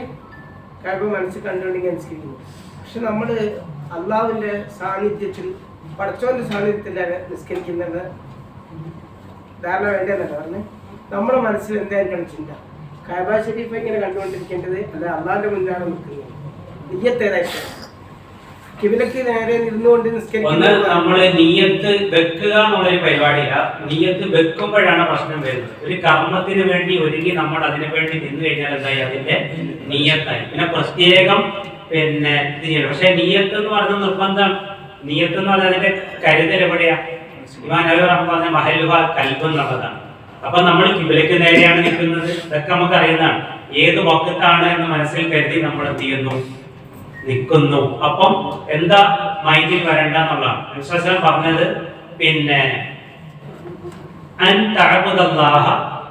കഅബ മനസ്സിൽ കണ്ടുകൊണ്ടെങ്കിൽ നിസ്കരിക്കുന്നു. പക്ഷെ നമ്മൾ അള്ളാഹുവിന്റെ സാന്നിധ്യത്തിൽ, പടച്ചോന്റെ സാന്നിധ്യത്തിലാണ് നിസ്കരിക്കുന്നത്. ധാരണ വേണ്ടതെന്നല്ല പറഞ്ഞ് നമ്മുടെ മനസ്സിൽ എന്തായിരിക്കണം ചിന്ത? കഅബ ഷരീഫ് ഇങ്ങനെ കണ്ടുകൊണ്ടിരിക്കേണ്ടത് അല്ല അള്ളാഹിന്റെ മുന്നിലാണ് നിൽക്കുന്നത്. നിയ്യത്ത് ഏതായിരിക്കും? കിബിലക്ക് നേരെ ഇരുന്നുകൊണ്ട് നിസ്കരിക്കുന്നത്. നമ്മള് നിയ്യത്ത് വെക്കുക എന്നുള്ളൊരു പരിപാടിയില്ല. നിയ്യത്ത് വെക്കുമ്പോഴാണ് പ്രശ്നം വരുന്നത്. ഒരു കർമ്മത്തിന് വേണ്ടി ഒരുങ്ങി നമ്മൾ അതിനു വേണ്ടി നിന്ന് കഴിഞ്ഞാൽ എന്തായി? അതിന്റെ നിയ്യത്തായി. പിന്നെ പ്രത്യേകം ഇത് ചെയ്യണം. പക്ഷെ നിയ്യത്ത് എന്ന് പറയുന്നത് നിർബന്ധം. നിയ്യത്ത് എന്ന് പറഞ്ഞാൽ അതിന്റെ കരുതൽ എവിടെയാ? ഇമാം നബവി പറഞ്ഞ മഹലുഹ ഖൽബ് എന്നുള്ളതാണ്. അപ്പൊ നമ്മൾ കിബിലക്ക് നേരെയാണ് നിൽക്കുന്നത്, ഇതൊക്കെ നമുക്ക് അറിയുന്നതാണ്. ഏത് വഖത്താണ് എന്ന് മനസ്സിൽ കരുതി നമ്മൾ എന്ത് ചെയ്യുന്നു? നിൽക്കുന്നു. അപ്പം എന്താ മൈൻഡിൽ വരണ്ട എന്നുള്ളതാണ് വിശ്വാസം പറഞ്ഞത്. പിന്നെ അൻ തഅബുദല്ലാഹ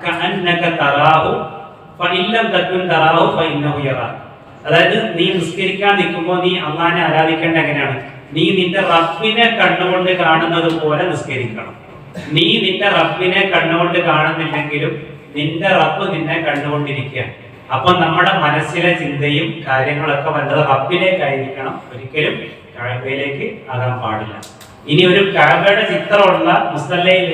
കഅന്നക തറാഹു ഫഇൻ ലം തകുൻ തറാഹു ഫഇന്നഹു യറാക. അതായത് നീ നിസ്കരിക്കാൻ നിൽക്കുമ്പോൾ നീ അല്ലാഹനെ ആരാധിക്കേണ്ട എങ്ങനെയാണ്? നീ നിന്റെ റബ്ബിനെ കണ്ണുകൊണ്ട് കാണുന്നത് പോലെ നിസ്കരിക്കണം. നീ നിന്റെ റബ്ബിനെ കണ്ണുകൊണ്ട് കാണുന്നില്ലെങ്കിലും നിന്റെ റബ്ബ് നിന്നെ കണ്ടുകൊണ്ടിരിക്കുക. അപ്പൊ നമ്മുടെ മനസ്സിലെ ചിന്തയും കാര്യങ്ങളൊക്കെ വന്നത് റബ്ബിലേക്കായിരിക്കണം, ഒരിക്കലും കഅബയിലേക്ക് ആകാൻ പാടില്ല. ഇനി ഒരു കഅബയുടെ ചിത്രമുള്ള മുസല്ലയിൽ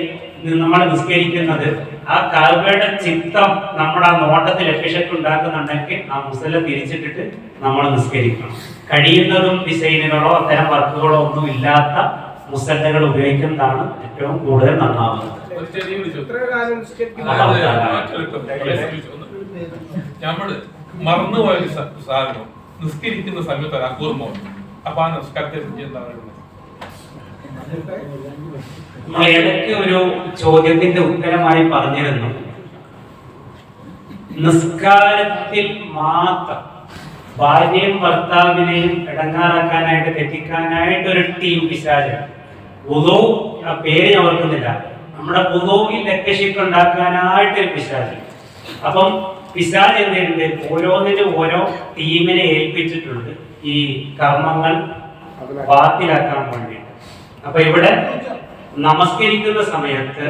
നമ്മൾ നിസ്കരിക്കുന്നത്, ആ കഅബയുടെ ചിത്രം നമ്മുടെ ആ നോട്ടത്തിൽ എഫിഷ്യന്റ് ഉണ്ടാക്കുന്നുണ്ടെങ്കിൽ ആ മുസല്ല തിരിച്ചിട്ടിട്ട് നമ്മൾ നിസ്കരിക്കണം. കഴിയുന്നതും ഡിസൈനുകളോ അത്തരം വർക്കുകളോ ഒന്നും ഇല്ലാത്ത മുസല്ലകൾ ഉപയോഗിക്കുന്നതാണ് ഏറ്റവും കൂടുതൽ നന്നാവുന്നത്. നമ്മള് മറന്നുപോയ സാധനം നിസ്കരിക്കുന്ന സമയത്ത് ഒരാൾക്ക് ഓർമ്മ വന്നു. അപ്പൊ ആ നിസ്കാരത്തെ എന്താണ്? ഇടയ്ക്ക് ഒരു ചോദ്യത്തിന്റെ ഉത്തരമായി പറഞ്ഞിരുന്നു, നിസ്കാരത്തിൽ മാത്രം ഭാര്യയും ഭർത്താവിനെയും ഇടങ്ങാറാക്കാനായിട്ട് തെറ്റിക്കാനായിട്ട് ഒരു ടീം പിശാച് വുളൂ, ആ പേര് ഞാൻ ഓർക്കുന്നില്ല, നമ്മുടെ വുളൂവിൽ ലക്ഷ്യശിപ്പ് ഉണ്ടാക്കാനായിട്ടൊരു പിശാച്. അപ്പം പിശാച് എന്തുണ്ട്? ഓരോന്നിനും ഓരോ ടീമിനെ ഏൽപ്പിച്ചിട്ടുണ്ട് ഈ കർമ്മങ്ങൾ ബാത്തിലാക്കാൻ വേണ്ടിയിട്ട്. അപ്പൊ ഇവിടെ നമസ്കരിക്കുന്ന സമയത്ത്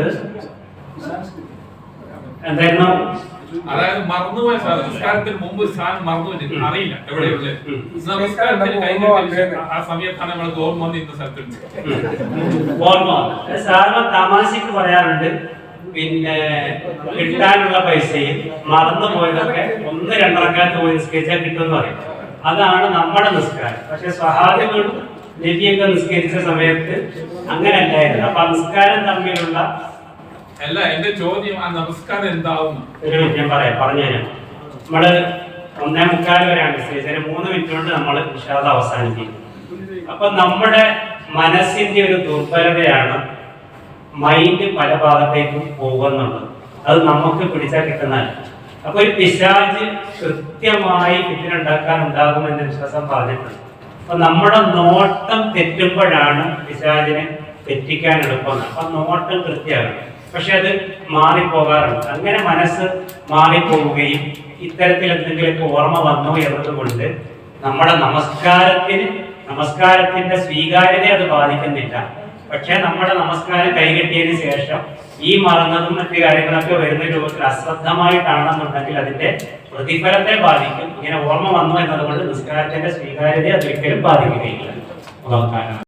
എന്തായിരുന്നു? അതായത് മറന്നുപോയ സാധനം നിസ്കാരത്തിന് മുമ്പ് സാധനം മറന്നു വെച്ചിട്ട് അറിയില്ല എവിടെയുള്ളത്. നമസ്കാരത്തിന് കഴിഞ്ഞിട്ട് ആ സമയത്താണ് നമ്മൾക്ക് ഓർമ്മ വന്ന് ഇന്ന സ്ഥലത്തുണ്ട്. ഓർമ്മ സാധാരണ തമാശക്ക് പറയാറുണ്ട്, പിന്നെ കിട്ടാനുള്ള പൈസയും മറന്നു പോയതൊക്കെ 1-2 റക്അത്ത് പോയി നിസ്കരിച്ചാൽ കിട്ടുമെന്ന് പറയും. അതാണ് നമ്മുടെ നിസ്കാരം. പക്ഷെ സ്വഹാബികളും നബിയൊക്കെ നിസ്കരിച്ച സമയത്ത് അങ്ങനെയല്ലായിരുന്നു. അപ്പൊ ആ നിസ്കാരം തമ്മിലുള്ള അല്ല, എന്റെ ചോദ്യം ആ നമസ്കാരം എന്താവും? ഞാൻ പറഞ്ഞുതരാം. നമ്മള് 1:45 വരെയാണ് നിസ്കരിച്ചത്. 3 മിനിറ്റ് കൊണ്ട് നമ്മൾ ഇൻഷാ അല്ലാഹ് അവസാനിക്കും. അപ്പൊ നമ്മുടെ മനസ്സിന്റെ ഒരു ദുർബലതയാണ് മൈൻഡ് പല ഭാഗത്തേക്കും പോകുന്നുള്ളത്. അത് നമുക്ക് പിടിച്ചാൽ കിട്ടുന്നതല്ല. അപ്പൊ ഒരു പിശാച് കൃത്യമായി ഉണ്ടാകുമെന്ന് വിശ്വാസം പറഞ്ഞിട്ടുണ്ട്. അപ്പൊ നമ്മുടെ നോട്ടം തെറ്റുമ്പോഴാണ് പിശാചിനെ തെറ്റിക്കാൻ എളുപ്പം. അപ്പൊ നോട്ടം കൃത്യമാണ്, പക്ഷെ അത് മാറിപ്പോകാറുണ്ട്. അങ്ങനെ മനസ്സ് മാറിപ്പോവുകയും ഇത്തരത്തിൽ എന്തെങ്കിലുമൊക്കെ ഓർമ്മ വന്നു എന്നതുകൊണ്ട് നമ്മുടെ നമസ്കാരത്തിന്റെ സ്വീകാര്യതയെ അത് ബാധിക്കുന്നില്ല. പക്ഷെ നമ്മുടെ നമസ്കാരം കൈകെട്ടിയതിനു ശേഷം ഈ മറന്നതും മറ്റു കാര്യങ്ങളൊക്കെ വരുന്ന രൂപത്തിൽ അശ്രദ്ധമായിട്ടാണെന്നുണ്ടെങ്കിൽ അതിന്റെ പ്രതിഫലത്തെ ബാധിക്കും. ഇങ്ങനെ ഓർമ്മ വന്നു എന്നതുകൊണ്ട് നിസ്കാരത്തിന്റെ സ്വീകാര്യതയെ അതൊരിക്കലും ബാധിക്കുകയില്ല.